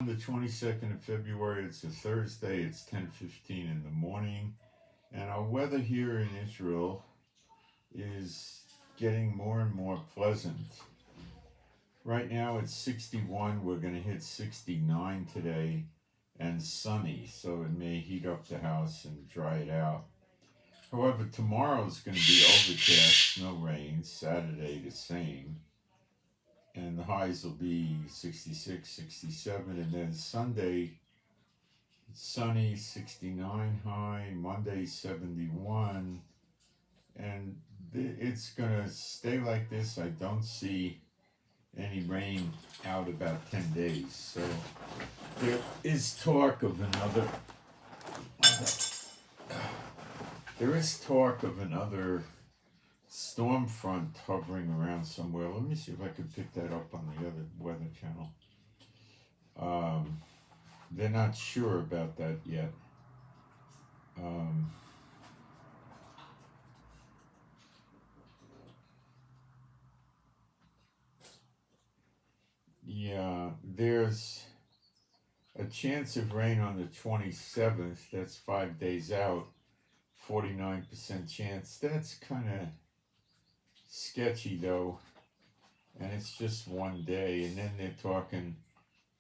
the 22nd of February. It's a Thursday. It's 10:15 in the morning. And our weather here in Israel is getting more and more pleasant. Right now it's 61. We're going to hit 69 today and sunny. So it may heat up the house and dry it out. However, tomorrow's going to be overcast, no rain. Saturday the same. And the highs will be 66, 67, and then Sunday, sunny, 69 high, Monday, 71, and it's going to stay like this. I don't see any rain out about 10 days, so there is talk of another storm front hovering around somewhere. Let me see if I can pick that up on the other weather channel. They're not sure about that yet. Yeah, there's a chance of rain on the 27th. That's 5 days out. 49% chance. That's kind of sketchy though, and it's just one day. And then they're talking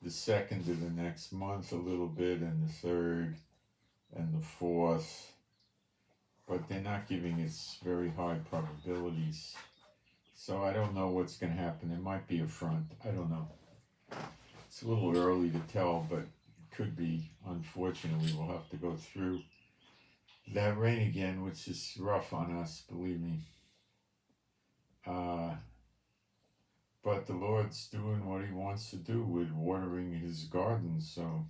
the 2nd of the next month a little bit, and the 3rd and the 4th, but they're not giving us very high probabilities. So I don't know what's going to happen. It might be a front. I don't know. It's a little early to tell, but it could be. Unfortunately, we'll have to go through that rain again, which is rough on us, believe me. But the Lord's doing what he wants to do with watering his garden. So,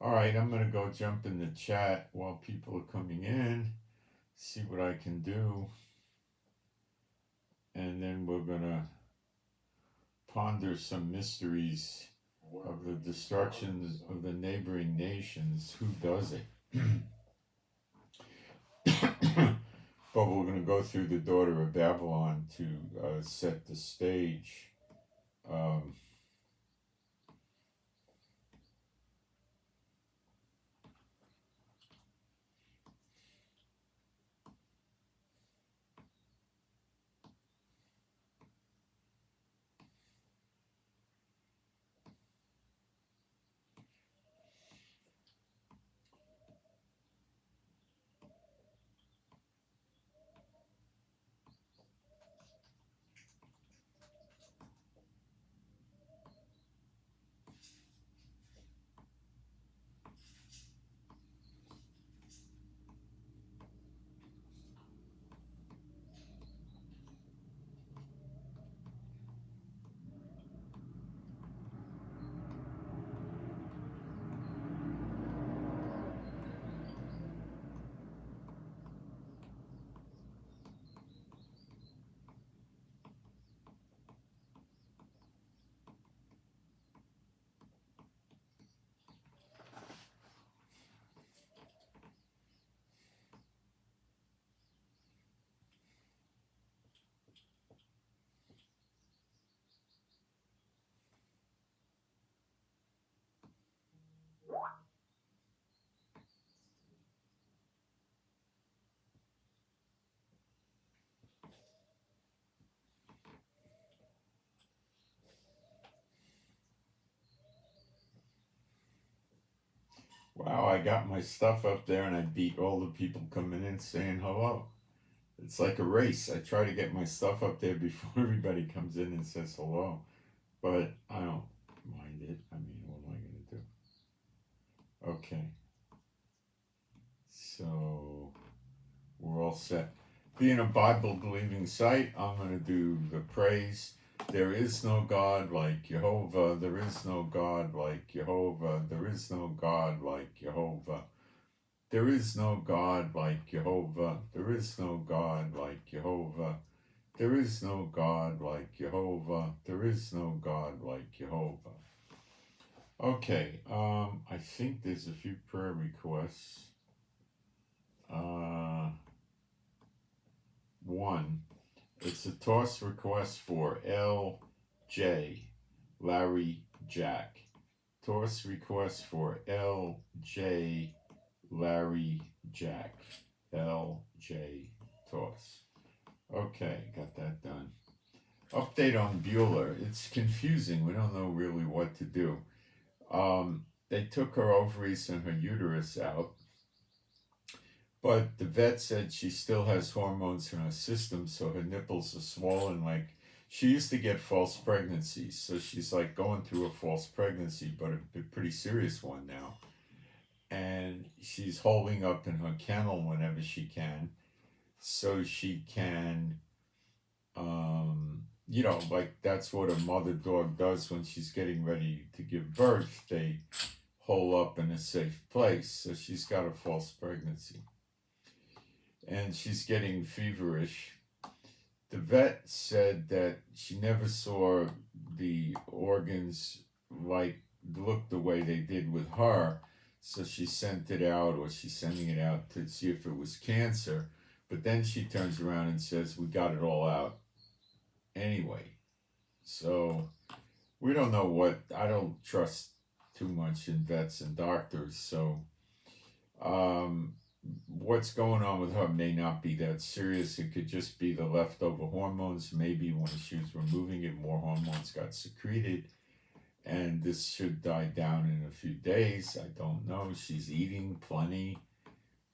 all right, I'm going to go jump in the chat while people are coming in, see what I can do. And then we're going to ponder some mysteries of the destruction of the neighboring nations. Who does it? But we're going to go through the daughter of Babylon to set the stage. Wow, I got my stuff up there and I beat all the people coming in saying hello. It's like a race. I try to get my stuff up there before everybody comes in and says hello. But I don't mind it. I mean, what am I going to do? Okay. So, we're all set. Being a Bible-believing site, I'm going to do the praise. There is no God like Jehovah. There is no God like Jehovah. There is no God like Jehovah. There is no God like Jehovah. There is no God like Jehovah. There is no God like Jehovah. There is no God like Jehovah. Okay, I think there's a few prayer requests. One, it's a toss request for L.J. Larry Jack Toss request for L.J. Larry Jack. L.J. Toss. Okay, got that done. Update on Beulah. It's confusing. We don't know really what to do. They took her ovaries and her uterus out, but the vet said she still has hormones in her system, so her nipples are swollen. Like, she used to get false pregnancies, so she's like going through a false pregnancy, but a pretty serious one now. And she's holding up in her kennel whenever she can, so she can, like that's what a mother dog does when she's getting ready to give birth. They hole up in a safe place. So she's got a false pregnancy. And she's getting feverish. The vet said that she never saw the organs look the way they did with her. So she sent it out, or she's sending it out to see if it was cancer. But then she turns around and says, we got it all out anyway. So we don't know what, I don't trust too much in vets and doctors. So what's going on with her may not be that serious. It could just be the leftover hormones. Maybe when she was removing it, more hormones got secreted. And this should die down in a few days. I don't know. She's eating plenty.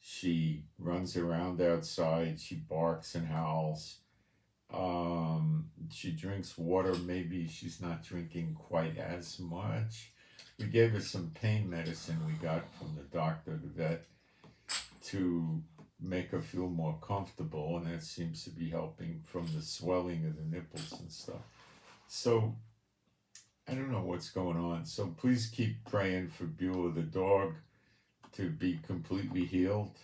She runs around outside. She barks and howls. She drinks water. Maybe she's not drinking quite as much. We gave her some pain medicine we got from the doctor, the vet, to make her feel more comfortable, and that seems to be helping from the swelling of the nipples and stuff. So I don't know what's going on. So please keep praying for Beulah the dog to be completely healed,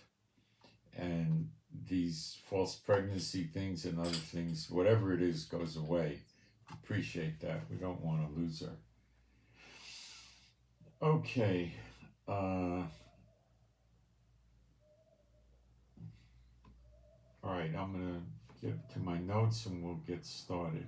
and these false pregnancy things and other things, whatever it is, goes away. Appreciate that. We don't want to lose her. Okay. All right, I'm going to get to my notes and we'll get started.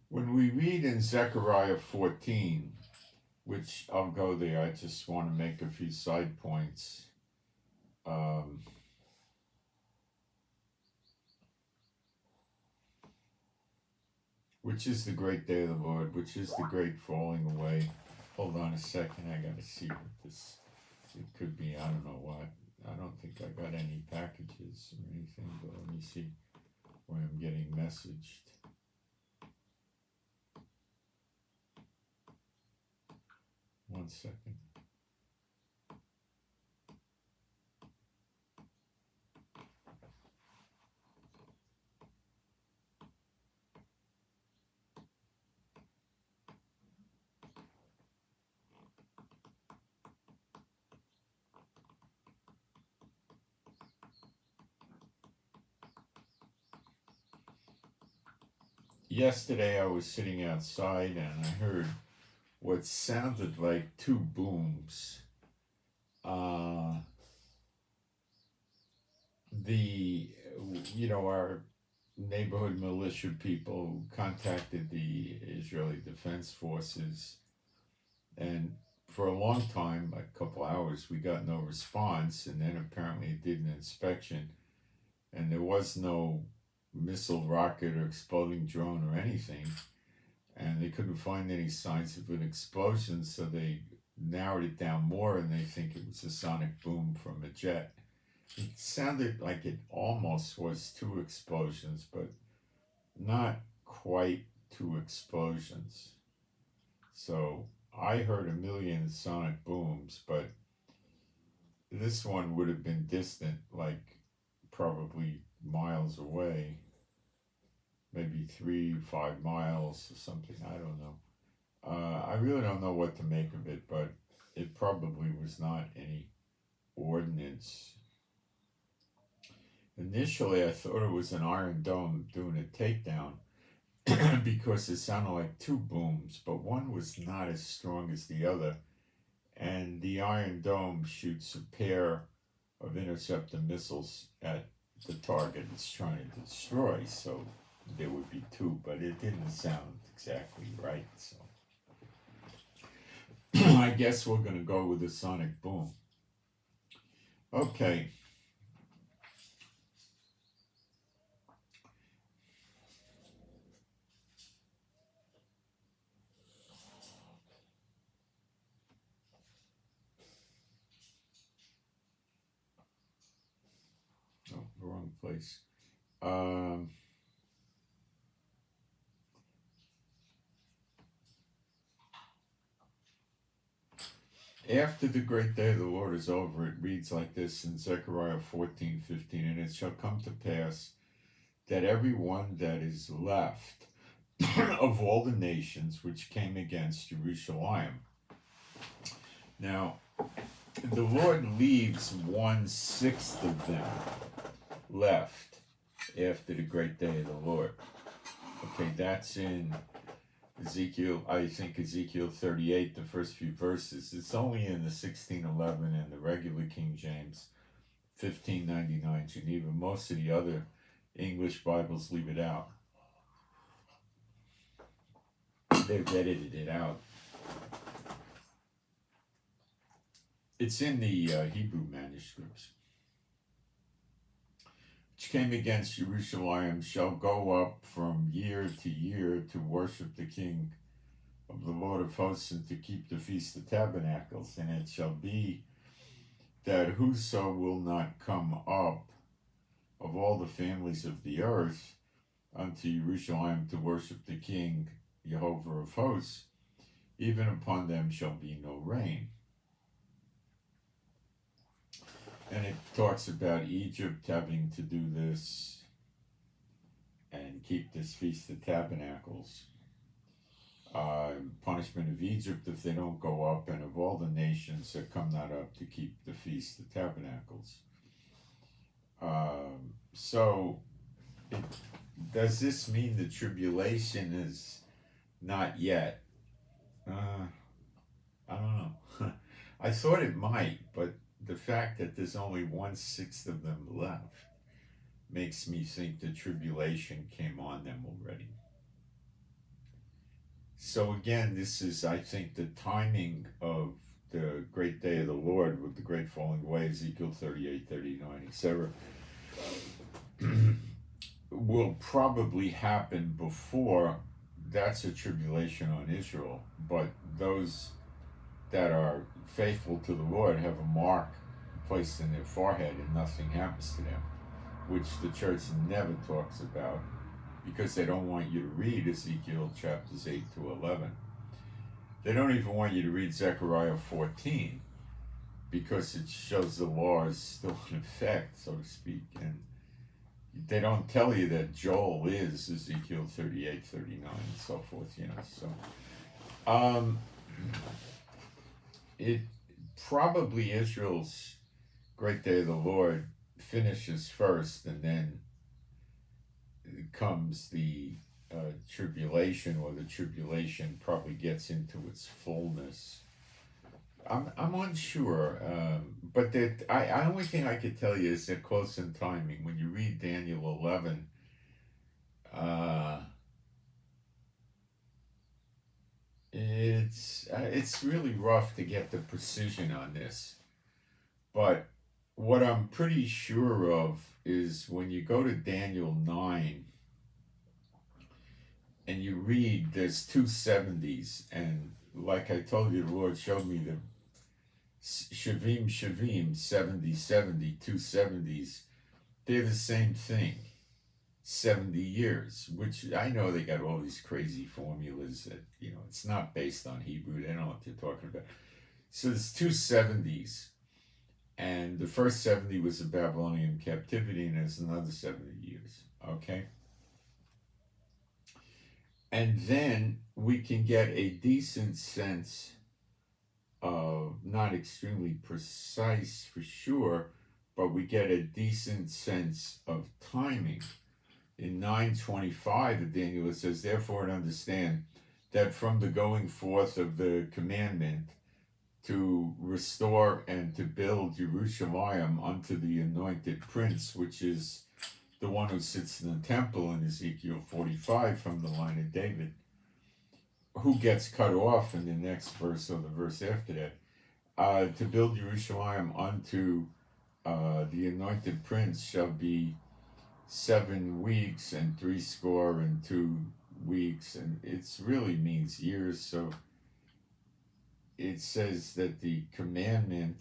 When we read in Zechariah 14, which I'll go there, I just want to make a few side points. Which is the great day of the Lord, which is the great falling away. Hold on a second, I gotta see what this, it could be, I don't know what. I don't think I got any packages or anything, but let me see where I'm getting messaged. One second. Yesterday I was sitting outside and I heard what sounded like two booms. Our neighborhood militia people contacted the Israeli Defense Forces, and for a long time, a couple hours, we got no response, and then apparently it did an inspection, and there was no missile, rocket, or exploding drone or anything, and they couldn't find any signs of an explosion, so they narrowed it down more, and they think it was a sonic boom from a jet. It sounded like it almost was two explosions, but not quite two explosions. So I heard a million sonic booms, but this one would have been distant, like probably miles away, maybe 3-5 miles or something. I don't know. I really don't know what to make of it, but it probably was not any ordnance. Initially, I thought it was an Iron Dome doing a takedown because it sounded like two booms, but one was not as strong as the other, and the Iron Dome shoots a pair of interceptor missiles at the target it's trying to destroy. So there would be two, but it didn't sound exactly right. So I guess we're going to go with the sonic boom. Okay. Oh, wrong place. After the great day of the Lord is over, it reads like this in Zechariah 14:15, and it shall come to pass that every one that is left of all the nations which came against Jerusalem. Now, the Lord leaves 1/6 of them left after the great day of the Lord. Okay, that's in Ezekiel, I think Ezekiel 38, the first few verses. It's only in the 1611 and the regular King James, 1599 Geneva. Most of the other English Bibles leave it out. They've edited it out. It's in the Hebrew manuscripts. Which came against Jerusalem shall go up from year to year to worship the King of the Lord of hosts and to keep the Feast of Tabernacles. And it shall be that whoso will not come up of all the families of the earth unto Jerusalem to worship the King, Jehovah of hosts, even upon them shall be no rain. And it talks about Egypt having to do this and keep this Feast of Tabernacles. Punishment of Egypt if they don't go up, and of all the nations that come not up to keep the Feast of Tabernacles. Does this mean the tribulation is not yet? I don't know. I thought it might, but the fact that there's only 1/6 of them left makes me think the tribulation came on them already. So again, this is, I think, the timing of the great day of the Lord with the great falling away, Ezekiel 38, 39, etc. will probably happen before. That's a tribulation on Israel, but those that are faithful to the Lord have a mark placed in their forehead and nothing happens to them, which the church never talks about because they don't want you to read Ezekiel chapters 8 to 11. They don't even want you to read Zechariah 14 because it shows the law is still in effect, so to speak, and they don't tell you that Joel is Ezekiel 38, 39, and so forth, so it probably Israel's great day of the Lord finishes first, and then comes the tribulation, or the tribulation probably gets into its fullness. I'm unsure, but I only thing I could tell you is they're close in timing. When you read Daniel 11, it's really rough to get the precision on this. But what I'm pretty sure of is when you go to Daniel 9 and you read, there's 2 70s, and like I told you, the Lord showed me the Shavim, 70, 70, 2 70s. They're the same thing, 70 years, which I know they got all these crazy formulas that, it's not based on Hebrew. They don't know what they're talking about. So there's 2 70s. And the first 70 was the Babylonian captivity, and there's another 70 years, okay? And then we can get a decent sense of, not extremely precise for sure, but we get a decent sense of timing. In 9:25 of Daniel, it says, therefore, and understand that from the going forth of the commandment to restore and to build Jerusalem unto the anointed prince, which is the one who sits in the temple in Ezekiel 45 from the line of David, who gets cut off in the next verse or the verse after that. To build Jerusalem unto the anointed prince shall be 7 weeks and 62 weeks, and it really means years. So it says that the commandment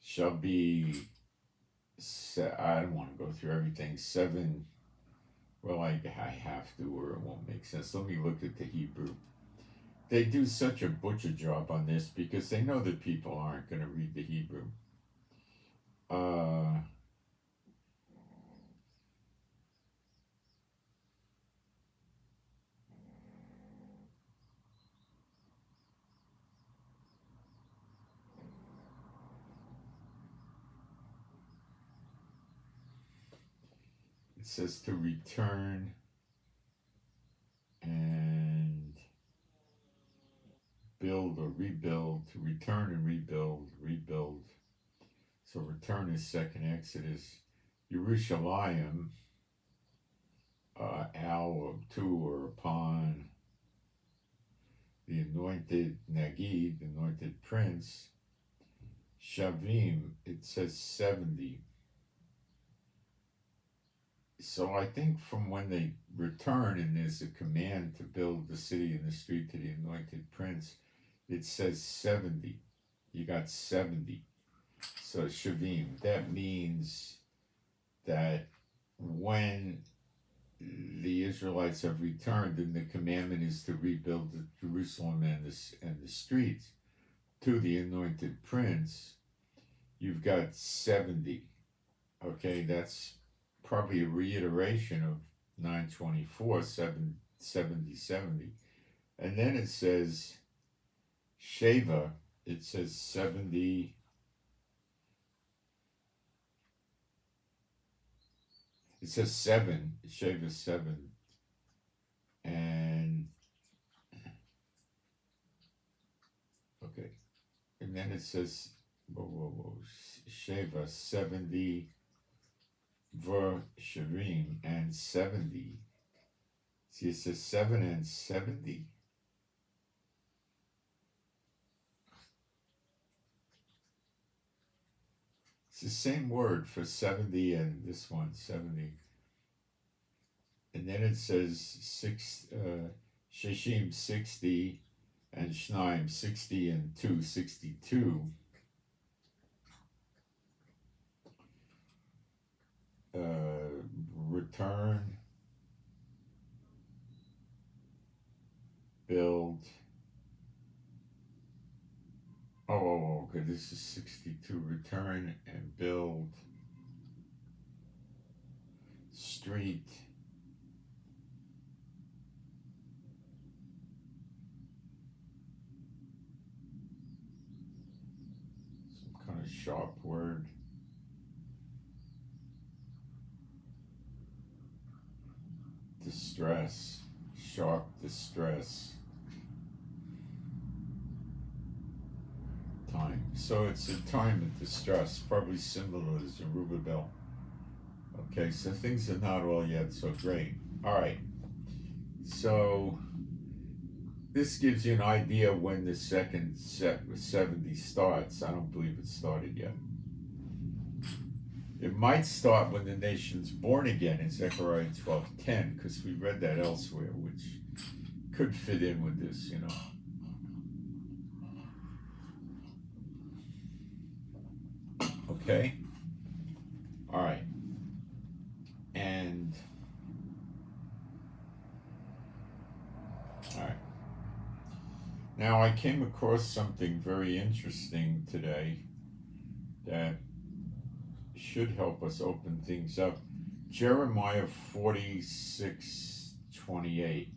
shall be, I don't want to go through everything, 7, well, I have to, or it won't make sense. Let me look at the Hebrew. They do such a butcher job on this because they know that people aren't going to read the Hebrew. It says to return and build or rebuild, to return and rebuild. So return is 2nd Exodus. Jerusalem, al to or upon the anointed Nagid, the anointed prince. Shavim, it says 70. So I think from when they return and there's a command to build the city and the street to the anointed prince, it says 70. You got 70. So Shavim, that means that when the Israelites have returned and the commandment is to rebuild Jerusalem and the streets to the anointed prince, you've got 70. Okay, that's probably a reiteration of 924, 70. And then it says Sheva, it says 70. It says 7, Sheva 7. And okay. And then it says Sheva 70. Ver Shavim and 70. See, it says 7 and 70. It's the same word for 70 and this one, 70. And then it says Sheshim 60 and Shnaim 60 and 2, 62. Return, build. Okay, this is 62. Return and build, street, some kind of sharp word. Distress, sharp distress. Time. So it's a time of distress, probably similar to Zerubbabel. Okay, so things are not all yet so great. All right. So this gives you an idea when the second set with 70 starts. I don't believe it started yet. It might start when the nation's born again in Zechariah 12:10, because we read that elsewhere, which could fit in with this, you know. Okay? All right. And, all right. Now, I came across something very interesting today that should help us open things up. Jeremiah 46:28.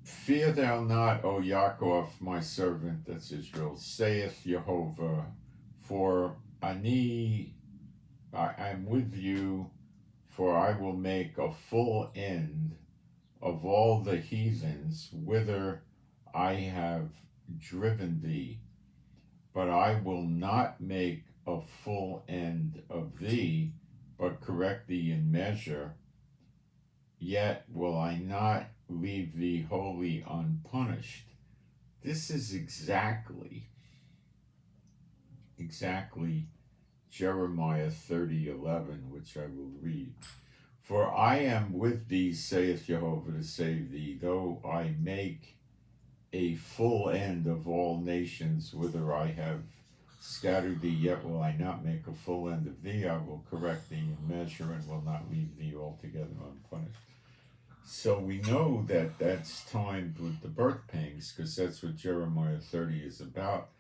Fear thou not, O Yaakov, my servant, that's Israel, saith Jehovah, for I am with you, for I will make a full end of all the heathens whither I have driven thee, but I will not make a full end of thee, but correct thee in measure. Yet will I not leave thee wholly unpunished. This is exactly Jeremiah 30:11, which I will read. For I am with thee, saith Jehovah, to save thee, though I make a full end of all nations whither I have scattered thee, yet will I not make a full end of thee. I will correct thee in measure, and will not leave thee altogether unpunished. So we know that that's timed with the birth pangs, because that's what Jeremiah 30 is about,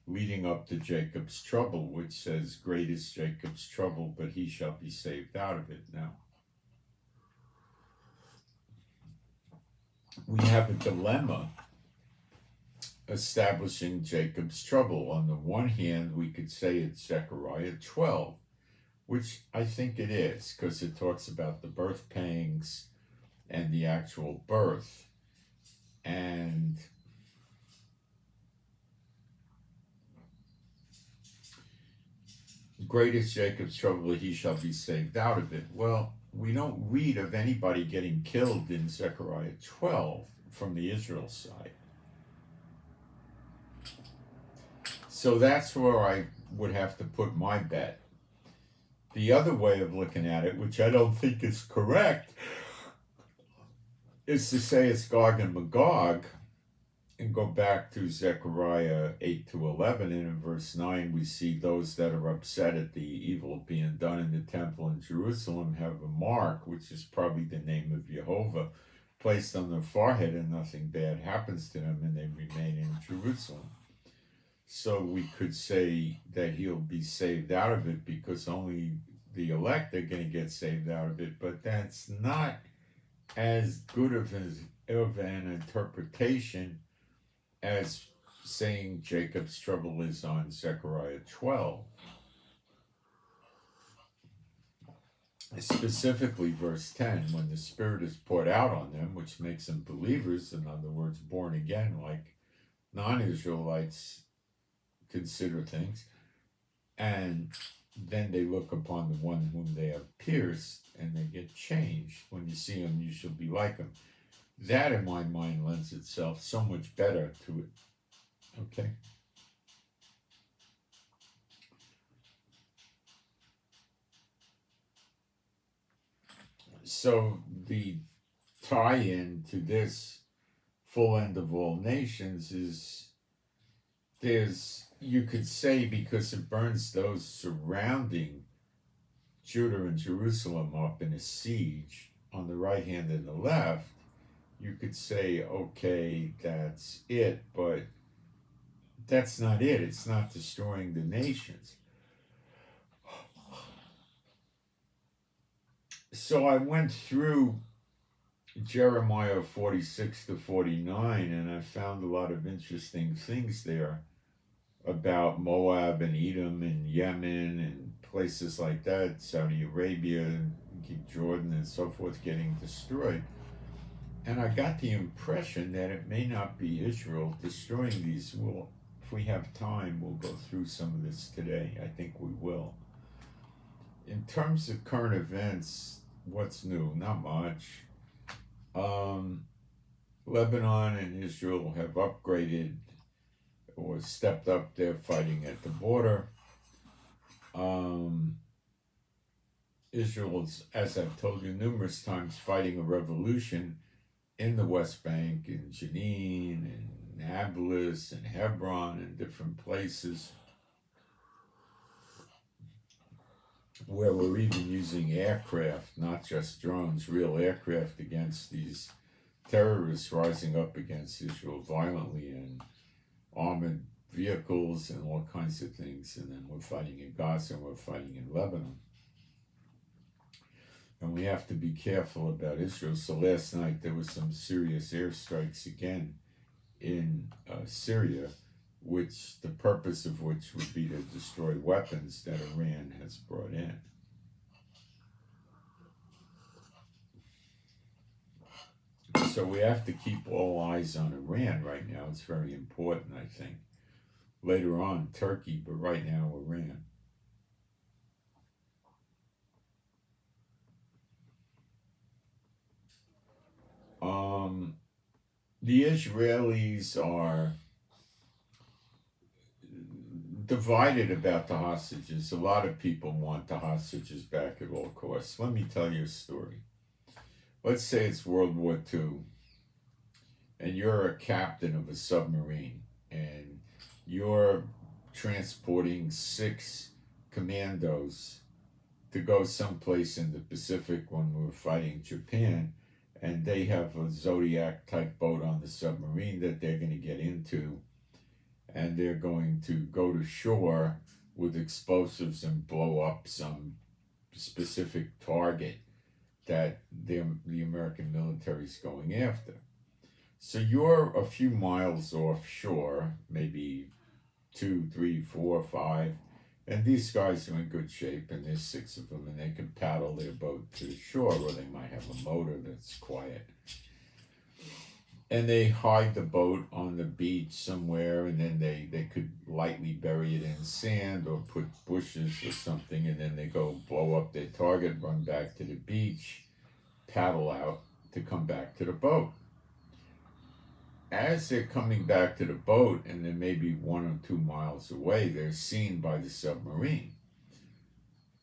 leading up to Jacob's trouble, which says, great is Jacob's trouble, but he shall be saved out of it. Now, we have a dilemma establishing Jacob's trouble. On the one hand, we could say it's Zechariah 12, which I think it is, because it talks about the birth pangs and the actual birth. And great is Jacob's trouble, he shall be saved out of it. Well, we don't read of anybody getting killed in Zechariah 12 from the Israel side. So that's where I would have to put my bet. The other way of looking at it, which I don't think is correct, is to say it's Gog and Magog, and go back to Zechariah 8-11, and in verse 9 we see those that are upset at the evil being done in the temple in Jerusalem have a mark, which is probably the name of Jehovah, placed on their forehead, and nothing bad happens to them, and they remain in Jerusalem. So we could say that he'll be saved out of it because only the elect are going to get saved out of it, but that's not as good of an interpretation as saying Jacob's trouble is on Zechariah 12. Specifically verse 10, when the Spirit is poured out on them, which makes them believers, in other words, born again, like non-Israelites consider things, and then they look upon the one whom they have pierced, and they get changed. When you see him, you shall be like him. That, in my mind, lends itself so much better to it. Okay? So the tie-in to this full end of all nations is you could say, because it burns those surrounding Judah and Jerusalem up in a siege on the right hand and the left, you could say, okay, that's it, but that's not it. It's not destroying the nations. So I went through Jeremiah 46-49, and I found a lot of interesting things there about Moab and Edom and Yemen and places like that, Saudi Arabia, and Jordan and so forth getting destroyed. And I got the impression that it may not be Israel destroying these. Well, if we have time, we'll go through some of this today. I think we will. In terms of current events, what's new? Not much. Lebanon and Israel have upgraded or stepped up their fighting at the border. Israel is, as I've told you numerous times, fighting a revolution in the West Bank, in Jenin, and Nablus, and Hebron, and different places, where we're even using aircraft, not just drones, real aircraft against these terrorists rising up against Israel violently, and armored vehicles and all kinds of things. And then we're fighting in Gaza, and we're fighting in Lebanon. And we have to be careful about Israel. So last night there was some serious airstrikes again in Syria, which the purpose of which would be to destroy weapons that Iran has brought in. So we have to keep all eyes on Iran right now. It's very important, I think. Later on, Turkey, but right now, Iran. The Israelis are divided about the hostages. A lot of people want the hostages back at all costs. Let me tell you a story. Let's say it's World War II, and you're a captain of a submarine, and you're transporting 6 commandos to go someplace in the Pacific when we were fighting Japan, and they have a Zodiac type boat on the submarine that they're going to get into, and they're going to go to shore with explosives and blow up some specific target that the American military is going after. So you're a few miles offshore, maybe 2, 3, 4, 5, and these guys are in good shape, and there's 6 of them, and they can paddle their boat to the shore, or they might have a motor that's quiet. And they hide the boat on the beach somewhere, and then they could lightly bury it in sand or put bushes or something, and then they go blow up their target, run back to the beach, paddle out to come back to the boat. As they're coming back to the boat, and they're maybe 1 or 2 miles away, they're seen by the submarine.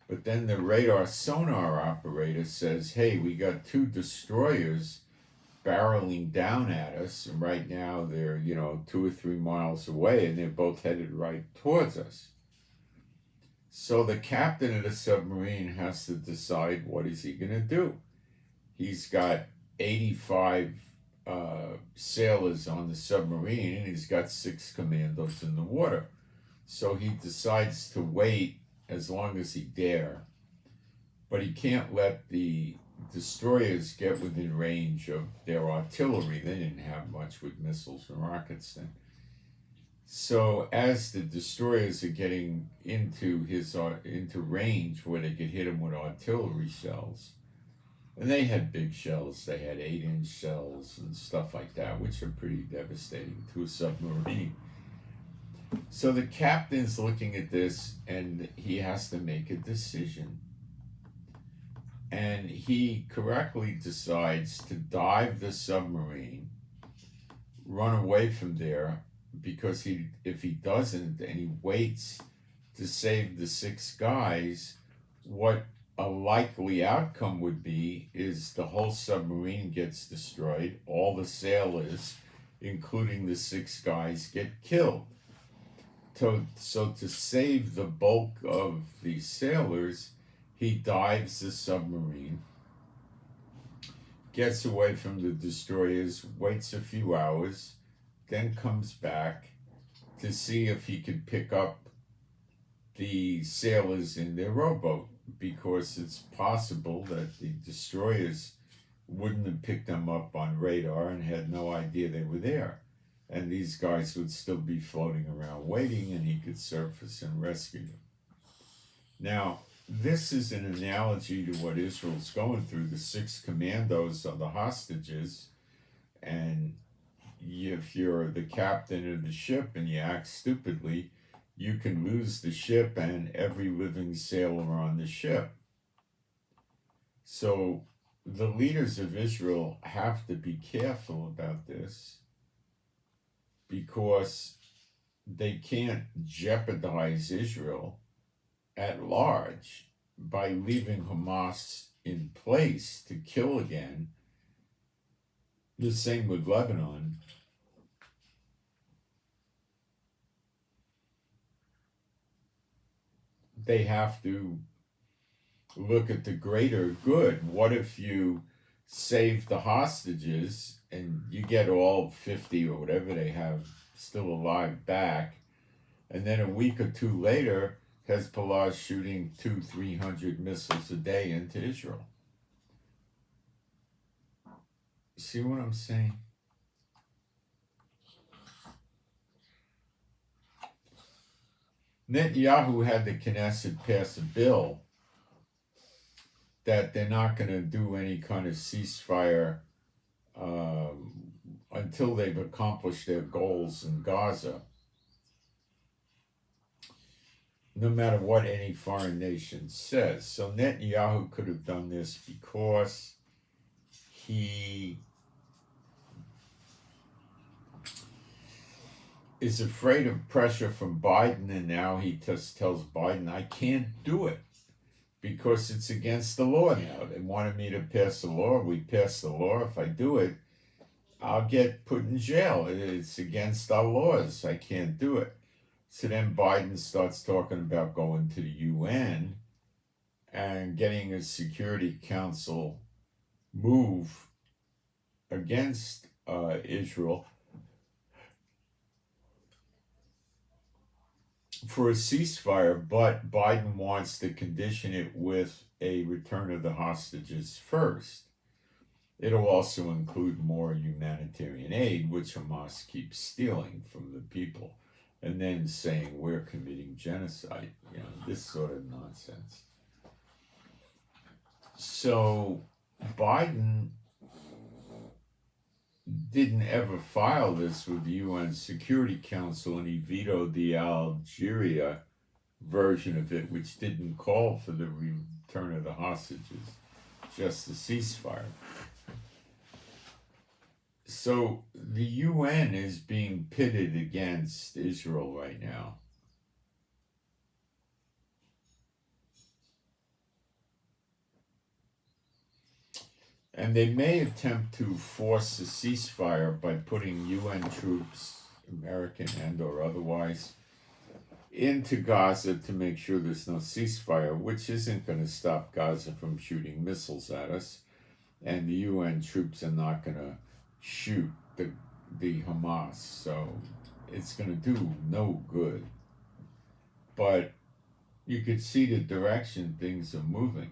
But then the radar sonar operator says, hey, we got 2 destroyers barreling down at us, and right now they're 2 or 3 miles away, and they're both headed right towards us. So the captain of the submarine has to decide, what is he going to do? He's got 85 sailors on the submarine, and he's got 6 commandos in the water. So he decides to wait as long as he dare, but he can't let the destroyers get within range of their artillery. They didn't have much with missiles and rockets then. So as the destroyers are getting into range where they could hit him with artillery shells, and they had big shells, they had 8-inch shells and stuff like that, which are pretty devastating to a submarine. So the captain's looking at this, and he has to make a decision. And he correctly decides to dive the submarine, run away from there, because if he doesn't and he waits to save the 6 guys, what a likely outcome would be is the whole submarine gets destroyed, all the sailors, including the 6 guys, get killed. So to save the bulk of the sailors, he dives the submarine, gets away from the destroyers, waits a few hours, then comes back to see if he could pick up the sailors in their rowboat, because it's possible that the destroyers wouldn't have picked them up on radar and had no idea they were there. And these guys would still be floating around waiting, and he could surface and rescue them. Now, this is an analogy to what Israel's going through. The 6 commandos are the hostages, and if you're the captain of the ship and you act stupidly, you can lose the ship and every living sailor on the ship. So the leaders of Israel have to be careful about this, because they can't jeopardize Israel at large by leaving Hamas in place to kill again. The same with Lebanon. They have to look at the greater good. What if you save the hostages and you get all 50 or whatever they have still alive back, and then a week or 2 later, Hezbollah is shooting 200-300 missiles a day into Israel? See what I'm saying? Netanyahu had the Knesset pass a bill that they're not going to do any kind of ceasefire until they've accomplished their goals in Gaza, no matter what any foreign nation says. So Netanyahu could have done this because he is afraid of pressure from Biden, and now he just tells Biden, I can't do it because it's against the law now. They wanted me to pass the law. We passed the law. If I do it, I'll get put in jail. It's against our laws. I can't do it. So then Biden starts talking about going to the UN and getting a Security Council move against Israel for a ceasefire, but Biden wants to condition it with a return of the hostages first. It'll also include more humanitarian aid, which Hamas keeps stealing from the people, and then saying we're committing genocide. You know, this sort of nonsense. So Biden didn't ever file this with the UN Security Council, and he vetoed the Algeria version of it, which didn't call for the return of the hostages, just the ceasefire. So the UN is being pitted against Israel right now. And they may attempt to force a ceasefire by putting UN troops, American and or otherwise, into Gaza to make sure there's no ceasefire, which isn't going to stop Gaza from shooting missiles at us. And the UN troops are not going to shoot the Hamas. So it's going to do no good. But you could see the direction things are moving.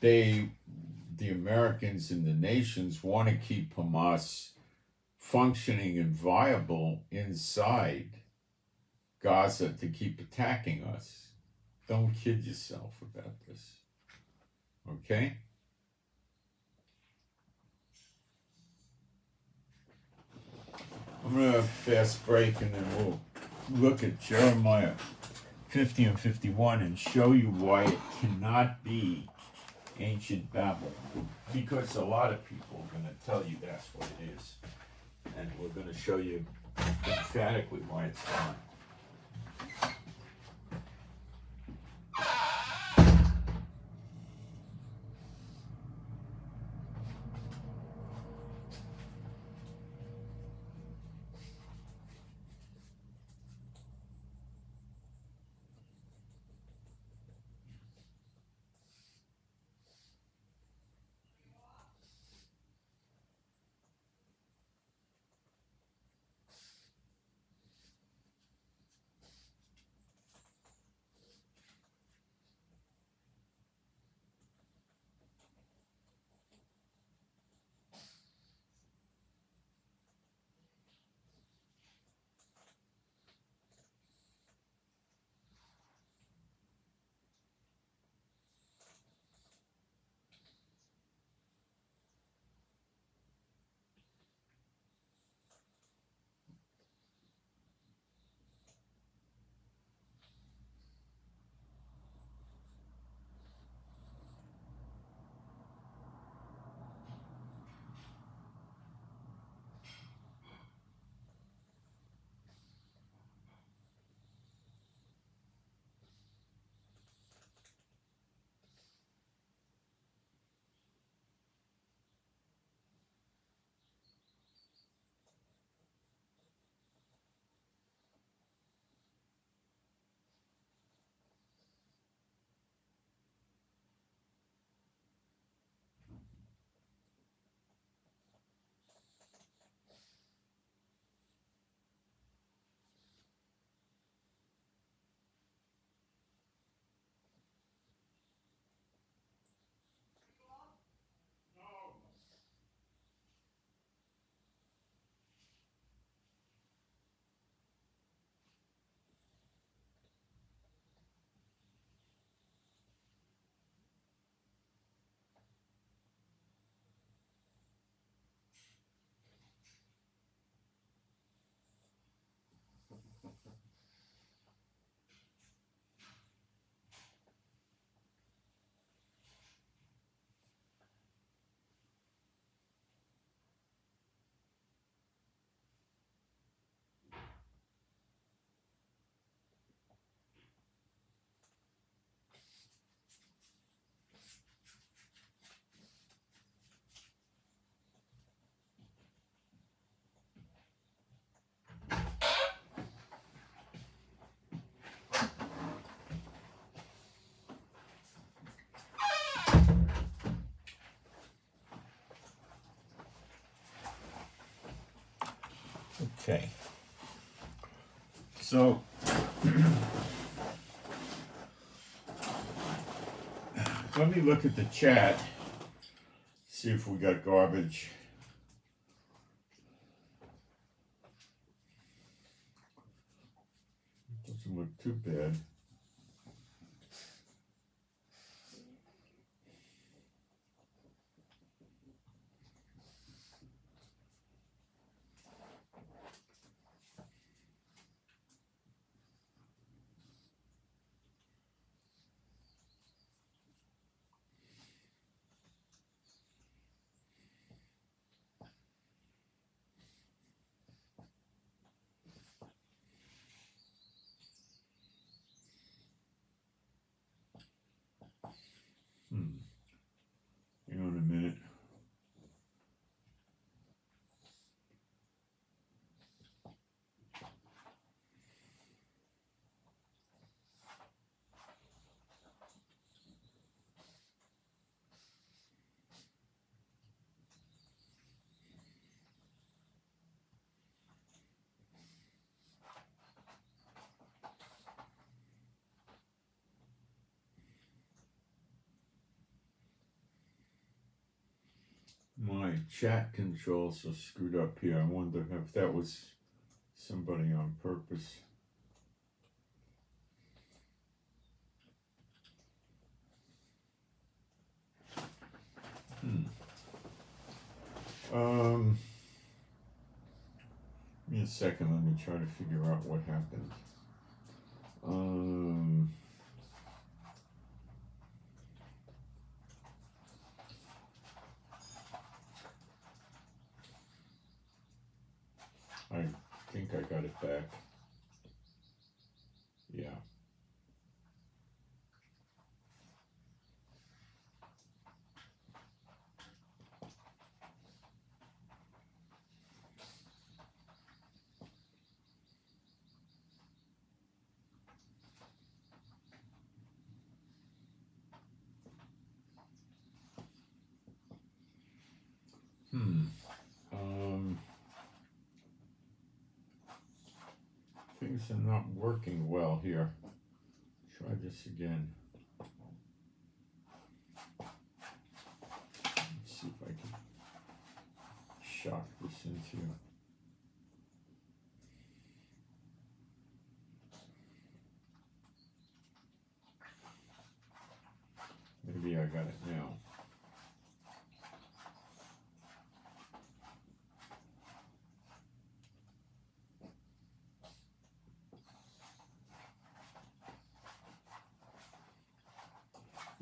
The Americans and the nations want to keep Hamas functioning and viable inside Gaza to keep attacking us. Don't kid yourself about this. Okay? I'm going to fast break and then we'll look at Jeremiah 50 and 51 and show you why it cannot be ancient Babel, because a lot of people are going to tell you that's what it is, and we're going to show you emphatically why it's not. Okay. So, let me look at the chat, see if we got garbage. Doesn't look too bad. Hang on a minute. My chat controls are screwed up here. I wonder if that was somebody on purpose. Give me a second, let me try to figure out what happened. I think I got it back. Yeah. Things are not working well here. Try this again. Let's see if I can shock this into. Maybe I got it now.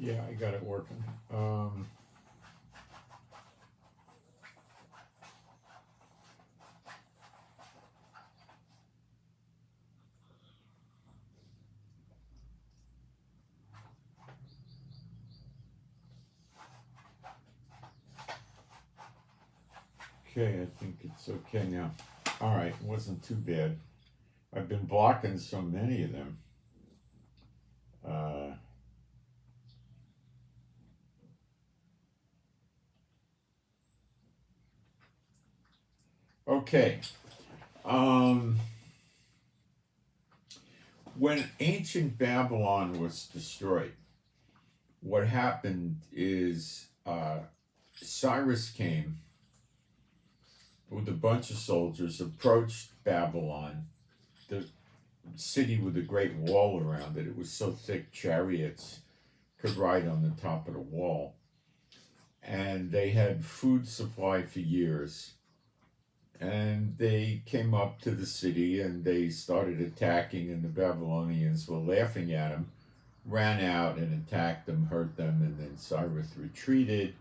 Yeah, I got it working. Okay, I think it's okay now. All right, wasn't too bad. I've been blocking so many of them. Okay. When ancient Babylon was destroyed, what happened is Cyrus came with a bunch of soldiers, approached Babylon, the city with a great wall around it. It was so thick, chariots could ride on the top of the wall. And they had food supply for years. And they came up to the city and they started attacking, and the Babylonians were laughing at them, ran out and attacked them, hurt them, and then Cyrus retreated.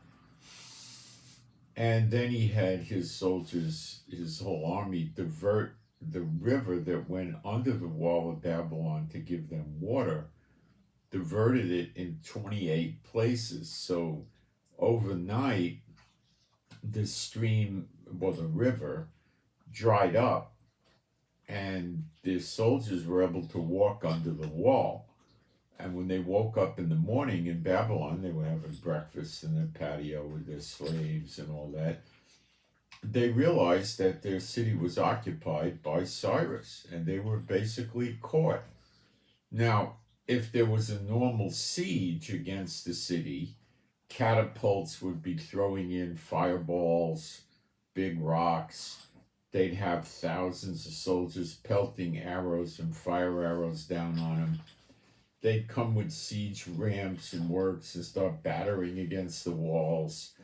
And then he had his soldiers, his whole army, divert the river that went under the wall of Babylon to give them water, diverted it in 28 places. So overnight, the stream, well, the river, dried up, and the soldiers were able to walk under the wall. And when they woke up in the morning in Babylon, they were having breakfast in the patio with their slaves and all that. they realized that their city was occupied by Cyrus, and they were basically caught. Now, if there was a normal siege against the city, catapults would be throwing in fireballs, big rocks. They'd have thousands of soldiers pelting arrows and fire arrows down on them. They'd come with siege ramps and works and start battering against the walls,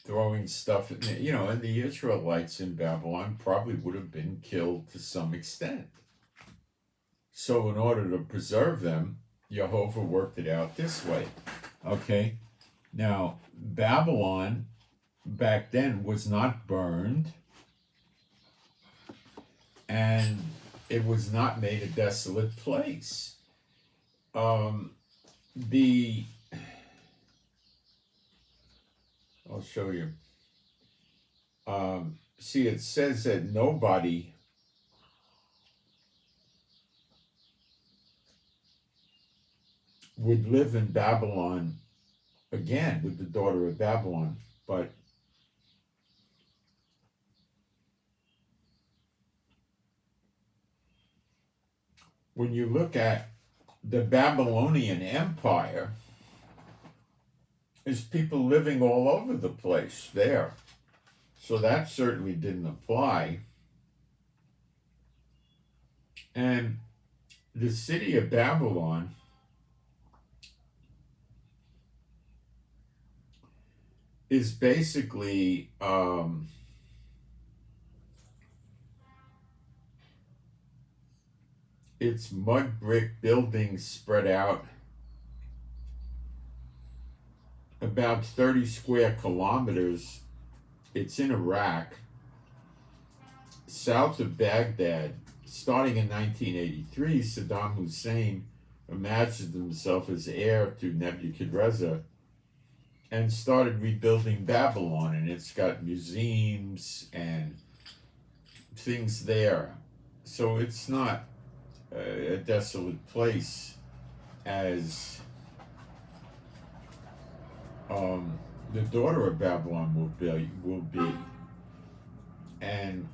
throwing stuff in there. And the Israelites in Babylon probably would have been killed to some extent. So in order to preserve them, Jehovah worked it out this way. Okay? Now, Babylon back then was not burned, and it was not made a desolate place. I'll show you. See, it says that nobody would live in Babylon again with the daughter of Babylon, but when you look at the Babylonian Empire, there's people living all over the place there. So that certainly didn't apply. And the city of Babylon is basically it's mud brick buildings spread out about 30 square kilometers. It's in Iraq, south of Baghdad. Starting in 1983, Saddam Hussein imagined himself as heir to Nebuchadnezzar and started rebuilding Babylon, and it's got museums and things there. So it's not a desolate place as the daughter of Babylon will be. And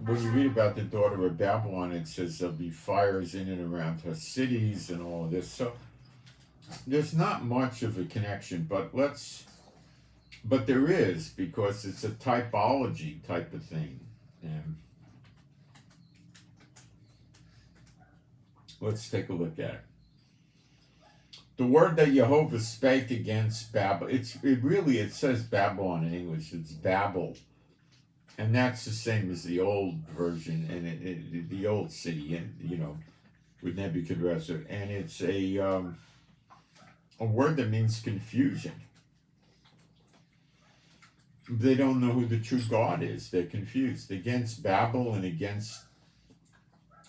when you read about the daughter of Babylon, it says there'll be fires in and around her cities and all of this. So there's not much of a connection, but there is, because it's a typology type of thing. And let's take a look at it. The word that Jehovah spake against Babel, it says Babylon in English, it's Babel. And that's the same as the old version, and the old city, and with Nebuchadnezzar. And it's a word that means confusion. They don't know who the true God is. They're confused against Babel and against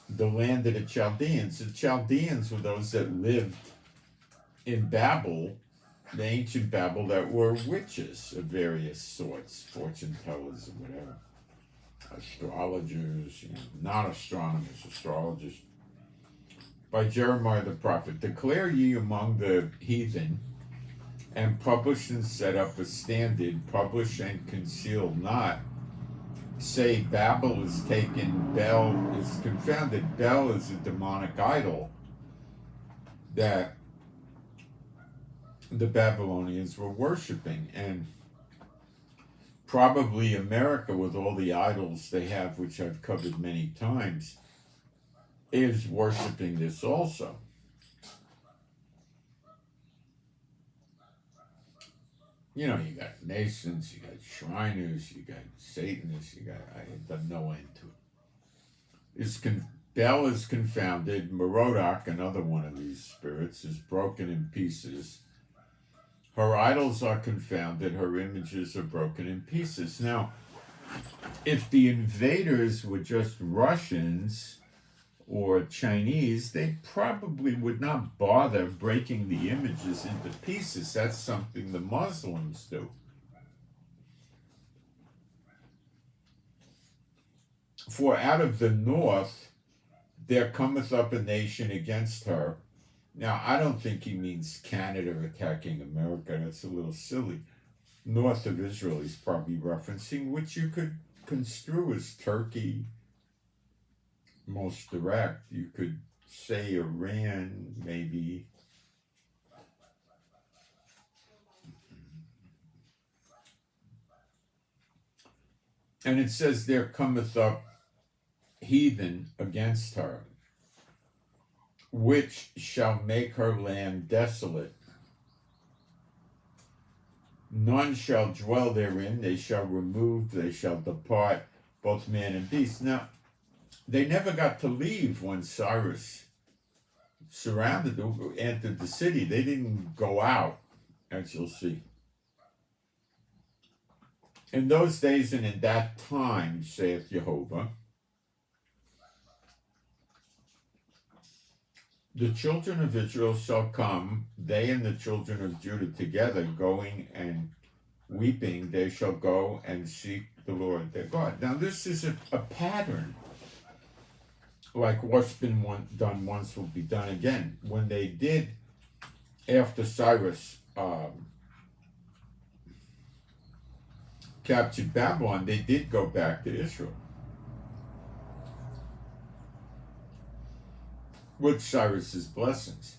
the land of the Chaldeans. The Chaldeans were those that lived in Babel, the ancient Babel, that were witches of various sorts, fortune tellers or whatever, astrologers, not astronomers, astrologers. By Jeremiah the prophet, declare ye among the heathen, and publish and set up a standard, publish and conceal not. Say, Babel is taken, Bel is confounded. Bel is a demonic idol that the Babylonians were worshiping, and probably America, with all the idols they have, which I've covered many times, is worshiping this also. You got Masons, you got Shriners, you got Satanists, there's no end to it. Bel is confounded. Merodach, another one of these spirits, is broken in pieces. Her idols are confounded. Her images are broken in pieces. Now, if the invaders were just Russians or Chinese, they probably would not bother breaking the images into pieces. That's something the Muslims do. For out of the north there cometh up a nation against her. Now, I don't think he means Canada attacking America. That's a little silly. North of Israel he's probably referencing, which you could construe as Turkey most direct. You could say Iran, maybe. And it says, there cometh up heathen against her, which shall make her land desolate. None shall dwell therein, they shall remove, they shall depart, both man and beast. Now, they never got to leave when Cyrus entered the city. They didn't go out, as you'll see. In those days and in that time, saith Jehovah, the children of Israel shall come, they and the children of Judah together, going and weeping, they shall go and seek the Lord their God. Now this is a pattern. Like what's been done once will be done again. When they did, after Cyrus captured Babylon, they did go back to Israel, with Cyrus's blessings.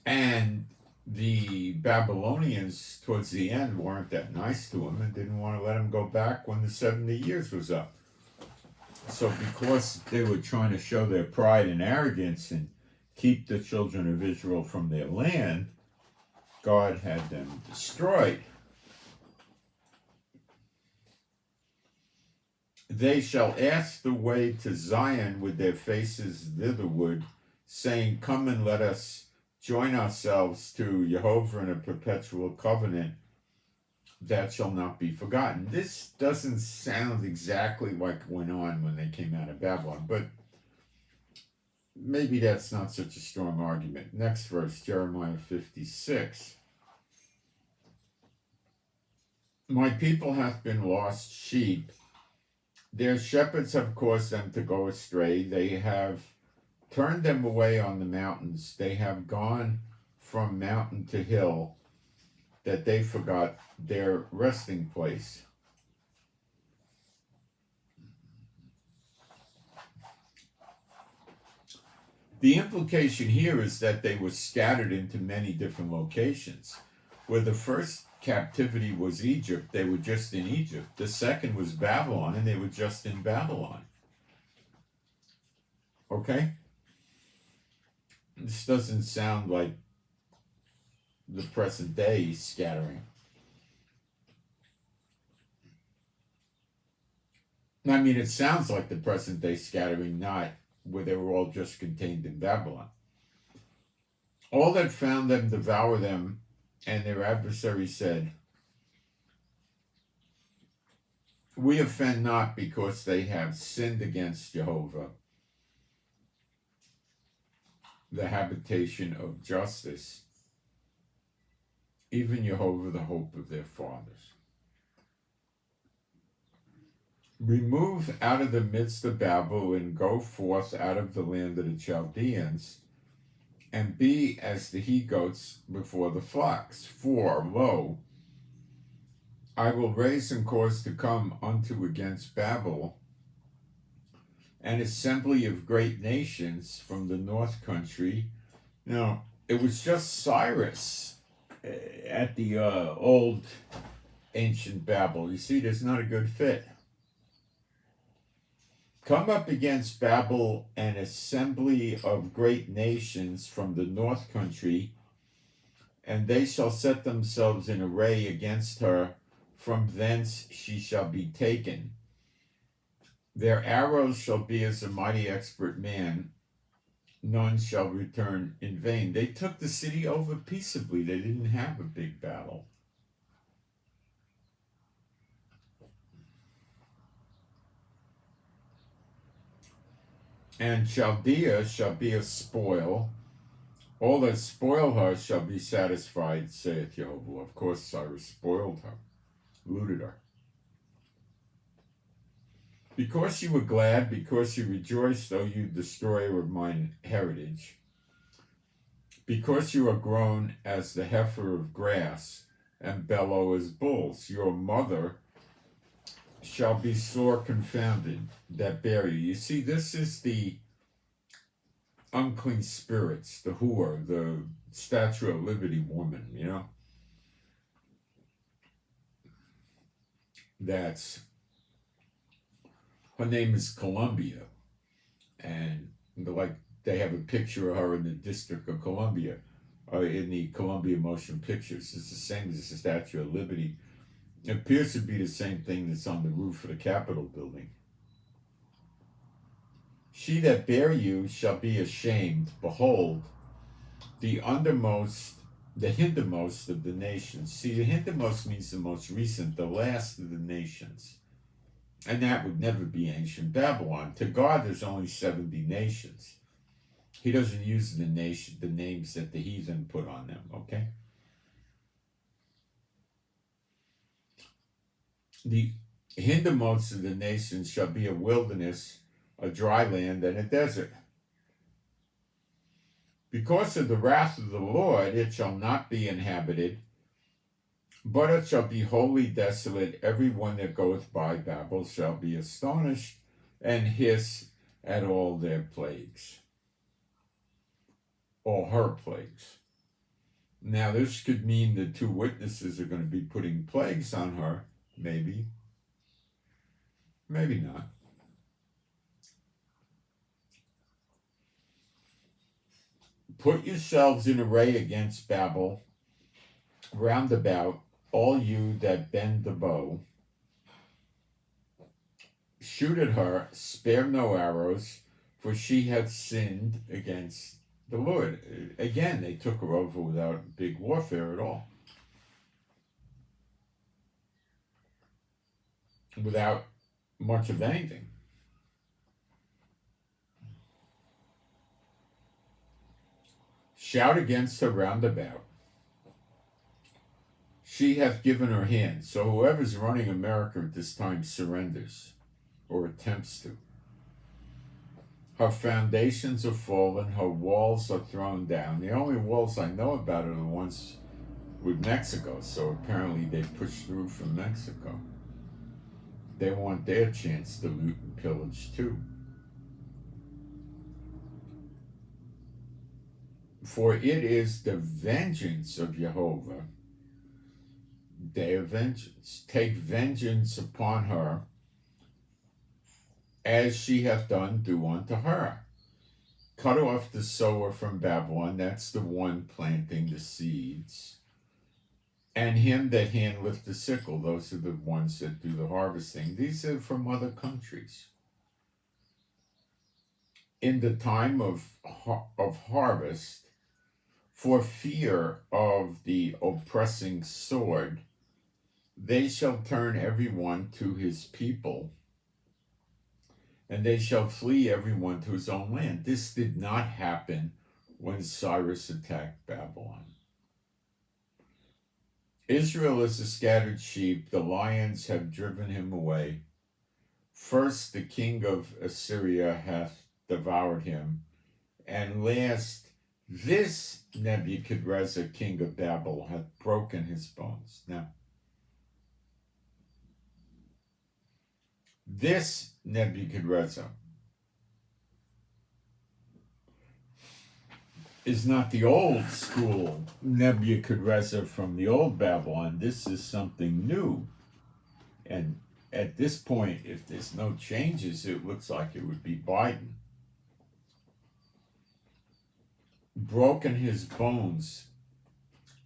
And the Babylonians, towards the end, weren't that nice to him and didn't want to let him go back when the 70 years was up. So because they were trying to show their pride and arrogance and keep the children of Israel from their land, God had them destroyed. They shall ask the way to Zion with their faces thitherward, saying, come and let us join ourselves to Jehovah in a perpetual covenant that shall not be forgotten. This doesn't sound exactly like went on when they came out of Babylon, but maybe that's not such a strong argument. Next verse, Jeremiah 56. My people hath been lost sheep. Their shepherds have caused them to go astray. They have turned them away on the mountains. They have gone from mountain to hill, that they forgot their resting place. The implication here is that they were scattered into many different locations. Where the first captivity was Egypt, they were just in Egypt. The second was Babylon, and they were just in Babylon. Okay? This doesn't sound like the present day scattering. I mean, it sounds like the present day scattering, not where they were all just contained in Babylon. All that found them devour them, and their adversaries said, we offend not, because they have sinned against Jehovah, the habitation of justice, even Jehovah, the hope of their fathers. Remove out of the midst of Babel, and go forth out of the land of the Chaldeans, and be as the he-goats before the flocks. For, lo, I will raise and cause to come unto against Babel an assembly of great nations from the north country. Now, it was just Cyrus at the old ancient Babel. You see, there's not a good fit. Come up against Babel an assembly of great nations from the north country, and they shall set themselves in array against her. From thence she shall be taken. Their arrows shall be as a mighty expert man. None shall return in vain. They took the city over peaceably. They didn't have a big battle. And Chaldea shall be a spoil. All that spoil her shall be satisfied, saith Jehovah. Of course, Cyrus spoiled her, looted her. Because you were glad, because you rejoiced, O you destroyer of mine heritage, because you are grown as the heifer of grass, and bellow as bulls, your mother shall be sore confounded that bear you. You see, this is the unclean spirits, the whore, the Statue of Liberty woman, you know? That's, her name is Columbia. And they have a picture of her in the District of Columbia, in the Columbia Motion Pictures. It's the same as the Statue of Liberty. It appears to be the same thing that's on the roof of the Capitol building. She that bare you shall be ashamed. Behold, the hindermost of the nations. See, the hindermost means the most recent, the last of the nations. And that would never be ancient Babylon. To God, there's only 70 nations. He doesn't use the names that the heathen put on them, okay? The hindermost of the nations shall be a wilderness, a dry land, and a desert. Because of the wrath of the Lord, it shall not be inhabited, but it shall be wholly desolate. Every one that goeth by Babel shall be astonished and hiss at all their plagues. All her plagues. Now, this could mean the two witnesses are going to be putting plagues on her. Maybe. Maybe not. Put yourselves in array against Babel, round about, all you that bend the bow. Shoot at her, spare no arrows, for she hath sinned against the Lord. Again, they took her over without big warfare at all. Without much of anything. Shout against her round about. She hath given her hand. So whoever's running America at this time surrenders or attempts to. Her foundations are fallen. Her walls are thrown down. The only walls I know about are the ones with Mexico. So apparently they pushed through from Mexico. They want their chance to loot and pillage too. For it is the vengeance of Jehovah, day of vengeance. Take vengeance upon her, as she hath done, do unto her. Cut off the sower from Babylon, that's the one planting the seeds. And him that handleth the sickle, those are the ones that do the harvesting. These are from other countries. In the time of harvest, for fear of the oppressing sword, they shall turn every one to his people, and they shall flee every one to his own land. This did not happen when Cyrus attacked Babylon. Israel is a scattered sheep. The lions have driven him away. First, the king of Assyria hath devoured him. And last, this Nebuchadrezzar, king of Babel, hath broken his bones. Now, this Nebuchadrezzar is not the old school Nebuchadrezzar from the old Babylon. This is something new. And at this point, if there's no changes, it looks like it would be Biden. Broken his bones.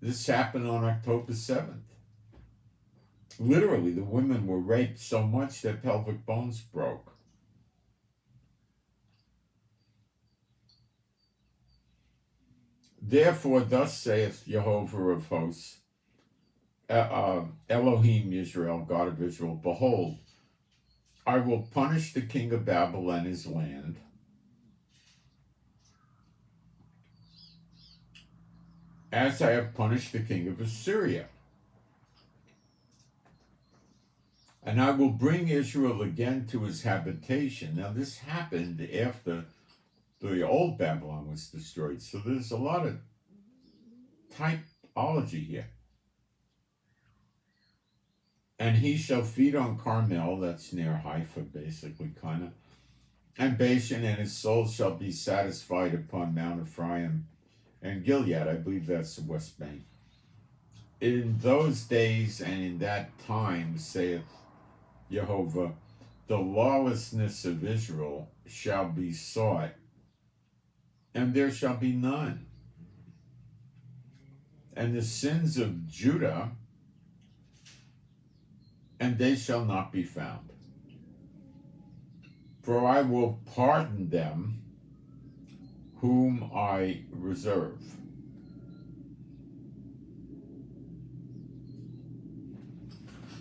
This happened on October 7th. Literally, the women were raped so much that pelvic bones broke. Therefore, thus saith Jehovah of hosts, Elohim Israel, God of Israel, behold, I will punish the king of Babel and his land, as I have punished the king of Assyria. And I will bring Israel again to his habitation. Now, this happened after the old Babylon was destroyed. So there's a lot of typology here. And he shall feed on Carmel, that's near Haifa, basically, kind of, and Bashan, and his soul shall be satisfied upon Mount Ephraim and Gilead. I believe that's the West Bank. In those days and in that time, saith Jehovah, the lawlessness of Israel shall be sought, and there shall be none. And the sins of Judah, and they shall not be found. For I will pardon them whom I reserve.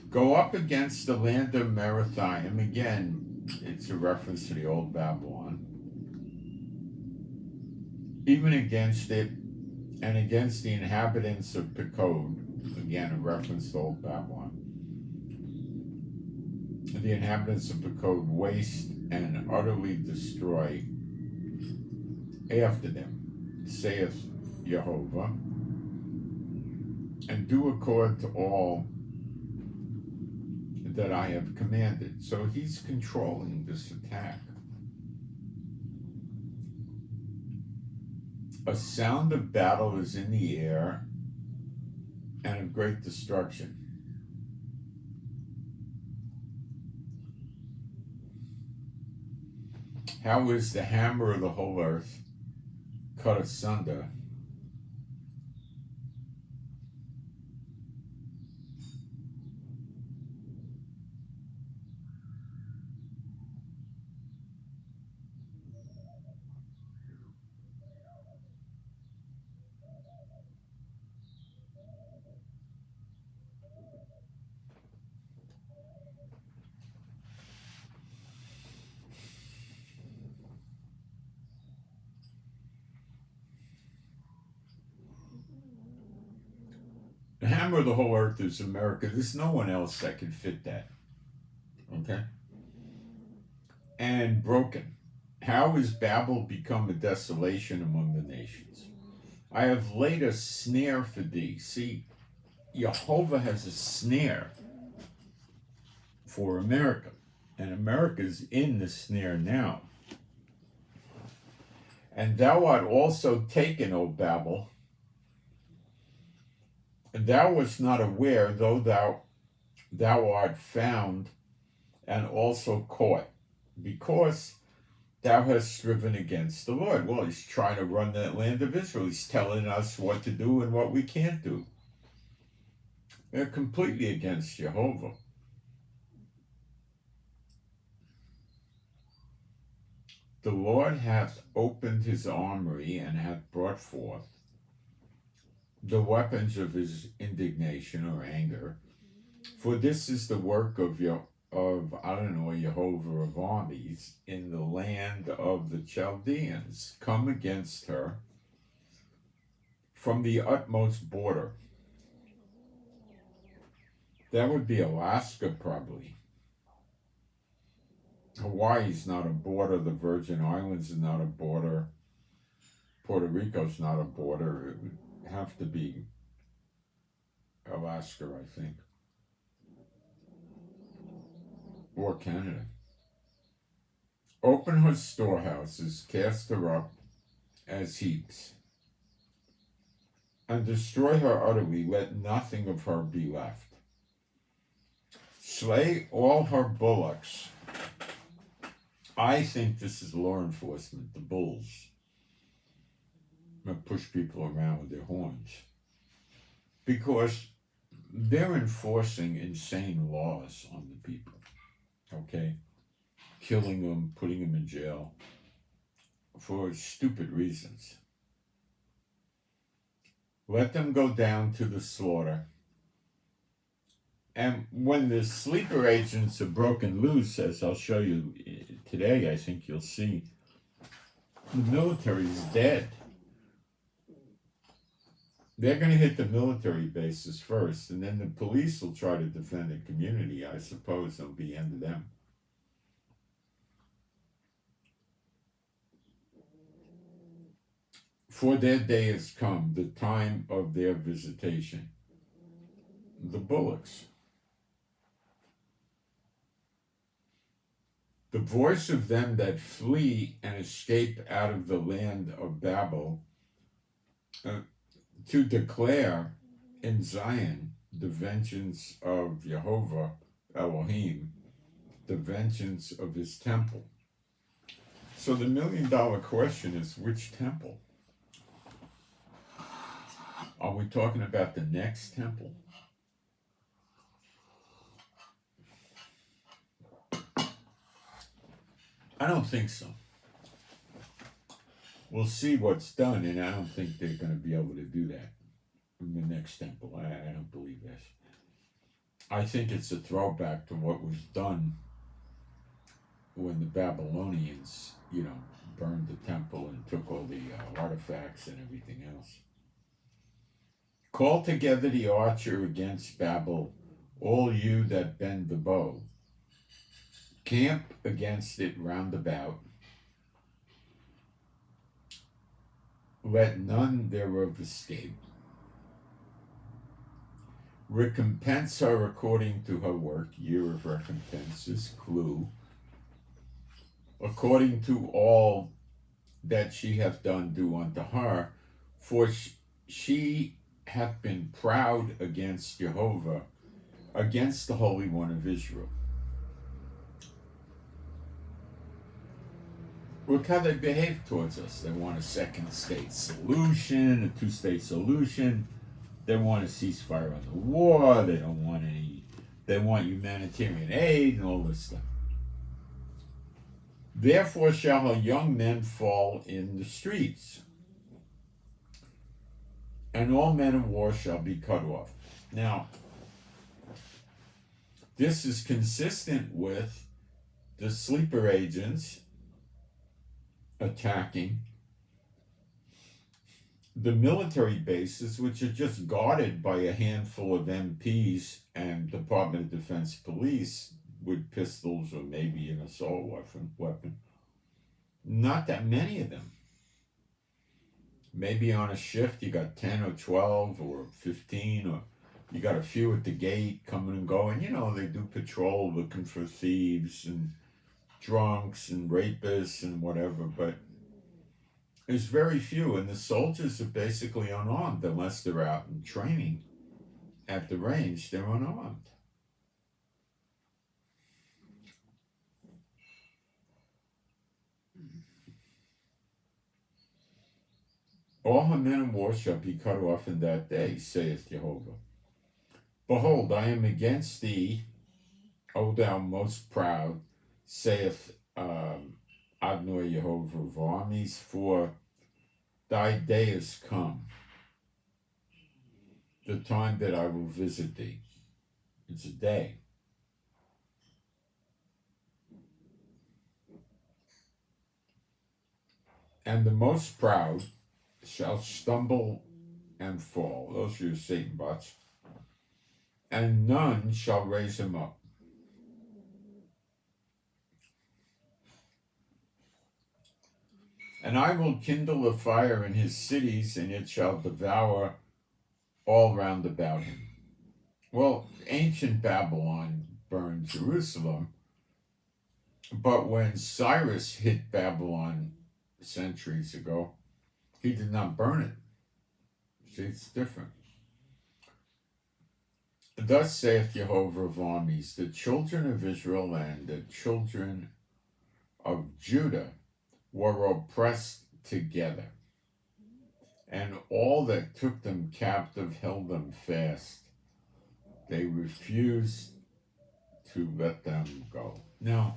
Go up against the land of Merathaim. Again, it's a reference to the old Babylon. Even against it, and against the inhabitants of Pekod. Again, a reference to old Babylon. The inhabitants of Pekod waste and utterly destroy after them, saith Jehovah, and do accord to all that I have commanded. So he's controlling this attack. A sound of battle is in the air and of great destruction. How is the hammer of the whole earth cut asunder? The hammer of the whole earth is America. There's no one else that can fit that. Okay? And broken. How is Babel become a desolation among the nations? I have laid a snare for thee. See, Jehovah has a snare for America. And America's in the snare now. And thou art also taken, O Babel. And thou wast not aware, though thou art found and also caught, because thou hast striven against the Lord. Well, he's trying to run that land of Israel. He's telling us what to do and what we can't do. They're completely against Jehovah. The Lord hath opened his armory and hath brought forth the weapons of his indignation or anger. For this is the work of Jehovah of armies in the land of the Chaldeans. Come against her from the utmost border. That would be Alaska, probably. Hawaii's not a border. The Virgin Islands is not a border. Puerto Rico's not a border. It would have to be Alaska, I think. Or Canada. Open her storehouses, cast her up as heaps, and destroy her utterly. Let nothing of her be left. Slay all her bullocks. I think this is law enforcement, the bulls. Push people around with their horns. Because they're enforcing insane laws on the people. Okay? Killing them, putting them in jail for stupid reasons. Let them go down to the slaughter. And when the sleeper agents are broken loose, as I'll show you today, I think you'll see, the military is dead. They're going to hit the military bases first, and then the police will try to defend the community. I suppose they'll be into them. For their day has come, the time of their visitation. The bullocks. The voice of them that flee and escape out of the land of Babel, to declare in Zion the vengeance of Jehovah Elohim, the vengeance of his temple. So the $1 million question is, which temple? Are we talking about the next temple? I don't think so. We'll see what's done, and I don't think they're going to be able to do that in the next temple. I don't believe this. I think it's a throwback to what was done when the Babylonians, burned the temple and took all the artifacts and everything else. Call together the archer against Babel, all you that bend the bow. Camp against it round about. Let none thereof escape. Recompense her according to her work. Year of recompense is clue. According to all that she hath done, do unto her. For she hath been proud against Jehovah, against the Holy One of Israel. Look how they behave towards us. They want a second state solution, a two-state solution. They want a ceasefire on the war. They don't want any. They want humanitarian aid and all this stuff. Therefore shall her young men fall in the streets, and all men of war shall be cut off. Now, this is consistent with the sleeper agents attacking the military bases, which are just guarded by a handful of MPs and Department of Defense police with pistols or maybe an assault weapon. Not that many of them. Maybe on a shift you got 10 or 12 or 15, or you got a few at the gate coming and going. They do patrol looking for thieves and drunks and rapists and whatever, but there's very few, and the soldiers are basically unarmed unless they're out in training at the range. They're unarmed. All her men of war shall be cut off in that day, saith Jehovah. Behold, I am against thee, O thou most proud, saith Adonai Jehovah of armies, for thy day is come, the time that I will visit thee. It's a day. And the most proud shall stumble and fall. Those are your Satan bots. And none shall raise him up. And I will kindle a fire in his cities, and it shall devour all round about him. Well, ancient Babylon burned Jerusalem, but when Cyrus hit Babylon centuries ago, he did not burn it. See, it's different. Thus saith Jehovah of armies, the children of Israel and the children of Judah were oppressed together, and all that took them captive held them fast. They refused to let them go. Now,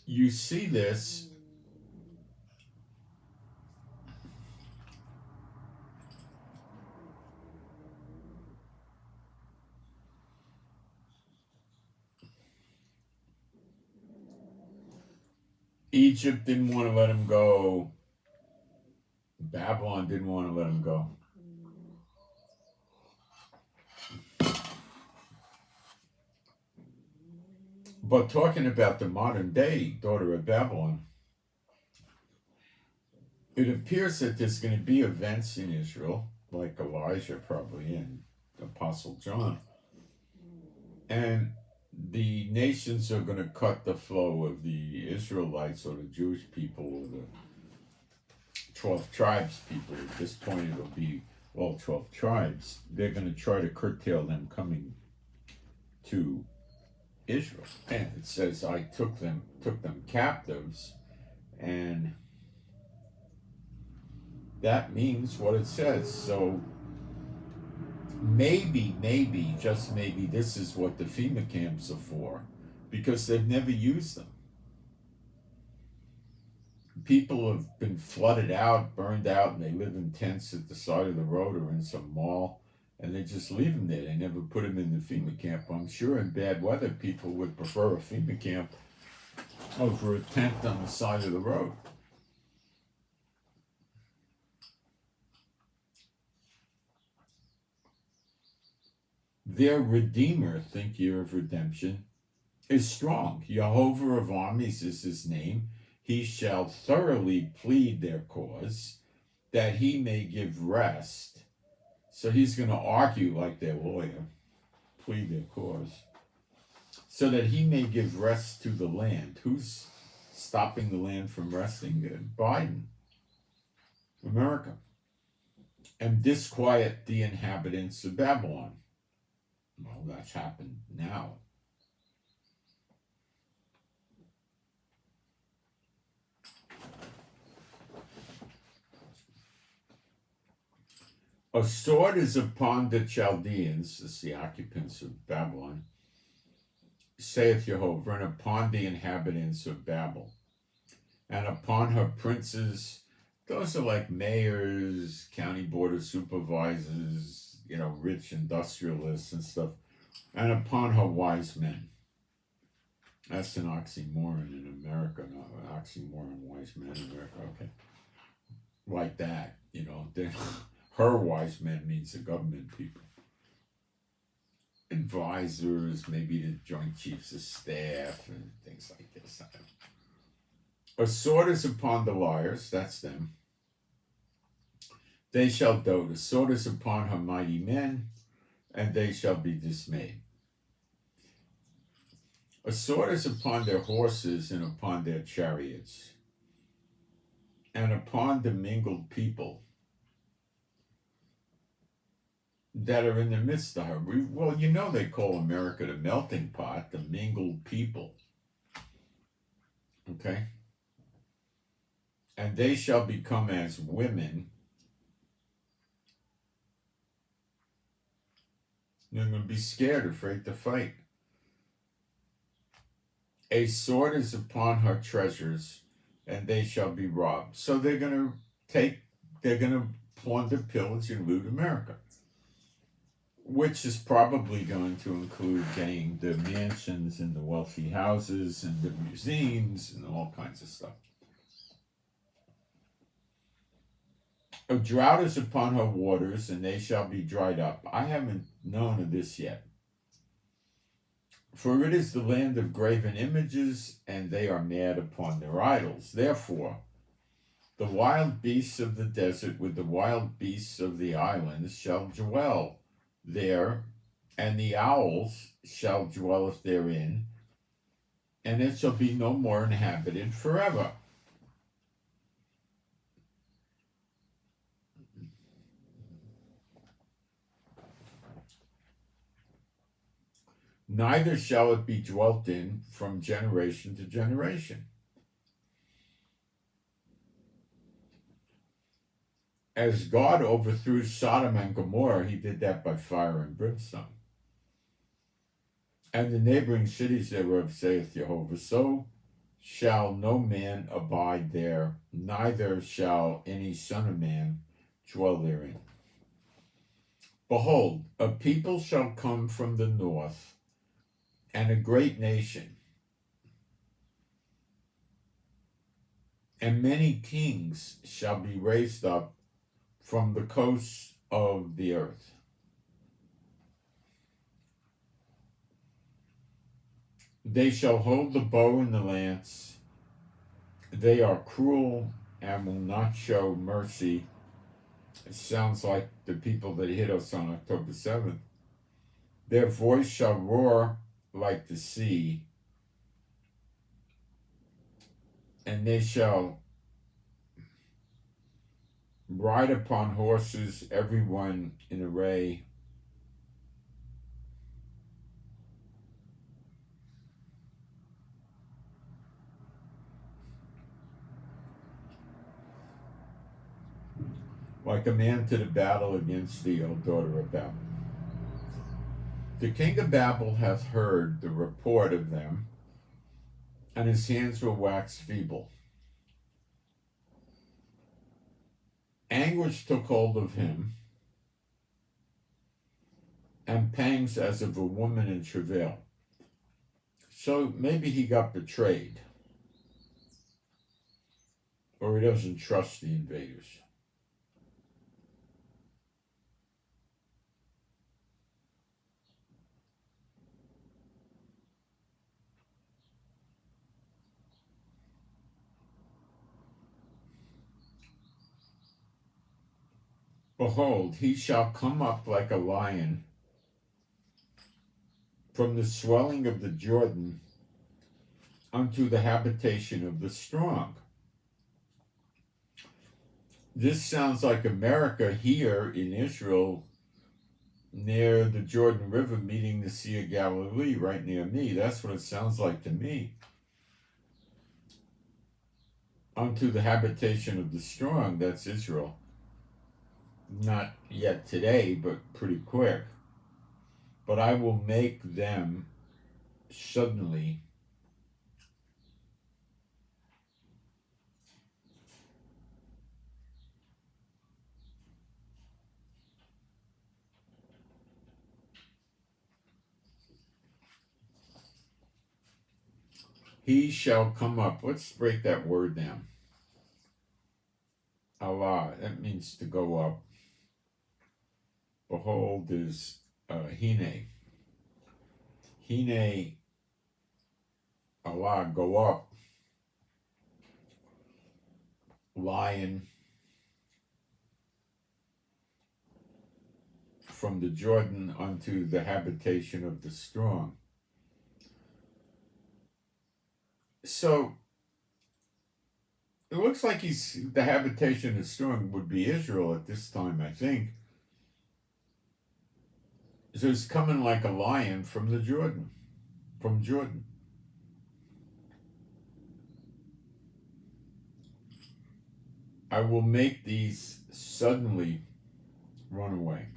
you see this Egypt didn't want to let him go. Babylon didn't want to let him go. But talking about the modern day daughter of Babylon, it appears that there's going to be events in Israel, like Elijah probably and Apostle John, and the nations are going to cut the flow of the Israelites or the Jewish people or the 12 tribes people. At this point, it'll be all 12 tribes. They're going to try to curtail them coming to Israel. And it says, I took them captives, and that means what it says. So maybe, just maybe, this is what the FEMA camps are for, because they've never used them. People have been flooded out, burned out, and they live in tents at the side of the road or in some mall, and they just leave them there. They never put them in the FEMA camp. I'm sure in bad weather, people would prefer a FEMA camp over a tent on the side of the road. Their Redeemer, think year of redemption, is strong. Jehovah of armies is his name. He shall thoroughly plead their cause, that he may give rest. So he's going to argue like their lawyer, plead their cause, so that he may give rest to the land. Who's stopping the land from resting? Biden, America. And disquiet the inhabitants of Babylon. Well, that's happened now. A sword is upon the Chaldeans, that's the occupants of Babylon, saith Jehovah, and upon the inhabitants of Babel, and upon her princes. Those are like mayors, county board of supervisors, rich industrialists and stuff, and upon her wise men. That's an oxymoron in America, not an oxymoron, wise men in America, okay. Like that, her wise men means the government people. Advisors, maybe the Joint Chiefs of Staff and things like this. A sword is upon the liars, that's them. They shall dote. A sword is upon her mighty men, and they shall be dismayed. A sword is upon their horses and upon their chariots, and upon the mingled people that are in the midst of her. Well, they call America the melting pot, the mingled people. Okay? And they shall become as women. They're going to be scared, afraid to fight. A sword is upon her treasures, and they shall be robbed. So they're going to plunder, pillage, and loot America, which is probably going to include getting the mansions and the wealthy houses and the museums and all kinds of stuff. A drought is upon her waters, and they shall be dried up. I haven't known of this yet. For it is the land of graven images, and they are mad upon their idols. Therefore, the wild beasts of the desert with the wild beasts of the islands shall dwell there, and the owls shall dwelleth therein, and it shall be no more inhabited forever. Neither shall it be dwelt in from generation to generation. As God overthrew Sodom and Gomorrah, he did that by fire and brimstone. And the neighboring cities thereof, saith Jehovah, so shall no man abide there, neither shall any son of man dwell therein. Behold, a people shall come from the north, and a great nation, and many kings shall be raised up from the coasts of the earth. They shall hold the bow and the lance. They are cruel and will not show mercy. It sounds like the people that hit us on October 7th. Their voice shall roar like the sea, and they shall ride upon horses, everyone in array. Like a man to the battle against thee, O daughter of Babel. The king of Babel hath heard the report of them, and his hands were waxed feeble. Anguish took hold of him, and pangs as of a woman in travail. So maybe he got betrayed, or he doesn't trust the invaders. Behold, he shall come up like a lion from the swelling of the Jordan unto the habitation of the strong. This sounds like America here in Israel, near the Jordan River meeting the Sea of Galilee, right near me. That's what it sounds like to me. Unto the habitation of the strong, that's Israel. Not yet today, but pretty quick. But I will make them suddenly he shall come up. Let's break that word down. Allah, that means to go up. Behold is hine. Hine, Allah, go up. Lion from the Jordan unto the habitation of the strong. So it looks like the habitation of the strong would be Israel at this time, I think. So he's coming like a lion from the Jordan, from Jordan. I will make these suddenly run away.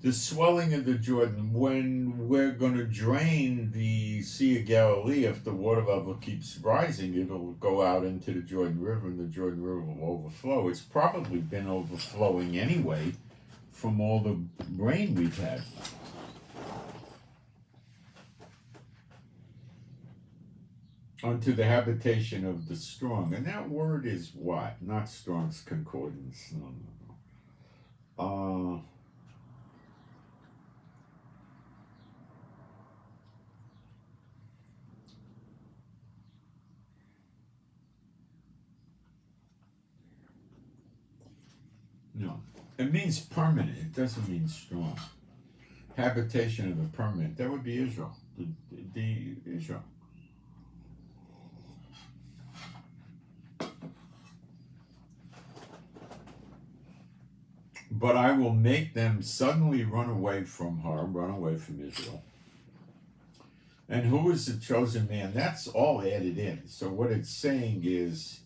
The swelling of the Jordan, when we're going to drain the Sea of Galilee, if the water level keeps rising, it'll go out into the Jordan River, and the Jordan River will overflow. It's probably been overflowing anyway from all the rain we've had. Unto the habitation of the strong. And that word is what? Not Strong's Concordance. No. No, it means permanent. It doesn't mean strong. Habitation of the permanent. That would be Israel. The Israel. But I will make them suddenly run away from her, run away from Israel. And who is the chosen man? That's all added in. So what it's saying is,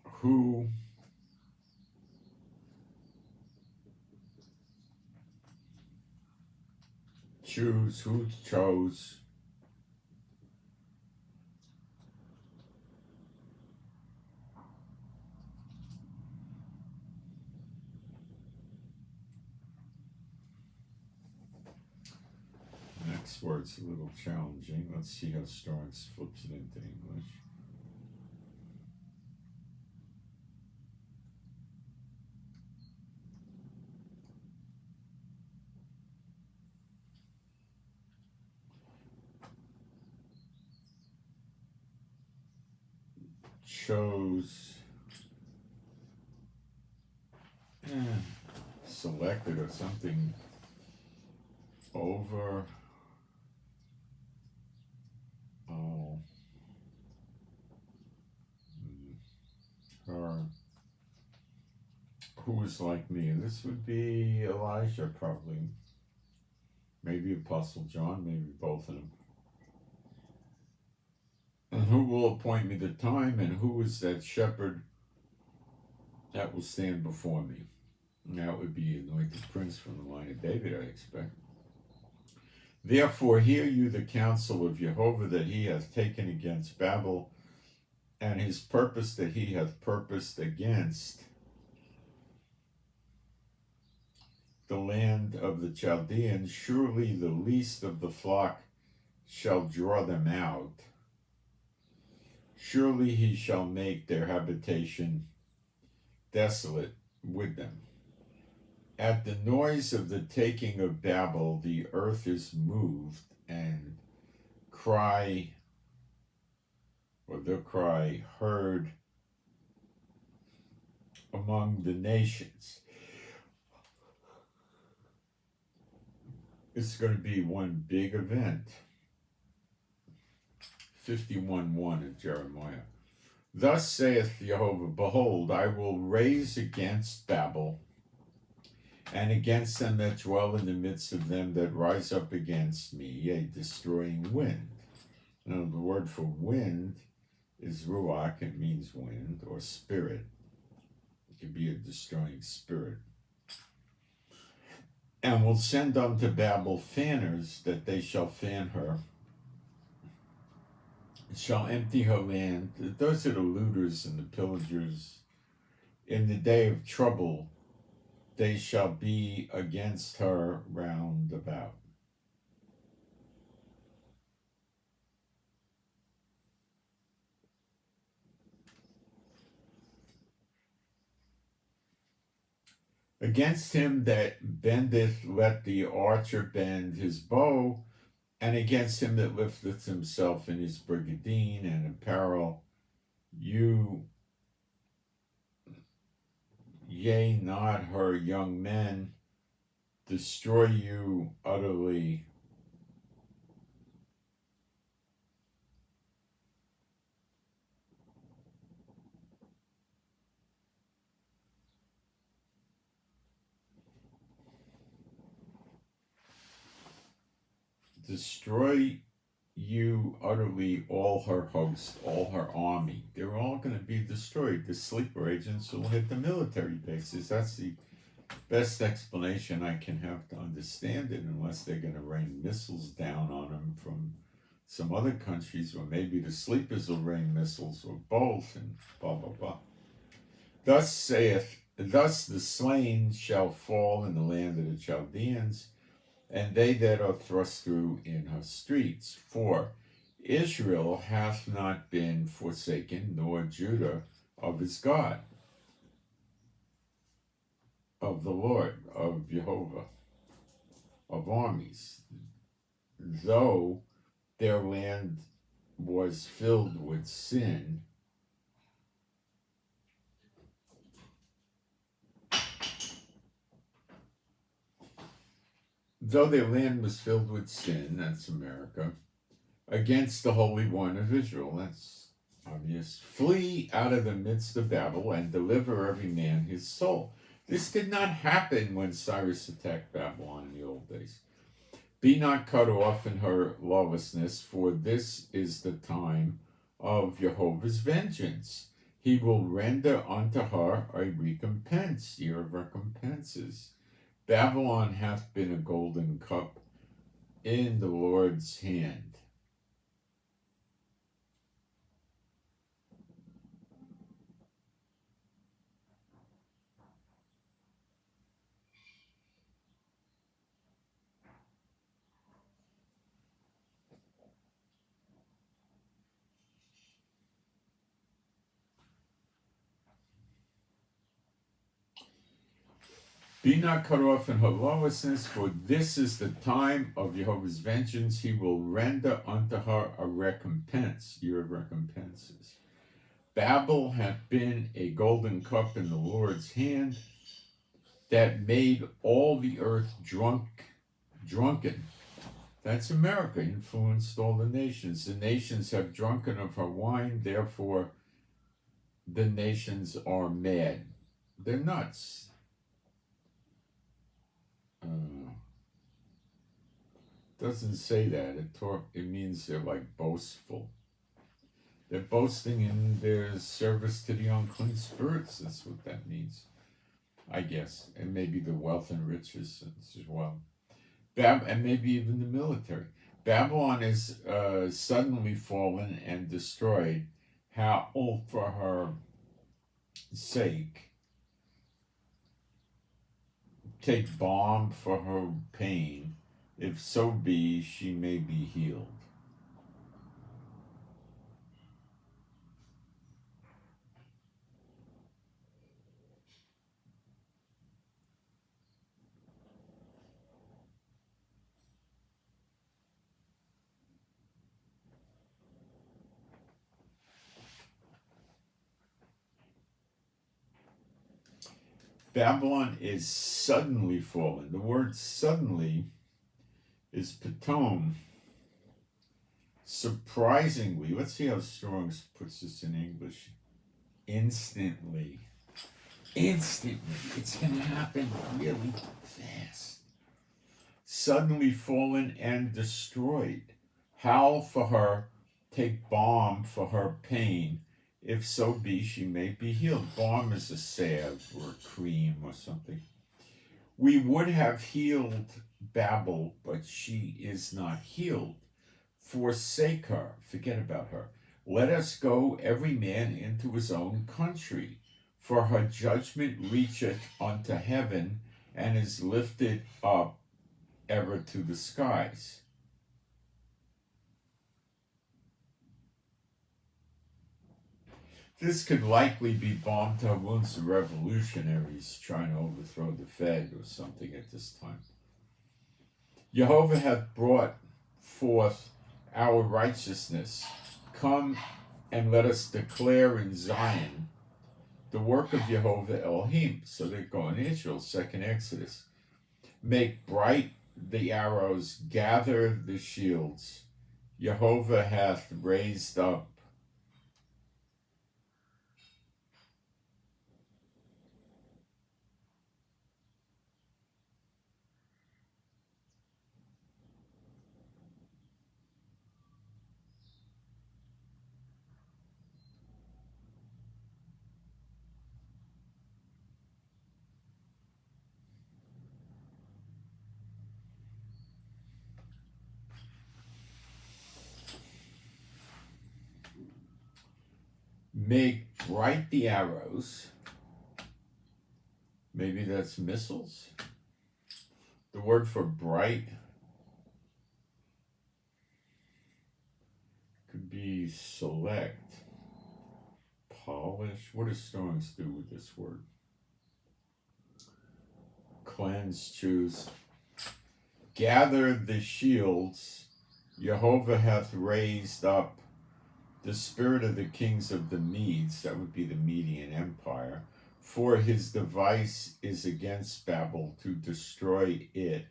who who chose next word's a little challenging. Let's see how Strong's flips it into English. Chose, selected or something over, her, who was like me. This would be Elijah, probably. Maybe Apostle John, maybe both of them. And who will appoint me the time, and who is that shepherd that will stand before me? And that would be anointed prince from the line of David, I expect. Therefore hear you the counsel of Jehovah that he hath taken against Babel, and his purpose that he hath purposed against the land of the Chaldeans. Surely the least of the flock shall draw them out. Surely he shall make their habitation desolate with them. At the noise of the taking of Babel, the earth is moved, and the cry heard among the nations. It's going to be one big event. 51:1 of Jeremiah. Thus saith Jehovah, behold, I will raise against Babel, and against them that dwell in the midst of them that rise up against me, a destroying wind. Now, the word for wind is ruach. It means wind or spirit. It could be a destroying spirit. And will send unto Babel fanners, that they shall fan her, shall empty her land. Those are the looters and the pillagers. In the day of trouble, they shall be against her round about. Against him that bendeth, let the archer bend his bow, and against him that lifteth himself in his brigadine and apparel, you, yea, not her young men, destroy you utterly. Destroy you utterly all her host, all her army. They're all going to be destroyed. The sleeper agents will hit the military bases. That's the best explanation I can have to understand it, unless they're going to rain missiles down on them from some other countries, or maybe the sleepers will rain missiles, or both, and blah, blah, blah. Thus the slain shall fall in the land of the Chaldeans, and they that are thrust through in her streets. For Israel hath not been forsaken, nor Judah of his God, of the Lord, of Jehovah, of armies, though their land was filled with sin. Though their land was filled with sin, that's America, against the Holy One of Israel, that's obvious. Flee out of the midst of Babel, and deliver every man his soul. This did not happen when Cyrus attacked Babylon in the old days. Be not cut off in her lawlessness, for this is the time of Jehovah's vengeance. He will render unto her a recompense, year of recompenses. Babylon hath been a golden cup in the Lord's hand. Be not cut off in her lawlessness, for this is the time of Jehovah's vengeance. He will render unto her a recompense, year of recompenses. Babel hath been a golden cup in the Lord's hand, that made all the earth drunken. That's America, influenced all the nations. The nations have drunken of her wine, therefore the nations are mad. They're nuts. Doesn't say that. It means they're like boastful. They're boasting in their service to the unclean spirits. That's what that means, I guess. And maybe the wealth and riches as well. And maybe even the military. Babylon is suddenly fallen and destroyed. How for her sake take balm for her pain, if so be she may be healed. Babylon is suddenly fallen. The word suddenly is patom. Surprisingly, let's see how Strong's puts this in English. Instantly. Instantly. It's going to happen really fast. Suddenly fallen and destroyed. Howl for her, take balm for her pain. If so be she may be healed. Balm is a salve or a cream or something. We would have healed Babel, but she is not healed. Forsake her, forget about her. Let us go every man into his own country, for her judgment reacheth unto heaven, and is lifted up ever to the skies. This could likely be balm to her wounds, the revolutionaries trying to overthrow the Fed or something at this time. Jehovah hath brought forth our righteousness. Come and let us declare in Zion the work of Jehovah Elohim. So they're going to Israel, second Exodus. Make bright the arrows, gather the shields. Jehovah hath raised up make bright the arrows. Maybe that's missiles. The word for bright could be select, polish. What does Strong's do with this word? Cleanse, choose. Gather the shields. Jehovah hath raised up the spirit of the kings of the Medes, that would be the Median Empire, for his device is against Babel to destroy it,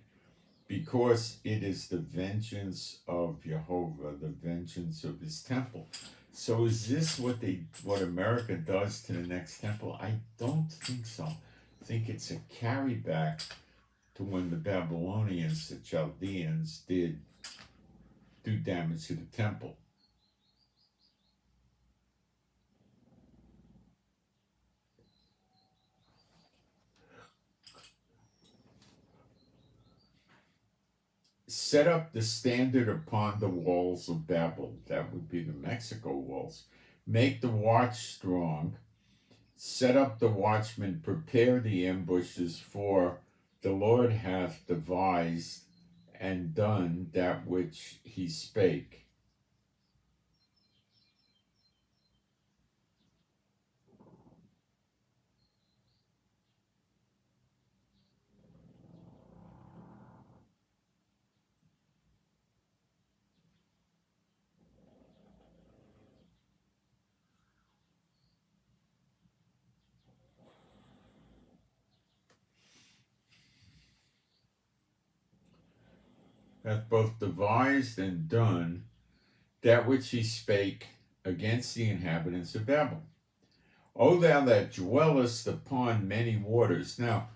because it is the vengeance of Jehovah, the vengeance of his temple. So is this what America does to the next temple? I don't think so. I think it's a carryback to when the Babylonians, the Chaldeans, did do damage to the temple. Set up the standard upon the walls of Babel. That would be the Mexico walls. Make the watch strong. Set up the watchmen. Prepare the ambushes, for the Lord hath devised and done that which he spake. hath both devised and done that which he spake against the inhabitants of Babel. O thou that dwellest upon many waters. Now,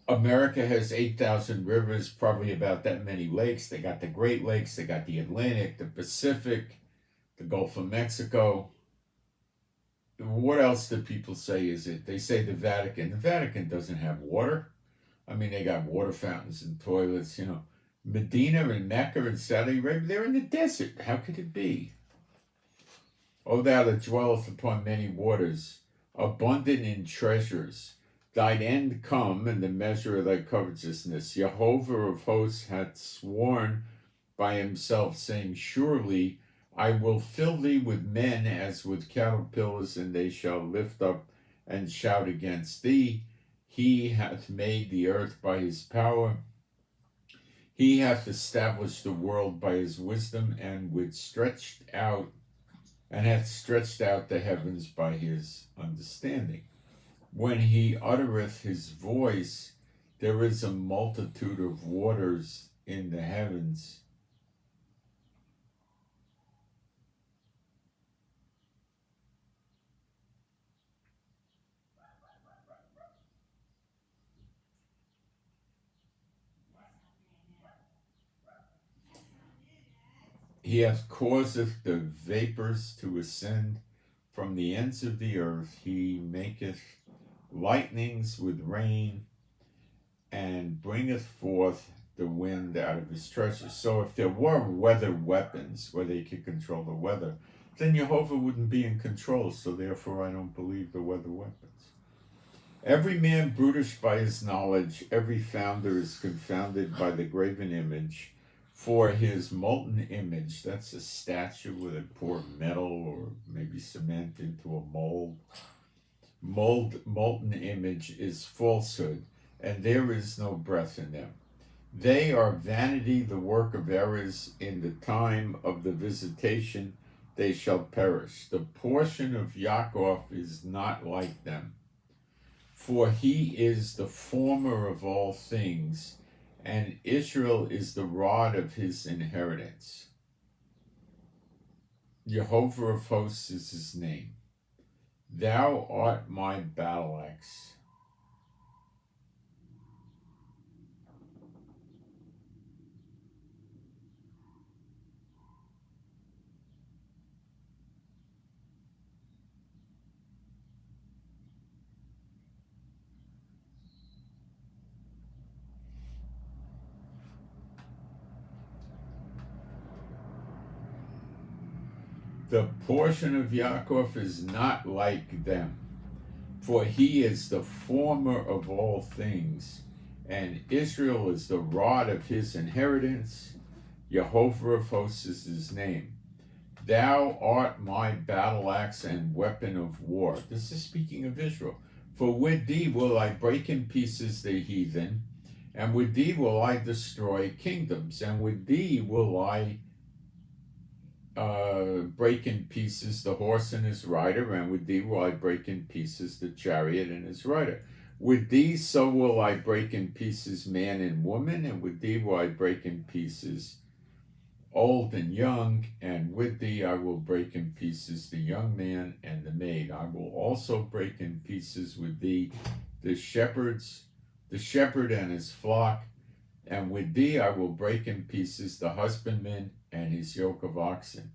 America has 8,000 rivers, probably about that many lakes. They got the Great Lakes, they got the Atlantic, the Pacific, the Gulf of Mexico. What else do people say is it? They say the Vatican. The Vatican doesn't have water. I mean, they got water fountains and toilets, you know. Medina and Mecca and Saudi Arabia, they're in the desert. How could it be? O thou that dwellest upon many waters, abundant in treasures, thine end come in the measure of thy covetousness. Jehovah of hosts hath sworn by himself, saying, surely I will fill thee with men as with caterpillars, and they shall lift up and shout against thee. He hath made the earth by his power. He hath established the world by his wisdom, and hath stretched out the heavens by his understanding. When he uttereth his voice, there is a multitude of waters in the heavens. He hath causeth the vapors to ascend from the ends of the earth. He maketh lightnings with rain, and bringeth forth the wind out of his treasures. So if there were weather weapons where they could control the weather, then Jehovah wouldn't be in control. So therefore I don't believe the weather weapons. Every man brutish by his knowledge, every founder is confounded by the graven image. For his molten image, that's a statue where they pour metal or maybe cement into a mold. Molten image is falsehood, and there is no breath in them. They are vanity, the work of errors. In the time of the visitation they shall perish. The portion of Yaakov is not like them, for he is the former of all things, and Israel is the rod of his inheritance. Jehovah of hosts is his name. Thou art my battle axe. The portion of Yaakov is not like them, for he is the former of all things, and Israel is the rod of his inheritance. Jehovah of hosts is his name. Thou art my battle axe and weapon of war. This is speaking of Israel. For with thee will I break in pieces the heathen, and with thee will I destroy kingdoms, and with thee will I break in pieces the horse and his rider, and with thee will I break in pieces the chariot and his rider. With thee so will I break in pieces man and woman, and with thee will I break in pieces old and young, and with thee I will break in pieces the young man and the maid. I will also break in pieces with thee the shepherd and his flock, and with thee I will break in pieces the husbandman and his yoke of oxen,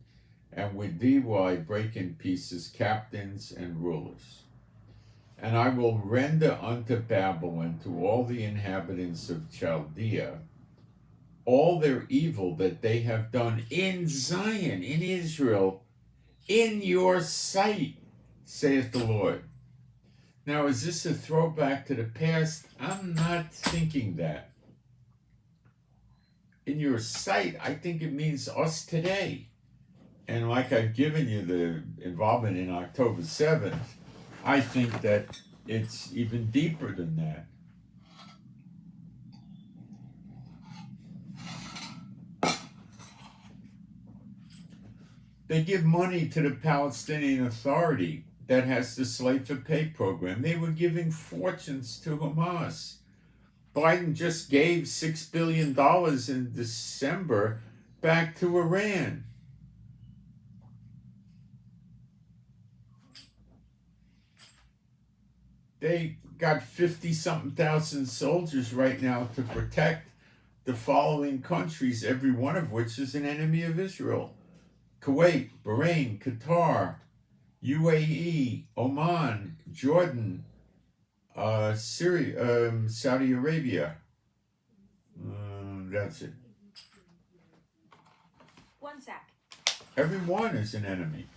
and with thee will I break in pieces captains and rulers. And I will render unto Babel and to all the inhabitants of Chaldea all their evil that they have done in Zion, in Israel, in your sight, saith the Lord. Now, is this a throwback to the past? I'm not thinking that. In your sight, I think it means us today. And like I've given you the involvement in October 7th, I think that it's even deeper than that. They give money to the Palestinian Authority that has the Slave for Pay program. They were giving fortunes to Hamas. Biden just gave $6 billion in December back to Iran. They got 50-something thousand soldiers right now to protect the following countries, every one of which is an enemy of Israel: Kuwait, Bahrain, Qatar, UAE, Oman, Jordan, Syria, Saudi Arabia. That's it. One sec. Every one is an enemy.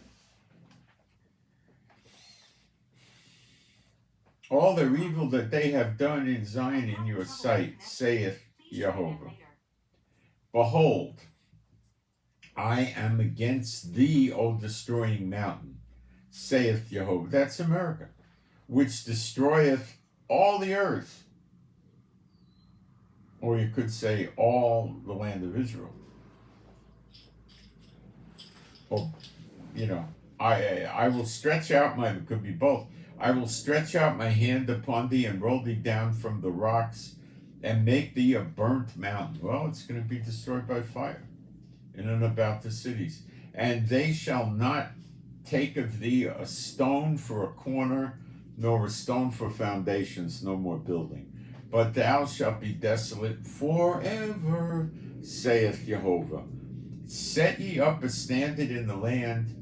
All their evil that they have done in Zion in your sight, saith Jehovah. Behold, I am against thee, O destroying mountain, saith Jehovah. That's America, which destroyeth all the earth. Or you could say all the land of Israel. Or, I will stretch out it could be both. I will stretch out my hand upon thee and roll thee down from the rocks and make thee a burnt mountain. Well, it's going to be destroyed by fire in and about the cities. And they shall not take of thee a stone for a corner, nor a stone for foundations, no more building. But thou shalt be desolate forever, saith Jehovah. Set ye up a standard in the land,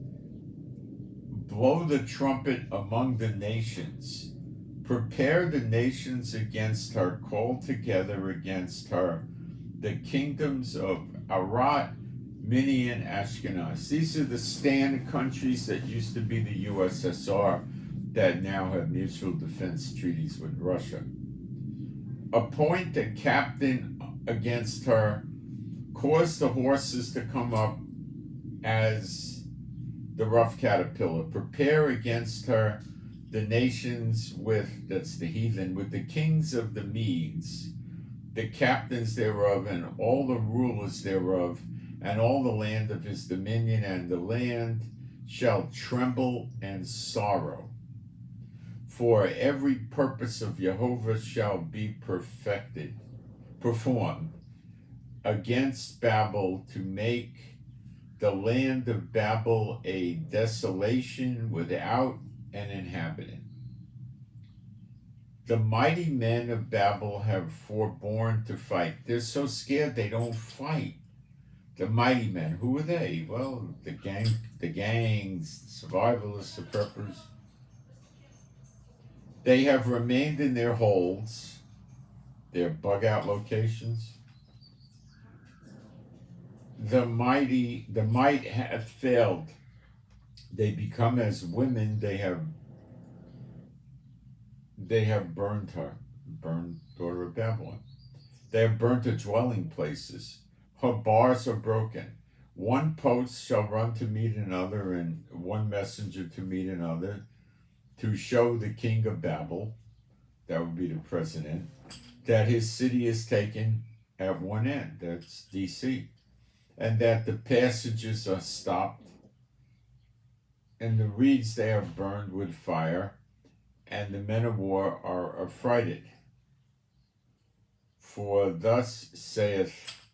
blow the trumpet among the nations. Prepare the nations against her, call together against her the kingdoms of Arat, Mini, and Ashkenaz. These are the stand countries that used to be the USSR that now have mutual defense treaties with Russia. Appoint a captain against her, cause the horses to come up as the rough caterpillar. Prepare against her the nations that's the heathen, with the kings of the Medes, the captains thereof, and all the rulers thereof, and all the land of his dominion, and the land shall tremble and sorrow. For every purpose of Jehovah shall be performed against Babel, to make the land of Babel a desolation without an inhabitant. The mighty men of Babel have forborne to fight. They're so scared they don't fight. The mighty men, who are they? Well, the gangs, the survivalists, the preppers. They have remained in their holds, their bug out locations. The might hath failed. They become as women, they have burned her, burned daughter of Babylon. They have burnt her dwelling places. Her bars are broken. One post shall run to meet another, and one messenger to meet another, to show the king of Babel, that would be the president, that his city is taken at one end, that's DC, and that the passages are stopped, and the reeds they are burned with fire, and the men of war are affrighted. For thus saith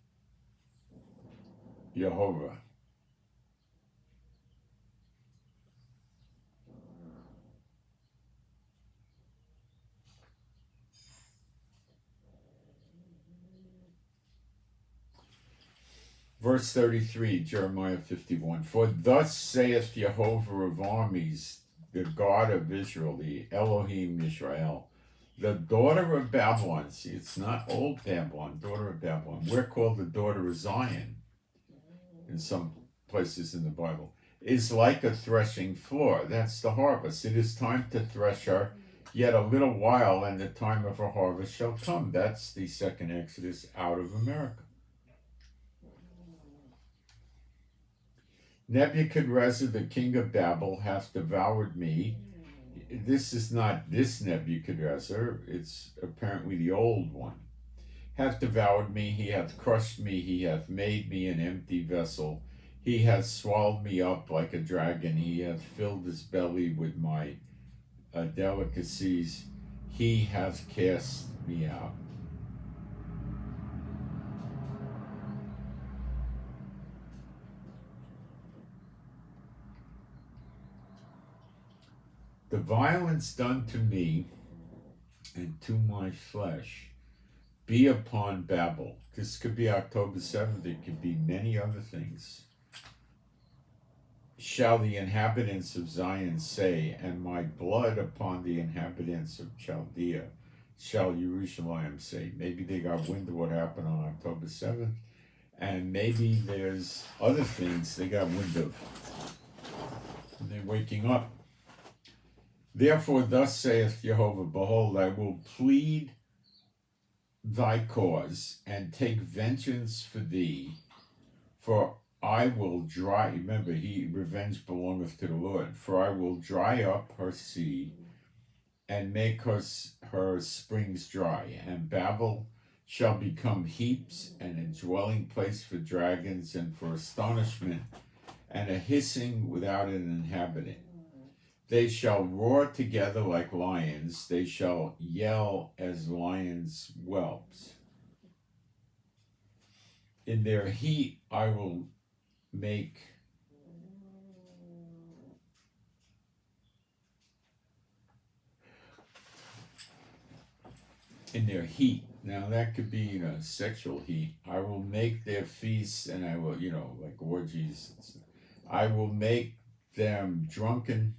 Jehovah, verse 33, Jeremiah 51. For thus saith Jehovah of armies, the God of Israel, the Elohim Israel, the daughter of Babylon. See, it's not old Babylon, daughter of Babylon. We're called the daughter of Zion in some places in the Bible. Is like a threshing floor. That's the harvest. It is time to thresh her, yet a little while, and the time of her harvest shall come. That's the second Exodus out of America. Nebuchadnezzar, the king of Babel, hath devoured me. This is not this Nebuchadnezzar, it's apparently the old one. Hath devoured me, he hath crushed me, he hath made me an empty vessel. He hath swallowed me up like a dragon, he hath filled his belly with my delicacies. He hath cast me out. The violence done to me and to my flesh be upon Babel. This could be October 7th. It could be many other things. Shall the inhabitants of Zion say, and my blood upon the inhabitants of Chaldea shall Jerusalem say. Maybe they got wind of what happened on October 7th, and maybe there's other things they got wind of. And they're waking up. Therefore, thus saith Jehovah, behold, I will plead thy cause and take vengeance for thee, for I will dry, remember, revenge belongeth to the Lord, for I will dry up her sea and make her springs dry, and Babel shall become heaps and a dwelling place for dragons and for astonishment and a hissing without an inhabitant. They shall roar together like lions, they shall yell as lions' whelps. In their heat I will make in their heat. Now that could be, sexual heat. I will make their feasts, and I will, like orgies. I will make them drunken,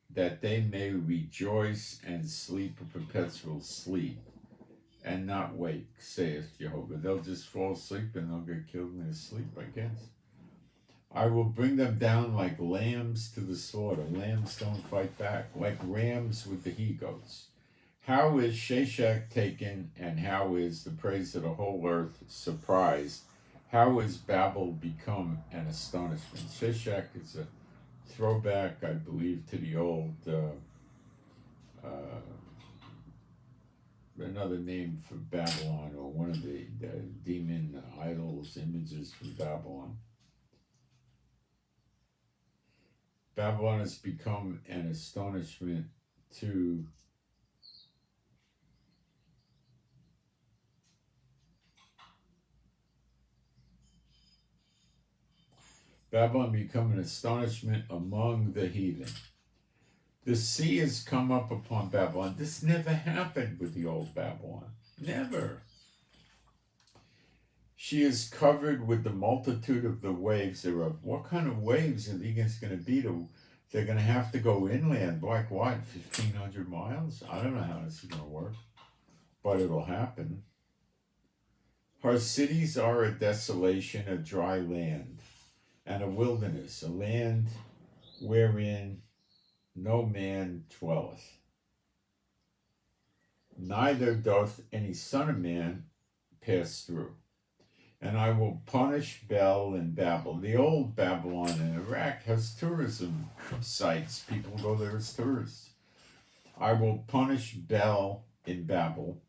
that they may rejoice and sleep a perpetual sleep, and not wake, saith Jehovah. They'll just fall asleep and they'll get killed in their sleep, I guess. I will bring them down like lambs to the slaughter. Lambs don't fight back, like rams with the he-goats. How is Sheshach taken, and how is the praise of the whole earth surprised? How is Babel become an astonishment? Sheshach is a throwback, I believe, to the old, another name for Babylon, or one of the demon idols, images from Babylon. Babylon has become an astonishment to Babylon become an astonishment among the heathen. The sea has come up upon Babylon. This never happened with the old Babylon. Never. She is covered with the multitude of the waves thereof. What kind of waves are these going to be? They're going to have to go inland, like what, 1,500 miles? I don't know how this is going to work, but it'll happen. Her cities are a desolation, a dry land, and a wilderness, a land wherein no man dwelleth. Neither doth any son of man pass through. And I will punish Bel and Babel. The old Babylon in Iraq has tourism sites. People go there as tourists. I will punish Bel in Babel,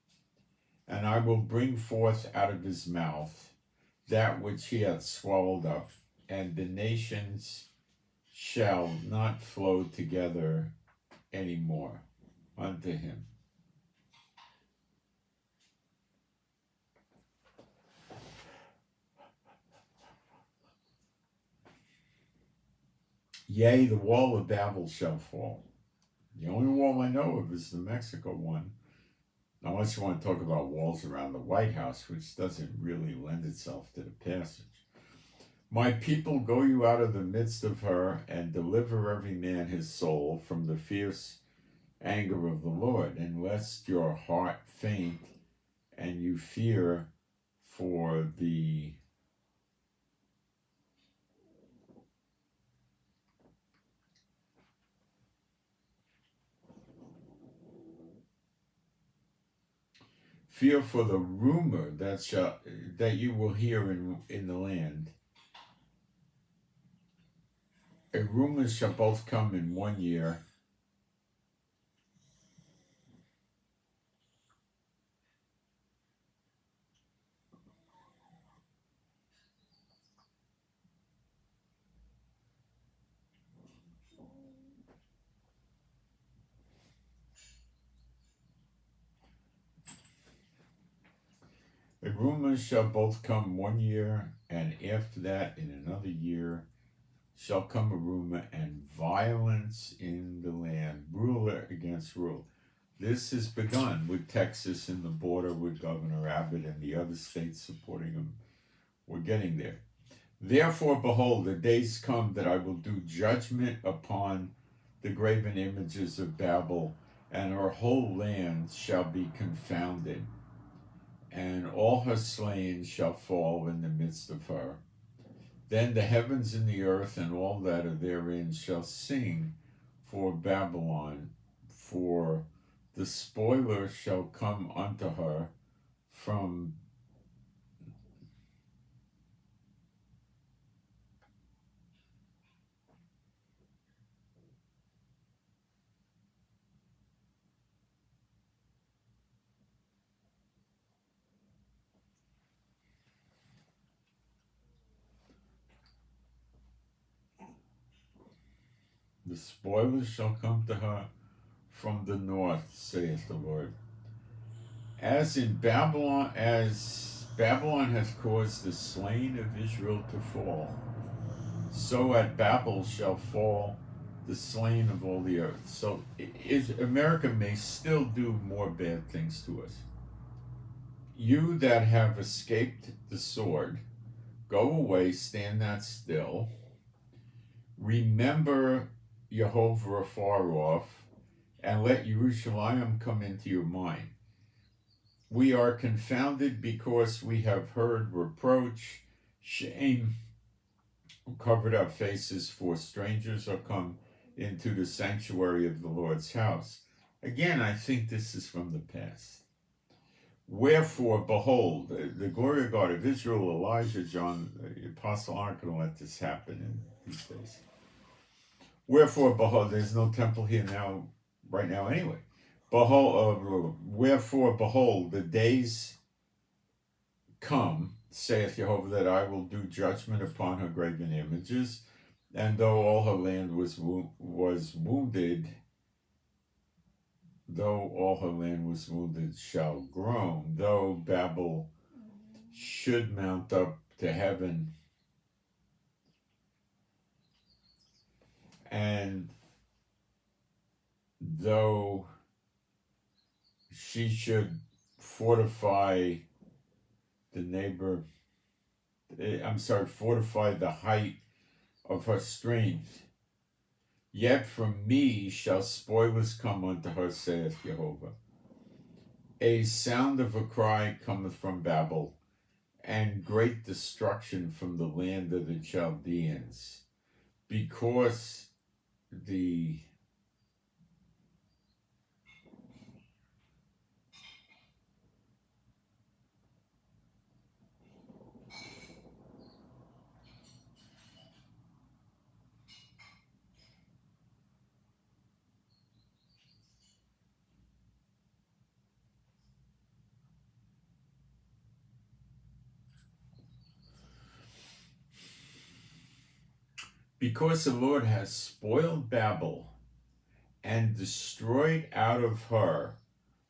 and I will bring forth out of his mouth that which he hath swallowed up, and the nations shall not flow together any more unto him. Yea, the wall of Babel shall fall. The only wall I know of is the Mexico one. Unless you want to talk about walls around the White House, which doesn't really lend itself to the passage. My people, go you out of the midst of her, and deliver every man his soul from the fierce anger of the Lord, and lest your heart faint, and you fear for the rumor that you will hear in the land. A rumor shall both come in 1 year, the rumors shall both come 1 year, and after that in another year shall come a rumor, and violence in the land, ruler against rule. This has begun with Texas in the border with Governor Abbott and the other states supporting him. We're getting there. Therefore, behold, the days come that I will do judgment upon the graven images of Babel, and her whole land shall be confounded, and all her slain shall fall in the midst of her. Then the heavens and the earth and all that are therein shall sing for Babylon, for the spoiler shall come unto her from the spoilers shall come to her from the north, saith the Lord. As Babylon has caused the slain of Israel to fall, so at Babel shall fall the slain of all the earth. So America may still do more bad things to us. You that have escaped the sword, go away, stand not still. Remember Jehovah afar off, and let Jerusalem come into your mind. We are confounded because we have heard reproach, shame, covered our faces, for strangers are come into the sanctuary of the Lord's house. Again, I think this is from the past. Wherefore, behold, the glory of God of Israel, Elijah, John, the apostle aren't going to let this happen in these days. Wherefore, behold, there's no temple here now, right now anyway. Behold, wherefore, behold, the days come, saith Jehovah, that I will do judgment upon her graven images, and though all her land was wounded, shall groan, though Babel should mount up to heaven, and though she should fortify fortify the height of her strength, yet from me shall spoilers come unto her, saith Jehovah. A sound of a cry cometh from Babel, and great destruction from the land of the Chaldeans, because the Lord has spoiled Babel and destroyed out of her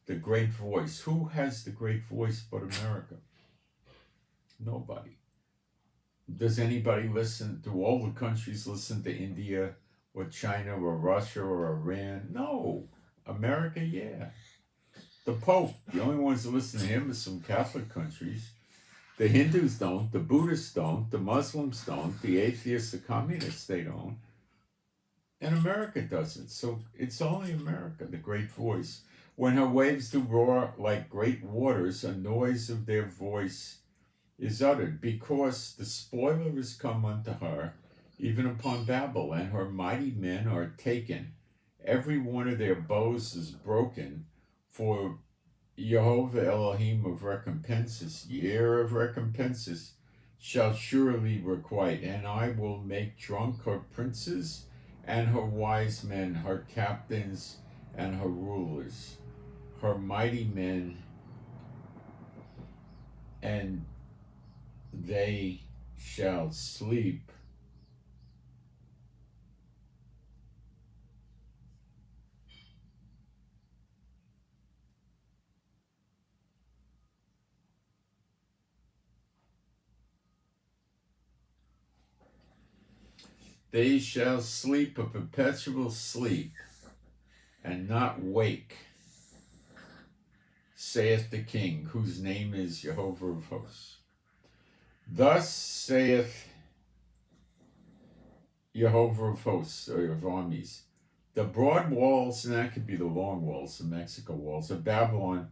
the great voice. Who has the great voice but America? Nobody. Does anybody listen? Do all the countries listen to India or China or Russia or Iran? No. America, yeah. The Pope, the only ones that listen to him is some Catholic countries. The Hindus don't, the Buddhists don't, the Muslims don't, the atheists, the communists, they don't. And America doesn't. So it's only America, the great voice. When her waves do roar like great waters, a noise of their voice is uttered, because the spoiler is come unto her, even upon Babel, and her mighty men are taken. Every one of their bows is broken, for Jehovah Elohim of recompenses, year of recompenses, shall surely requite, and I will make drunk her princes and her wise men, her captains and her rulers, her mighty men, and they shall sleep. They shall sleep a perpetual sleep, and not wake, saith the King, whose name is Jehovah of hosts. Thus saith Jehovah of hosts, or of armies, the broad walls, and that could be the long walls, the Mexico walls, of Babylon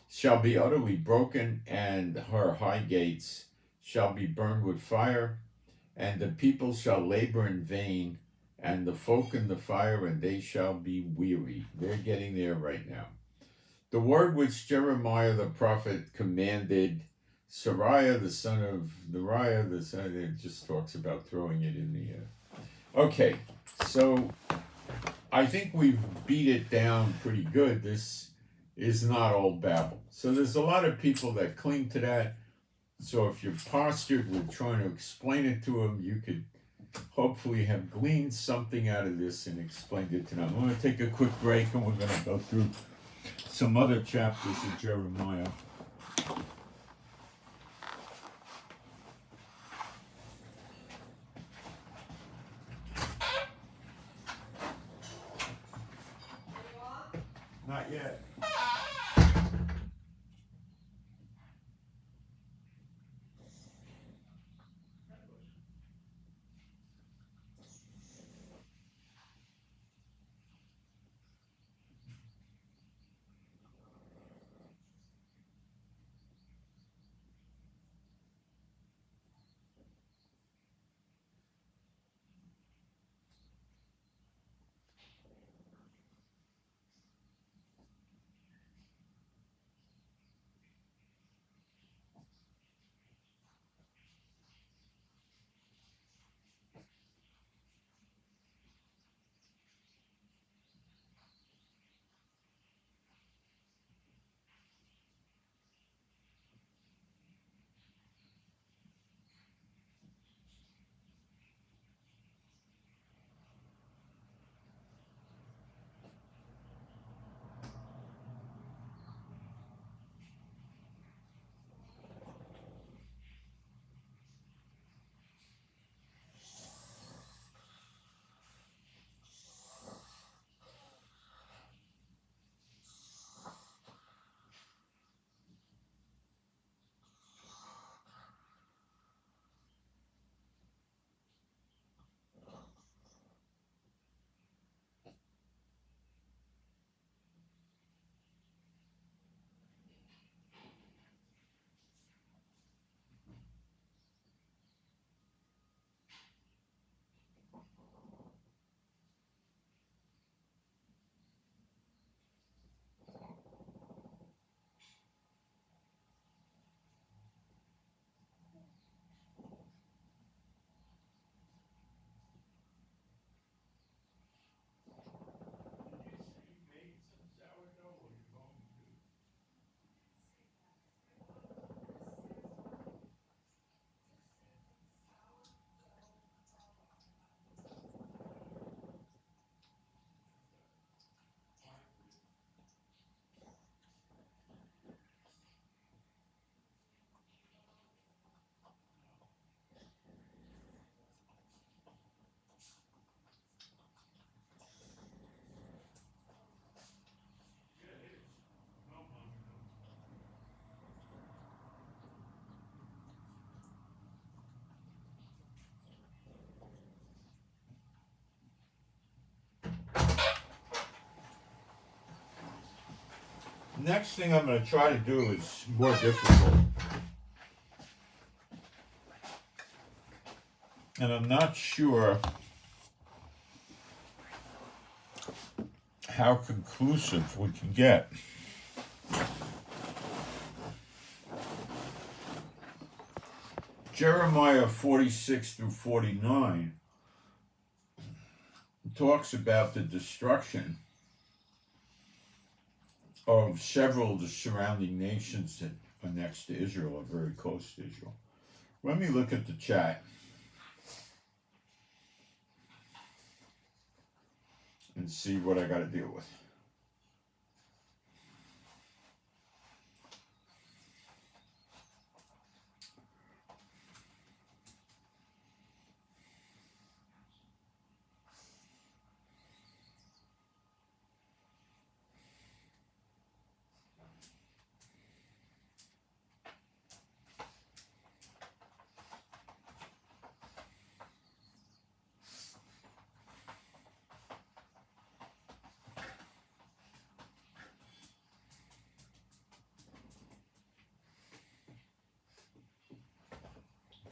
shall be utterly broken, and her high gates shall be burned with fire, and the people shall labor in vain, and the folk in the fire, and they shall be weary. They're getting there right now. The word which Jeremiah the prophet commanded Sariah the son of Neriah, it just talks about throwing it in the air. Okay, so I think we've beat it down pretty good. This is not old Babel. So there's a lot of people that cling to that. So if you're postured with trying to explain it to them, you could hopefully have gleaned something out of this and explained it to them. I'm going to take a quick break, and we're going to go through some other chapters of Jeremiah. Not yet. Next thing I'm going to try to do is more difficult. And I'm not sure how conclusive we can get. Jeremiah 46 through 49 talks about the destruction of several of the surrounding nations that are next to Israel, or very close to Israel. Let me look at the chat and see what I got to deal with.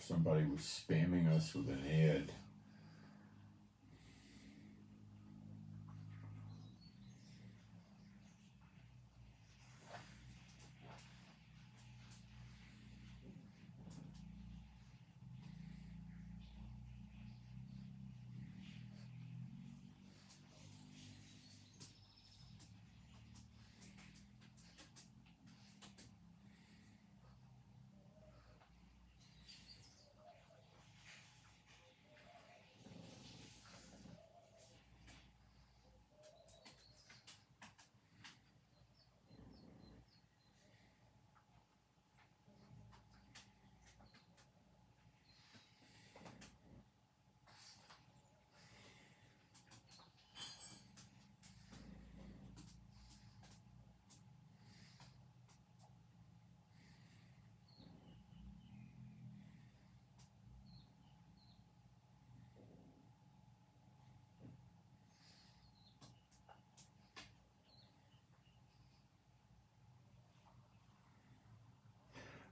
Somebody was spamming us with an ad.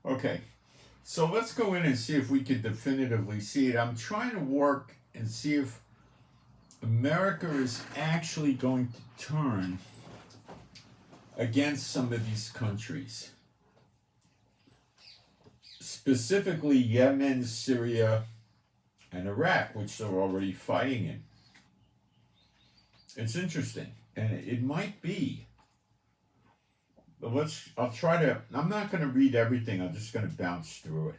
Okay, so let's go in and see if we can definitively see it. I'm trying to work and see if America is actually going to turn against some of these countries. Specifically Yemen, Syria, and Iraq, which they're already fighting in. It's interesting, and it might be. But I'll try to, I'm not going to read everything, I'm just going to bounce through it.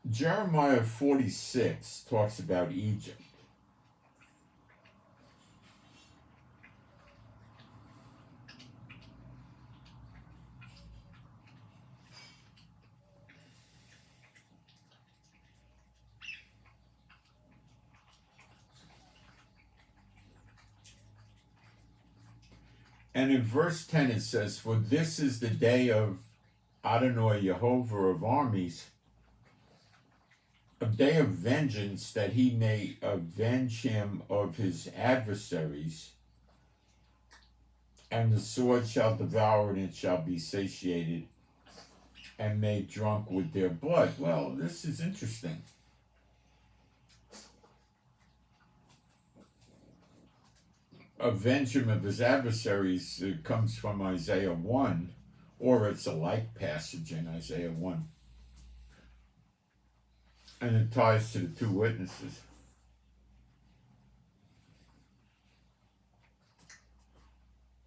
Jeremiah 46 talks about Egypt. And in verse 10 it says, "For this is the day of Adonai Jehovah of armies, a day of vengeance, that he may avenge him of his adversaries, and the sword shall devour, and it shall be satiated and made drunk with their blood." Well, this is interesting. Avenge him of his adversaries comes from Isaiah 1, or it's a like passage in Isaiah 1. And it ties to the two witnesses.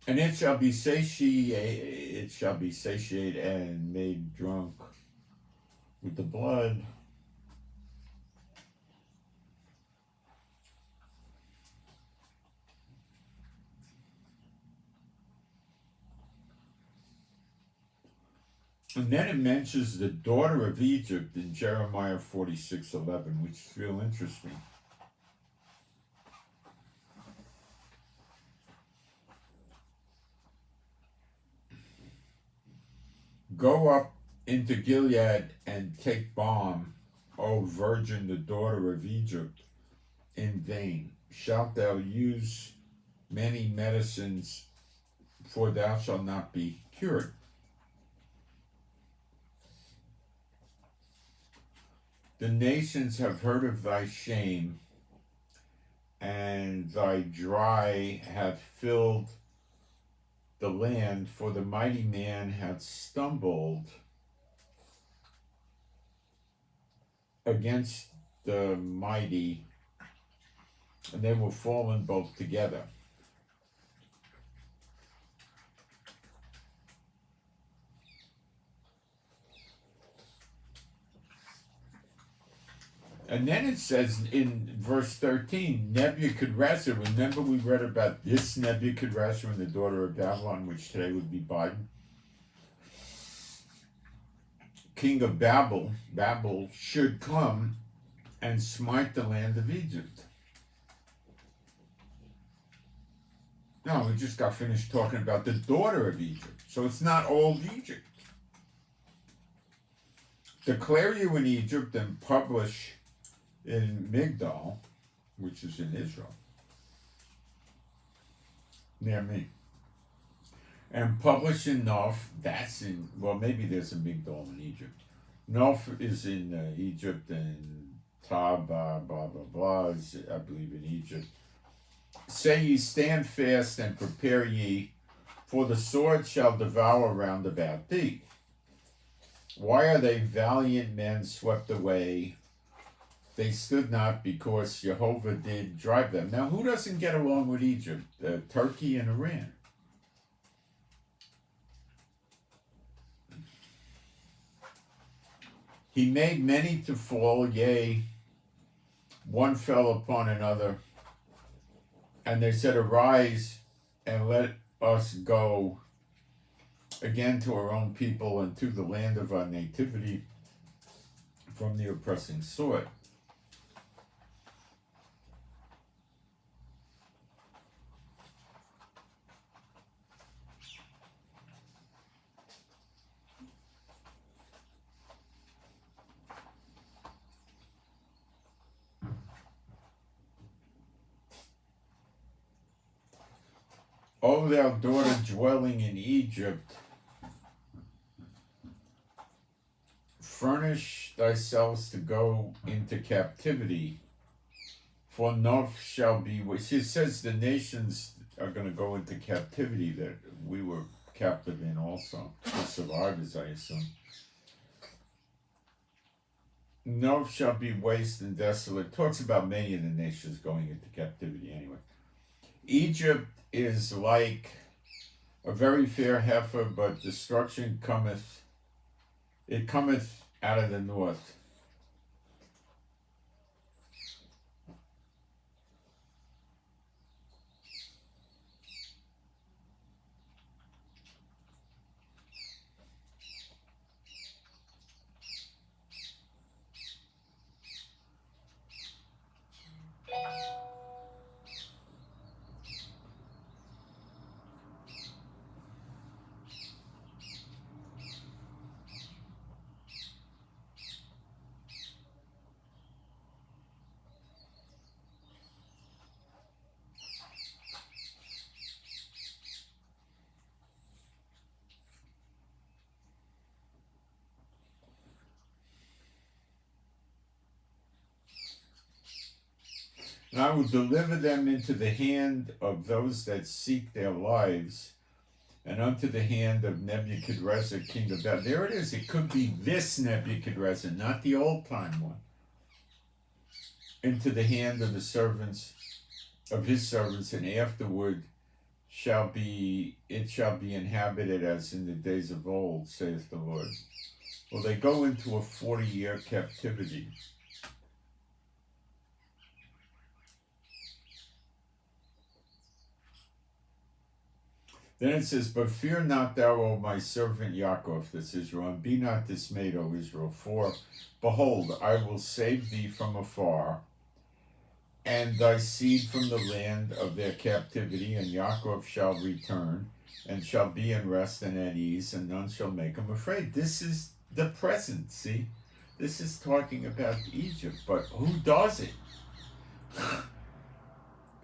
And it shall be satiated and made drunk with the blood. And then it mentions the daughter of Egypt in Jeremiah 46:11, which is real interesting. "Go up into Gilead and take balm, O virgin, the daughter of Egypt, in vain. Shalt thou use many medicines, for thou shalt not be cured. The nations have heard of thy shame, and thy dry hath filled the land, for the mighty man hath stumbled against the mighty, and they were fallen both together." And then it says in verse 13, Nebuchadnezzar, remember we read about this Nebuchadnezzar and the daughter of Babylon, which today would be Biden? King of Babel should come and smite the land of Egypt. No, we just got finished talking about the daughter of Egypt. So it's not old Egypt. Declare you in Egypt and publish in Migdal, which is in Israel, near me. And publish in Noph, that's in, well, maybe there's a Migdal in Egypt. Noph is in Egypt, and Taba, blah, blah, blah, is, I believe, in Egypt. Say ye, stand fast and prepare ye, for the sword shall devour round about thee. Why are they valiant men swept away? They stood not because Jehovah did drive them. Now, who doesn't get along with Egypt? Turkey and Iran. He made many to fall, yea, one fell upon another. And they said, arise and let us go again to our own people and to the land of our nativity from the oppressing sword. O thou daughter dwelling in Egypt, furnish thyself to go into captivity, for Noph shall be, which it says the nations are going to go into captivity that we were captive in also, the survivors, I assume. Noph shall be waste and desolate. Talks about many of the nations going into captivity anyway. Egypt is like a very fair heifer, but destruction cometh, it cometh out of the north. And I will deliver them into the hand of those that seek their lives, and unto the hand of Nebuchadrezzar, king of Babylon. There it is. It could be this Nebuchadrezzar, not the old time one. Into the hand of the servants, of his servants, and afterward it shall be inhabited as in the days of old, saith the Lord. Well, they go into a 40-year captivity. Then it says, but fear not thou, O my servant Yaakov, that's Israel, and be not dismayed, O Israel, for behold, I will save thee from afar, and thy seed from the land of their captivity, and Yaakov shall return, and shall be in rest and at ease, and none shall make him afraid. This is the present, see? This is talking about Egypt, but who does it?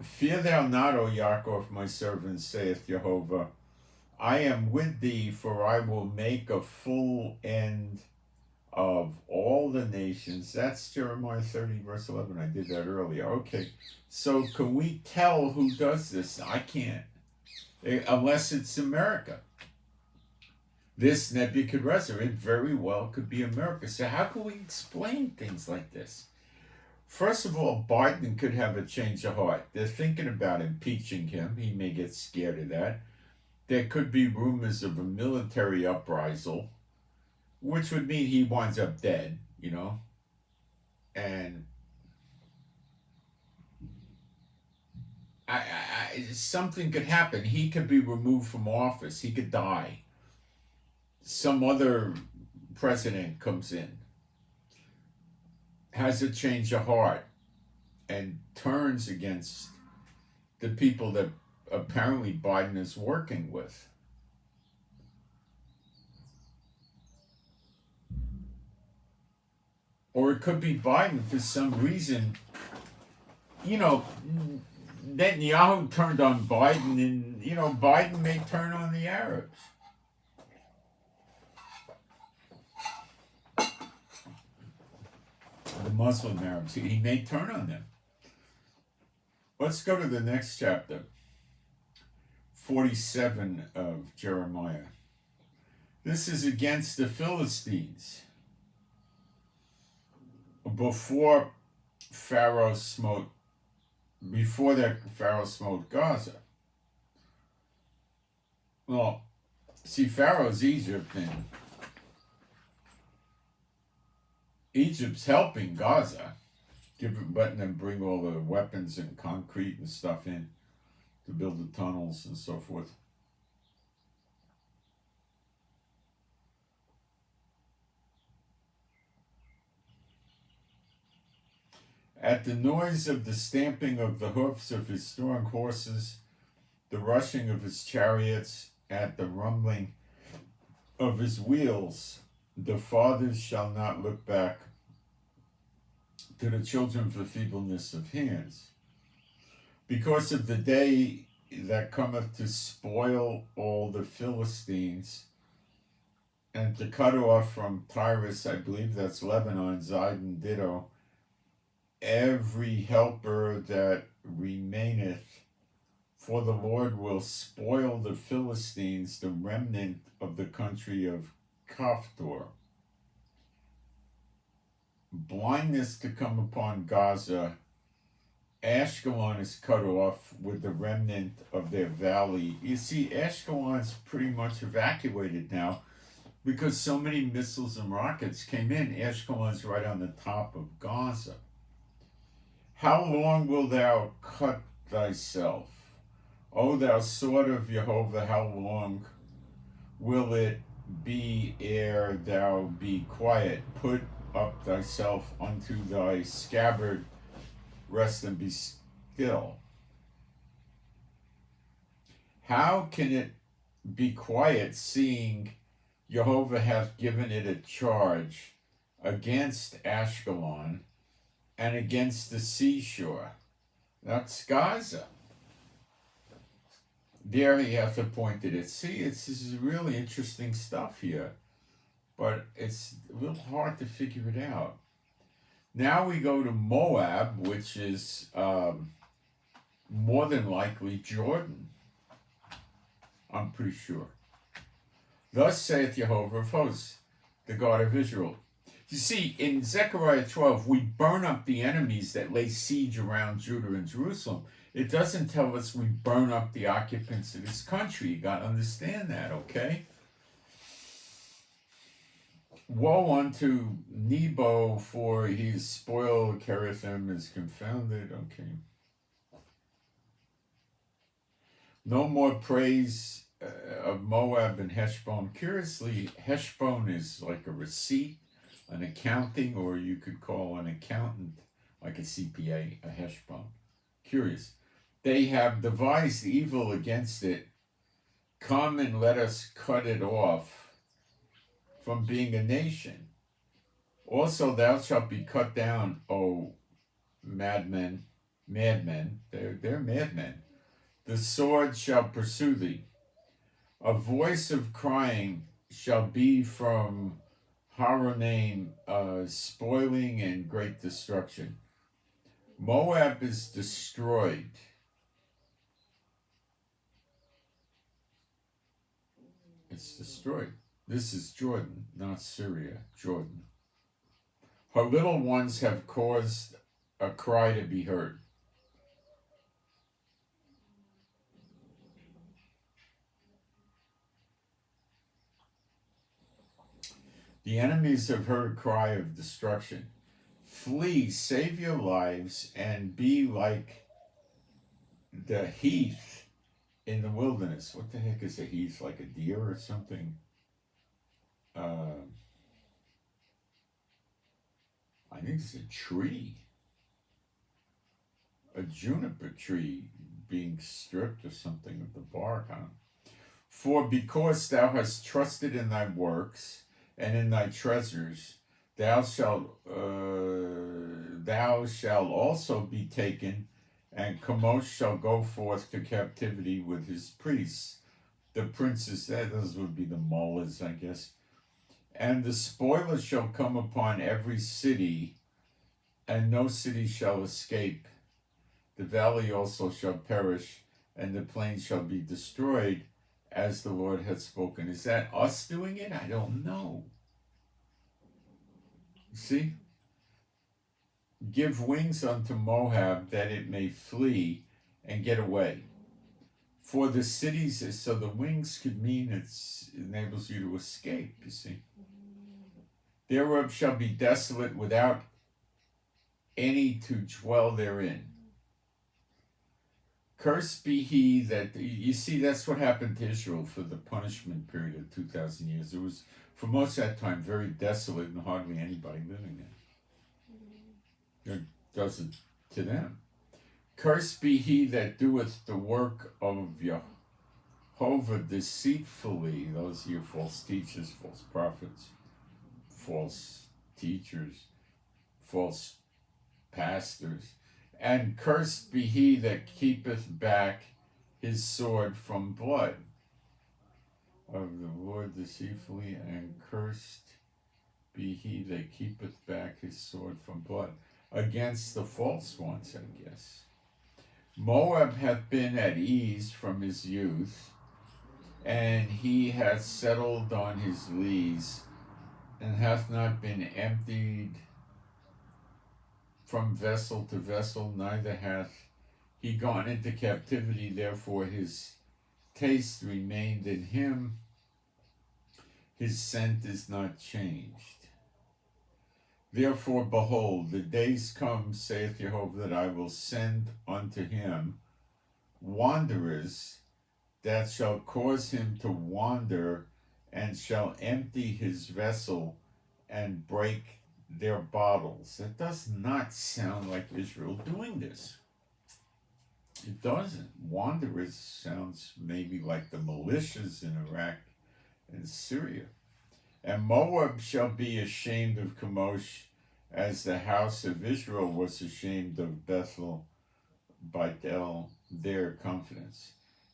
Fear thou not, O Yaakov, my servant, saith Jehovah. I am with thee, for I will make a full end of all the nations. That's Jeremiah 30, verse 11. I did that earlier. Okay, so can we tell who does this? I can't, unless it's America. This Nebuchadrezzar, it very well could be America. So how can we explain things like this? First of all, Biden could have a change of heart. They're thinking about impeaching him. He may get scared of that. There could be rumors of a military uprisal, which would mean he winds up dead, you know. And something could happen. He could be removed from office. He could die. Some other president comes in, has a change of heart, and turns against the people that apparently Biden is working with. Or it could be Biden for some reason. You know, Netanyahu turned on Biden, and, you know, Biden may turn on the Arabs. The Muslim Arabs. He may turn on them. Let's go to the next chapter, 47 of Jeremiah. This is against the Philistines. Before that Pharaoh smote Gaza. Well, see, Pharaoh's Egypt, and Egypt's helping Gaza, letting them bring all the weapons and concrete and stuff in to build the tunnels and so forth. At the noise of the stamping of the hoofs of his strong horses, the rushing of his chariots, at the rumbling of his wheels, the fathers shall not look back to the children for feebleness of hands. Because of the day that cometh to spoil all the Philistines, and to cut off from Tyrus, I believe that's Lebanon, Zidon, ditto, every helper that remaineth, for the Lord will spoil the Philistines, the remnant of the country of Kaphtor. Blindness to come upon Gaza. Ashkelon is cut off with the remnant of their valley. You see, Ashkelon's pretty much evacuated now because so many missiles and rockets came in. Ashkelon's right on the top of Gaza. How long wilt thou cut thyself? O thou sword of Jehovah, how long will it be ere thou be quiet? Put up thyself unto thy scabbard, rest and be still. How can it be quiet, seeing Jehovah hath given it a charge against Ashkelon and against the seashore? That's Gaza. There he hath appointed it. See, this is really interesting stuff here, but it's a little hard to figure it out. Now we go to Moab, which is more than likely Jordan. I'm pretty sure. Thus saith Jehovah of hosts, the God of Israel. You see, in Zechariah 12, we burn up the enemies that lay siege around Judah and Jerusalem. It doesn't tell us we burn up the occupants of this country. You got to understand that, okay? Woe unto Nebo, for he is spoiled, Kerathim is confounded. Okay. No more praise of Moab and Heshbon. Curiously, Heshbon is like a receipt, an accounting, or you could call an accountant, like a CPA, a Heshbon. Curious. They have devised evil against it. Come and let us cut it off from being a nation. Also thou shalt be cut down, O madmen. They're madmen. The sword shall pursue thee. A voice of crying shall be from Horonaim, spoiling and great destruction. Moab is destroyed. It's destroyed. This is Jordan, not Syria, Jordan. Her little ones have caused a cry to be heard. The enemies have heard a cry of destruction. Flee, save your lives, and be like the heath in the wilderness. What the heck is a heath? Like a deer or something? I think it's a tree. A juniper tree. being stripped or something of the bark on them. For because thou hast trusted in thy works and in thy treasures, thou shalt also be taken, and Chemosh shall go forth to captivity with his priests. The princes, those would be the mullahs, I guess. And the spoiler shall come upon every city, and no city shall escape. The valley also shall perish, and the plain shall be destroyed, as the Lord had spoken. Is that us doing it? I don't know. See? Give wings unto Moab, that it may flee and get away. For the cities, so the wings could mean it enables you to escape, you see. Thereof shall be desolate without any to dwell therein. Cursed be he that, you see, that's what happened to Israel for the punishment period of 2,000 years. It was, for most of that time, very desolate and hardly anybody living there. It does it to them. Cursed be he that doeth the work of Jehovah deceitfully. Those are your false teachers, false prophets, false teachers, false pastors. And cursed be he that keepeth back his sword from blood. Of the Lord deceitfully, and cursed be he that keepeth back his sword from blood. Against the false ones, I guess. Moab hath been at ease from his youth, and he hath settled on his lees, and hath not been emptied from vessel to vessel, neither hath he gone into captivity, therefore his taste remained in him, his scent is not changed. Therefore, behold, the days come, saith Jehovah, that I will send unto him wanderers that shall cause him to wander, and shall empty his vessel and break their bottles. That does not sound like Israel doing this. It doesn't. Wanderers sounds maybe like the militias in Iraq and Syria. And Moab shall be ashamed of Chemosh, as the house of Israel was ashamed of Bethel by their confidence.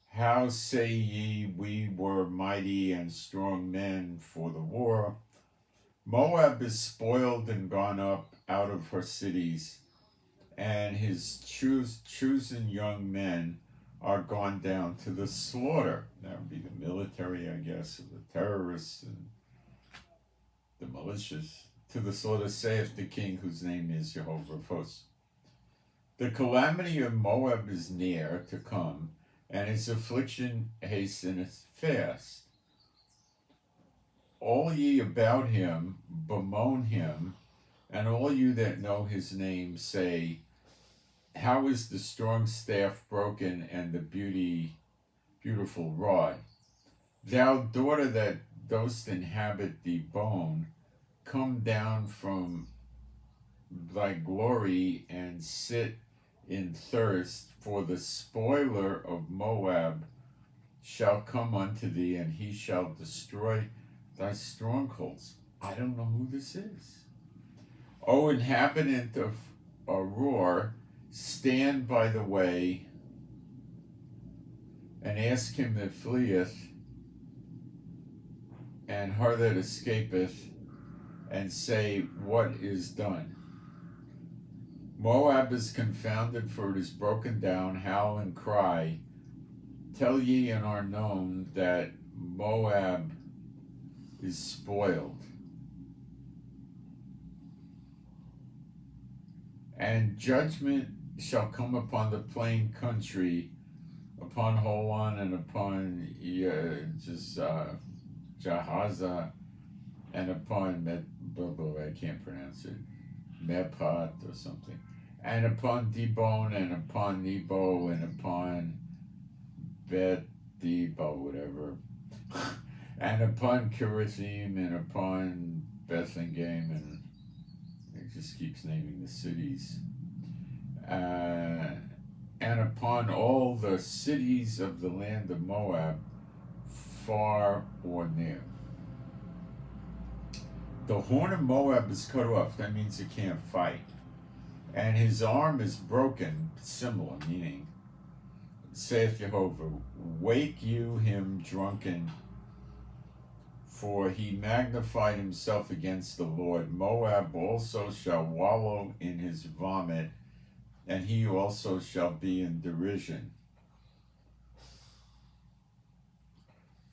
How say ye, we were mighty and strong men for the war? Moab is spoiled and gone up out of her cities, and his chosen young men are gone down to the slaughter. That would be the military, I guess, or the terrorists and the militias. To the slaughter, saith the king, whose name is Jehovah of hosts. The calamity of Moab is near to come, and his affliction hasteneth fast. All ye about him bemoan him, and all you that know his name say, how is the strong staff broken, and the beautiful rod? Thou daughter that dost inhabit the bone, come down from thy glory and sit in thirst, for the spoiler of Moab shall come unto thee, and he shall destroy thy strongholds. I don't know who this is. O inhabitant of Aroer, stand by the way, and ask him that fleeth, and her that escapeth, and say, what is done? Moab is confounded, for it is broken down. Howl and cry. Tell ye and are known that Moab is spoiled. And judgment shall come upon the plain country, upon Holon and upon Jahaza, and upon I can't pronounce it, Mephat or something, and upon Dibon, and upon Nebo, and upon Bet Debo, whatever, and upon Kirathim, and upon Bethlehem, and it just keeps naming the cities. and upon all the cities of the land of Moab, far or near. The horn of Moab is cut off. That means he can't fight. And his arm is broken, similar, meaning, saith Jehovah, wake you him drunken, for he magnified himself against the Lord. Moab also shall wallow in his vomit, and he also shall be in derision.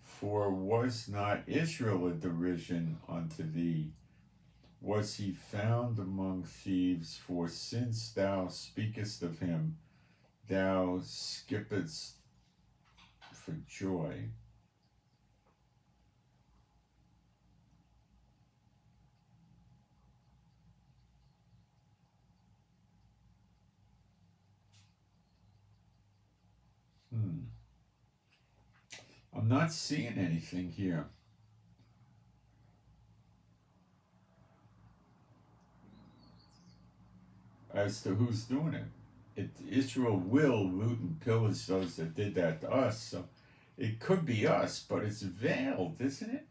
For was not Israel a derision unto thee? Was he found among thieves? For since thou speakest of him, thou skippest for joy. I'm not seeing anything here as to who's doing it. Israel will loot and pillage those that did that to us, so it could be us, but it's veiled, isn't it?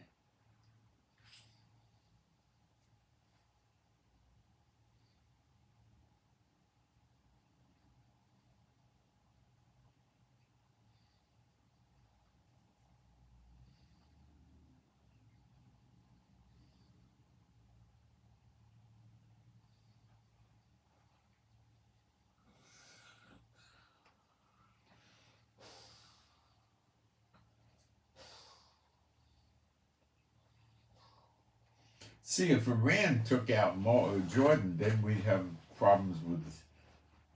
See, if Iran took out Jordan, then we'd have problems with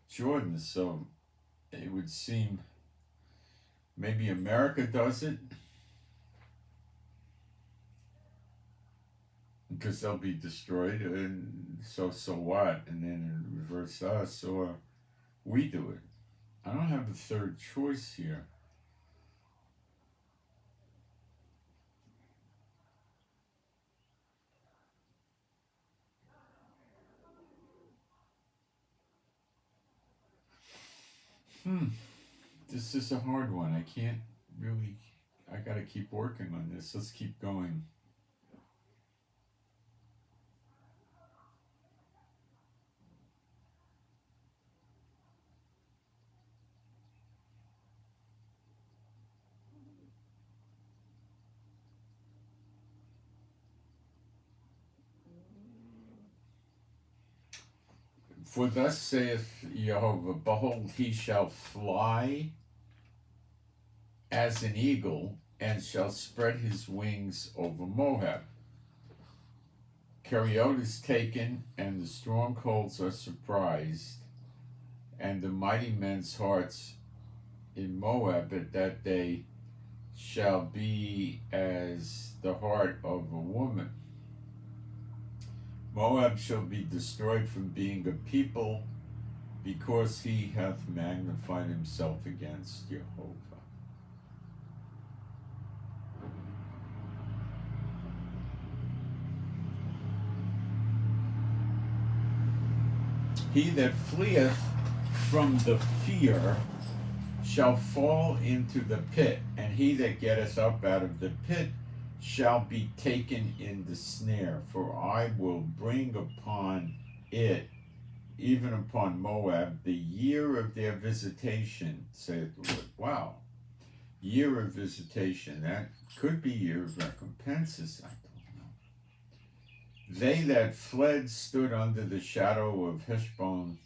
Jordan. So it would seem maybe America does it because they'll be destroyed, and so what? And then reverse us, or we do it. I don't have a third choice here. This is a hard one. I can't really. I gotta keep working on this. Let's keep going. For thus saith Jehovah, behold, he shall fly as an eagle, and shall spread his wings over Moab. Keriot is taken, and the strongholds are surprised, and the mighty men's hearts in Moab at that day shall be as the heart of a woman. Moab shall be destroyed from being a people, because he hath magnified himself against Jehovah. He that fleeth from the fear shall fall into the pit, and he that getteth up out of the pit shall be taken in the snare. For I will bring upon it, even upon Moab, the year of their visitation, saith the Lord. Wow. Year of visitation. That could be year of recompenses. I don't know. They that fled stood under the shadow of Heshbon.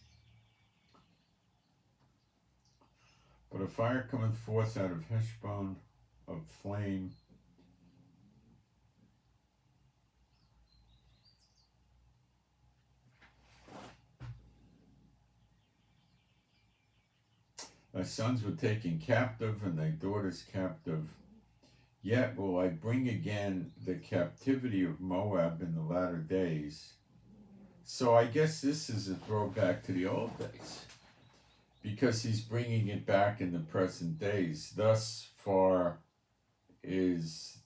But a fire cometh forth out of Heshbon of flame. Thy sons were taken captive, and thy daughters captive. Yet will I bring again the captivity of Moab in the latter days. So I guess this is a throwback to the old days, because he's bringing it back in the present days. Thus far is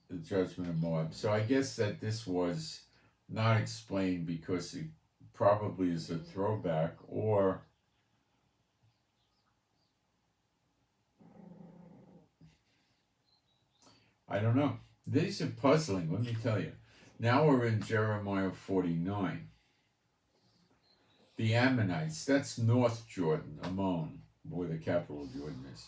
the judgment of Moab. So I guess that this was not explained because it probably is a throwback, or I don't know. These are puzzling, let me tell you. Now we're in Jeremiah 49. The Ammonites, that's North Jordan, Ammon, where the capital of Jordan is.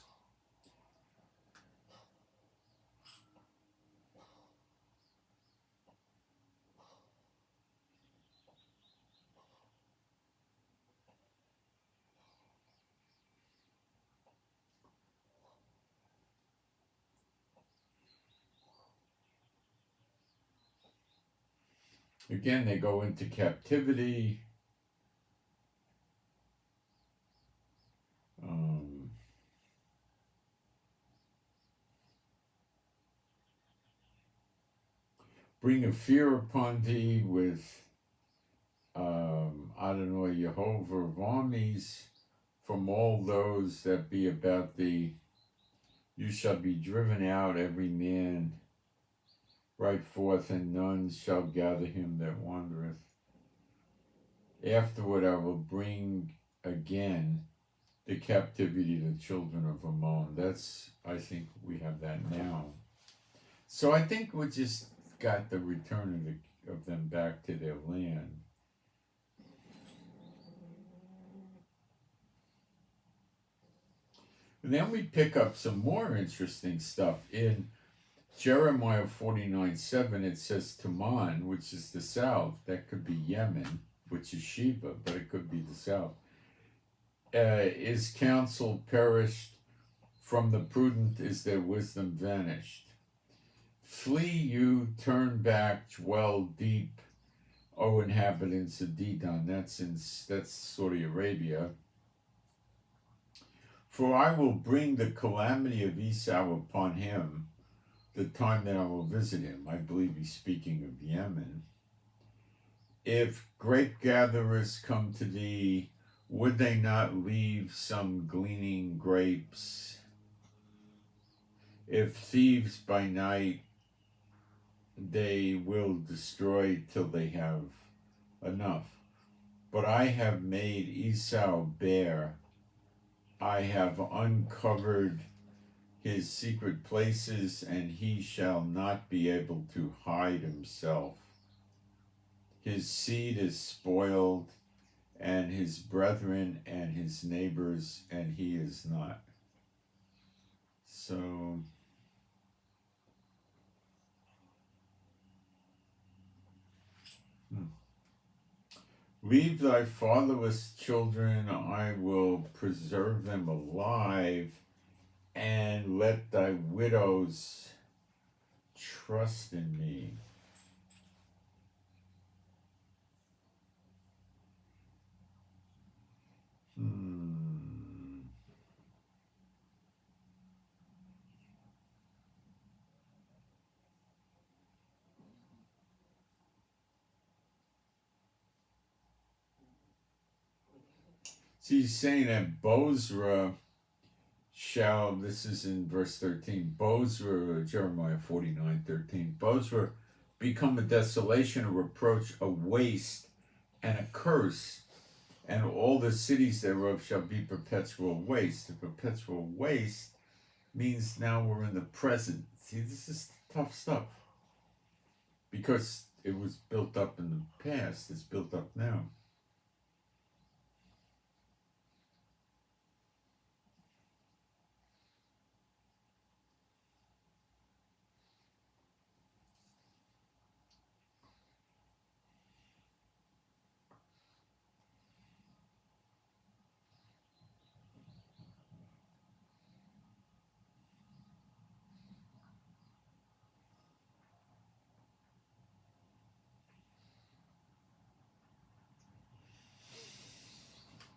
Again, they go into captivity. Bring a fear upon thee with Adonai Jehovah of armies, from all those that be about thee. You shall be driven out, every man right forth, and none shall gather him that wandereth. Afterward I will bring again the captivity of the children of Ammon. I think we have that now. So I think we just got the return of them back to their land. And then we pick up some more interesting stuff. In Jeremiah 49:7, it says Taman, which is the south. That could be Yemen, which is Sheba, but it could be the south. Is counsel perished, from the prudent is their wisdom vanished. Flee you, turn back, dwell deep, O inhabitants of Dedan. That's Saudi Arabia. For I will bring the calamity of Esau upon him, the time that I will visit him. I believe he's speaking of Yemen. If grape gatherers come to thee, would they not leave some gleaning grapes? If thieves by night, they will destroy till they have enough. But I have made Esau bare. I have uncovered his secret places, and he shall not be able to hide himself. His seed is spoiled, and his brethren and his neighbors, and he is not. So leave thy fatherless children, I will preserve them alive, and let thy widows trust in me. So he's saying that Bozrah shall, this is in verse 13, Bozrah, Jeremiah 49:13, Bozrah become a desolation, a reproach, a waste, and a curse, and all the cities thereof shall be perpetual waste. The perpetual waste means now we're in the present. See, this is tough stuff. Because it was built up in the past, it's built up now.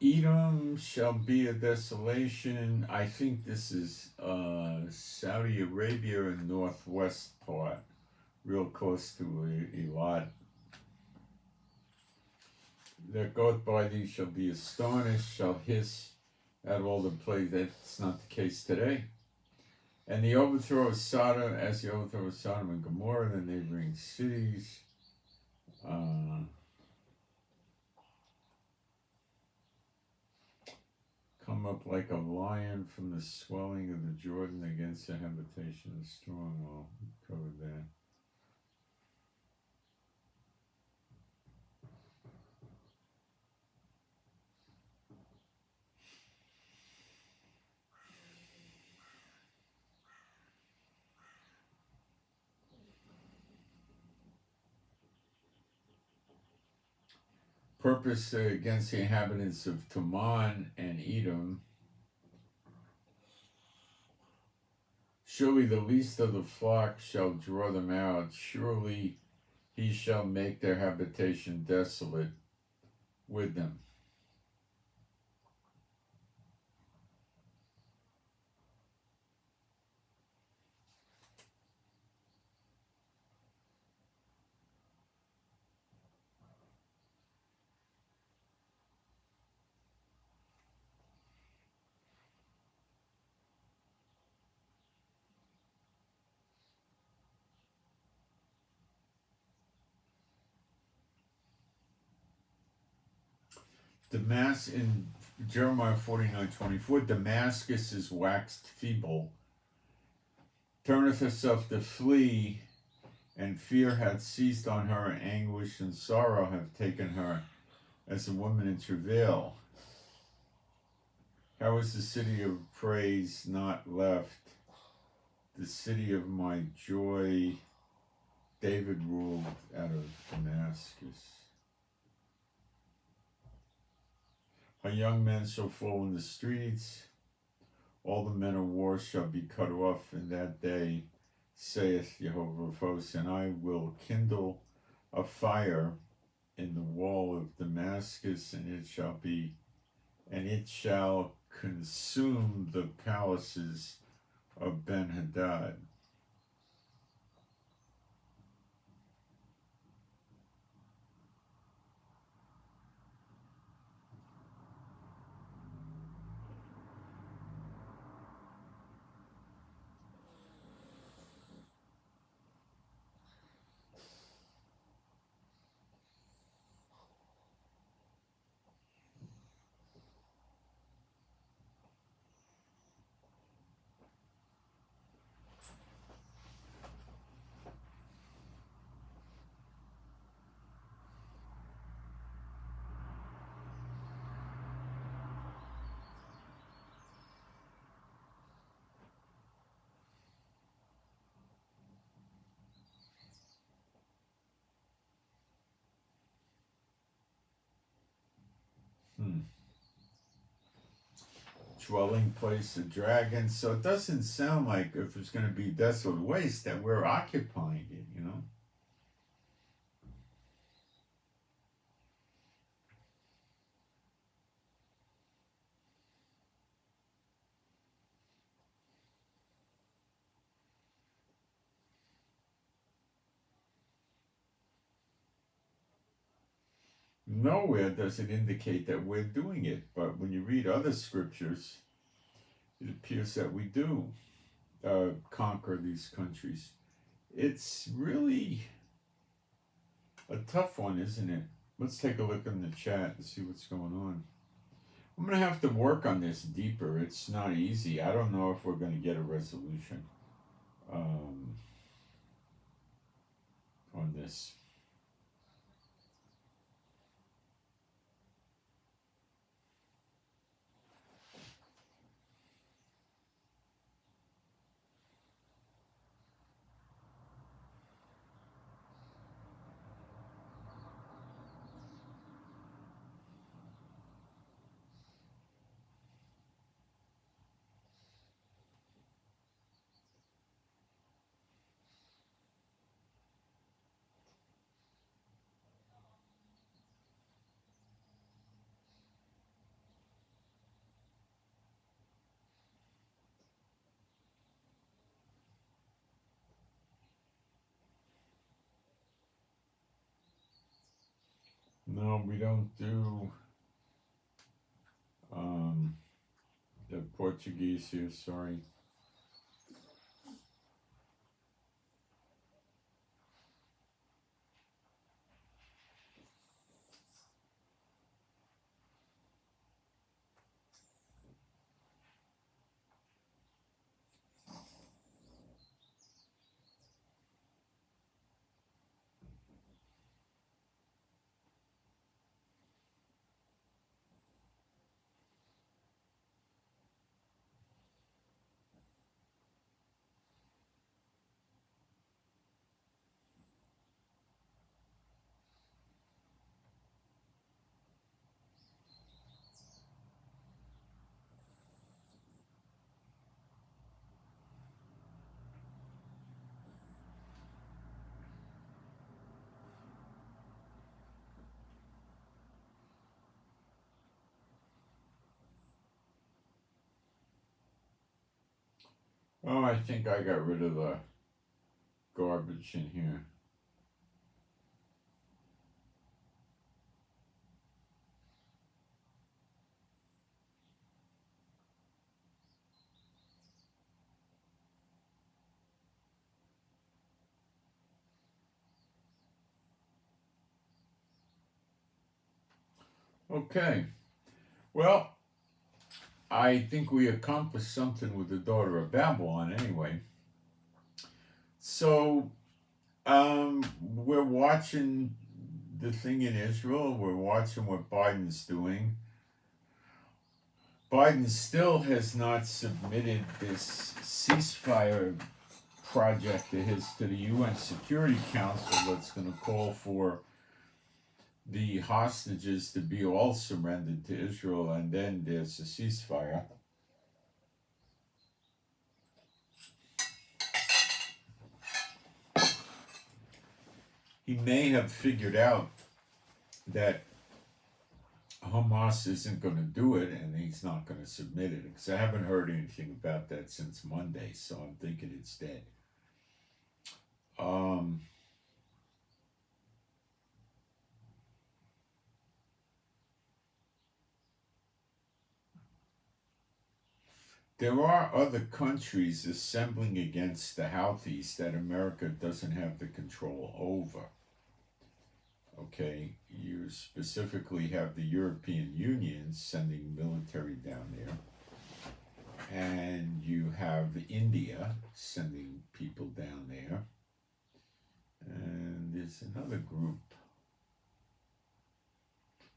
Edom shall be a desolation. I think this is Saudi Arabia and northwest part, real close to Eilat. That goeth by thee shall be astonished, shall hiss at all the plagues. That's not the case today. And the overthrow of Sodom, as the overthrow of Sodom and Gomorrah, the neighboring cities. Come up like a lion from the swelling of the Jordan against the habitation of strong. Well, we covered that. Purpose against the inhabitants of Teman and Edom. Surely the least of the flock shall draw them out. Surely he shall make their habitation desolate with them. In Jeremiah 49:24, Damascus is waxed feeble, turneth herself to flee, and fear hath seized on her, and anguish and sorrow have taken her, as a woman in travail. How is the city of praise not left, the city of my joy? David ruled out of Damascus. Her young men shall fall in the streets, all the men of war shall be cut off in that day, saith Jehovah of hosts, and I will kindle a fire in the wall of Damascus, and it shall consume the palaces of Ben-Hadad. Dwelling place of dragons. So it doesn't sound like if it's going to be desolate waste that we're occupying it, you know? Nowhere does it indicate that we're doing it, but when you read other scriptures, it appears that we do conquer these countries. It's really a tough one, isn't it? Let's take a look in the chat and see what's going on. I'm going to have to work on this deeper. It's not easy. I don't know if we're going to get a resolution on this. No, we don't do the Portuguese here, sorry. Oh, I think I got rid of the garbage in here. Okay. Well, I think we accomplished something with the daughter of Babylon anyway. So, we're watching the thing in Israel. We're watching what Biden's doing. Biden still has not submitted this ceasefire project of his to the UN Security Council that's going to call for the hostages to be all surrendered to Israel, and then there's a ceasefire. He may have figured out that Hamas isn't going to do it, and he's not going to submit it, because I haven't heard anything about that since Monday, so I'm thinking it's dead. There are other countries assembling against the Houthis that America doesn't have the control over. Okay, you specifically have the European Union sending military down there, and you have India sending people down there, and there's another group.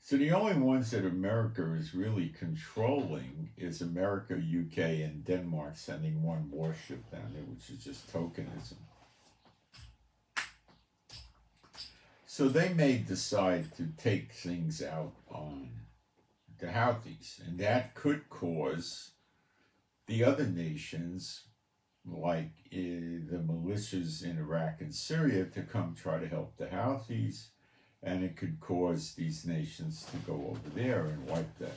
So the only ones that America is really controlling is America, UK, and Denmark sending one warship down there, which is just tokenism. So they may decide to take things out on the Houthis, and that could cause the other nations, like the militias in Iraq and Syria, to come try to help the Houthis, and it could cause these nations to go over there and wipe the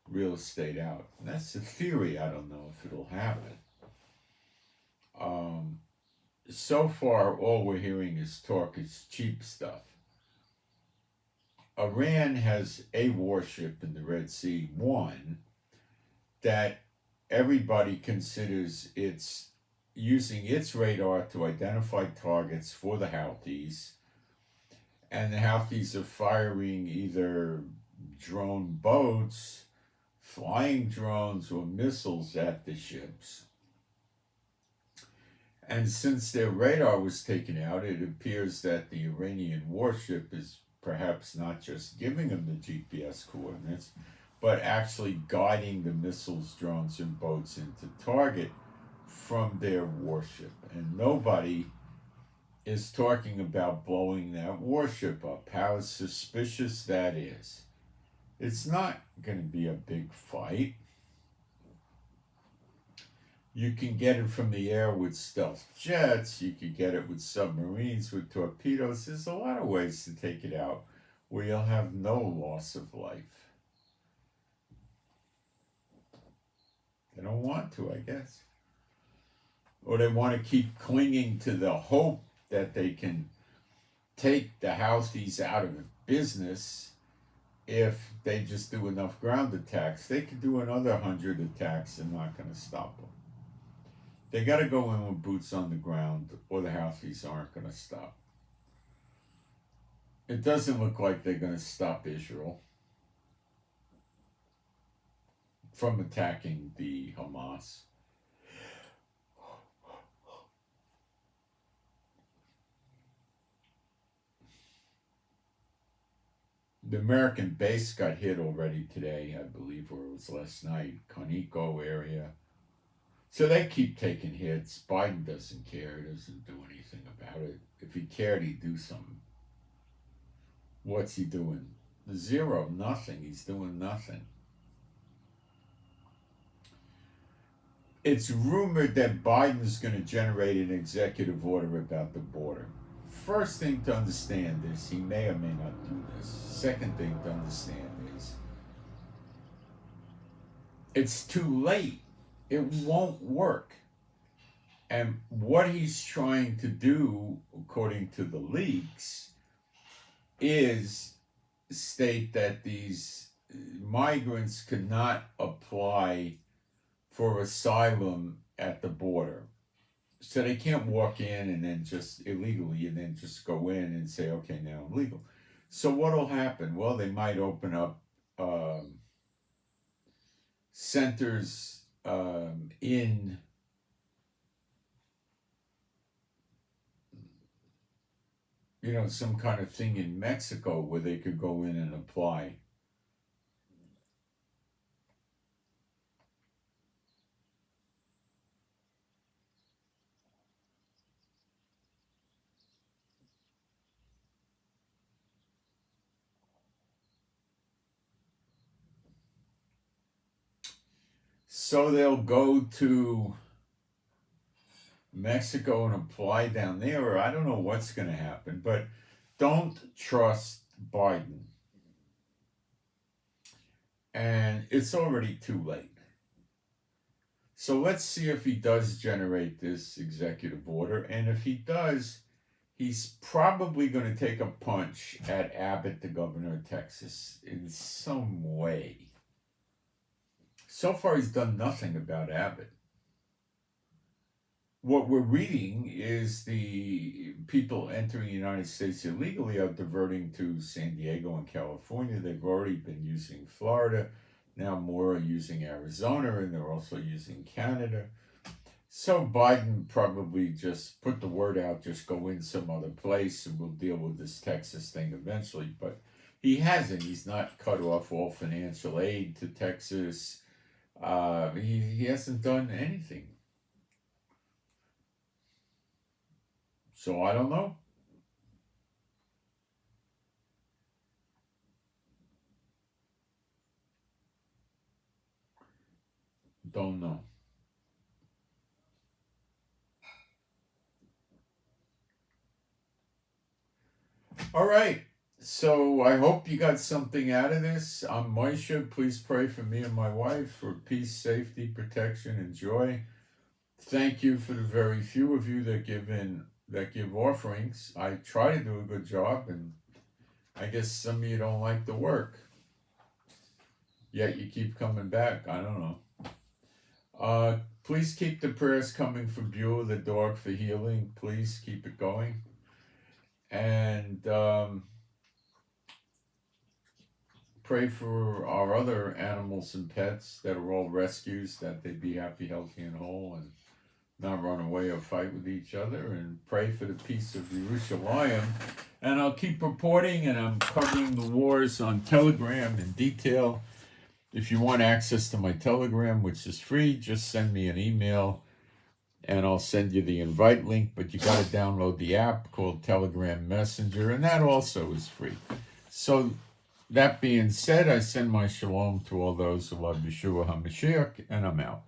real estate out. And that's a theory. I don't know if it'll happen. So far, all we're hearing is talk. It's cheap stuff. Iran has a warship in the Red Sea, one, that everybody considers it's using its radar to identify targets for the Houthis, and the Houthis are firing either drone boats, flying drones, or missiles at the ships. And since their radar was taken out, it appears that the Iranian warship is perhaps not just giving them the GPS coordinates, but actually guiding the missiles, drones, and boats into target from their warship. And nobody is talking about blowing that warship up. How suspicious that is. It's not going to be a big fight. You can get it from the air with stealth jets. You could get it with submarines, with torpedoes. There's a lot of ways to take it out where you'll have no loss of life. They don't want to, I guess. Or they want to keep clinging to the hope that they can take the Houthis out of business if they just do enough ground attacks. They could do another 100 attacks and not going to stop them. They got to go in with boots on the ground, or the Houthis aren't going to stop. It doesn't look like they're going to stop Israel from attacking the Hamas. The American base got hit already today, I believe, or it was last night, Conoco area. So they keep taking hits. Biden doesn't care. He doesn't do anything about it. If he cared, he'd do something. What's he doing? Zero, nothing. He's doing nothing. It's rumored that Biden's going to generate an executive order about the border. First thing to understand is he may or may not do this. Second thing to understand is it's too late. It won't work. And what he's trying to do, according to the leaks, is state that these migrants could not apply for asylum at the border. So they can't walk in and then just illegally and then just go in and say, okay, now I'm legal. So what will happen? Well, they might open up centers in some kind of thing in Mexico where they could go in and apply. So they'll go to Mexico and apply down there, or I don't know what's going to happen, but don't trust Biden. And it's already too late. So let's see if he does generate this executive order. And if he does, he's probably going to take a punch at Abbott, the governor of Texas, in some way. So far, he's done nothing about Abbott. What we're reading is the people entering the United States illegally are diverting to San Diego and California. They've already been using Florida. Now more are using Arizona, and they're also using Canada. So Biden probably just put the word out, just go in some other place and we'll deal with this Texas thing eventually. But he hasn't. He's not cut off all financial aid to Texas. He hasn't done anything. So I don't know. Don't know. All right. So I hope you got something out of this. I'm Moshe. Please pray for me and my wife for peace, safety, protection, and joy. Thank you for the very few of you that give offerings. I try to do a good job, and I guess some of you don't like the work. Yet you keep coming back. I don't know. Please keep the prayers coming for Beulah, the dog, for healing. Please keep it going. And pray for our other animals and pets that are all rescues, that they be happy, healthy, and whole, and not run away or fight with each other. And pray for the peace of Jerusalem. And I'll keep reporting, and I'm covering the wars on Telegram in detail. If you want access to my Telegram, which is free, just send me an email and I'll send you the invite link. But you got to download the app called Telegram Messenger, and that also is free. So that being said, I send my shalom to all those who love Yeshua HaMashiach, and I'm out.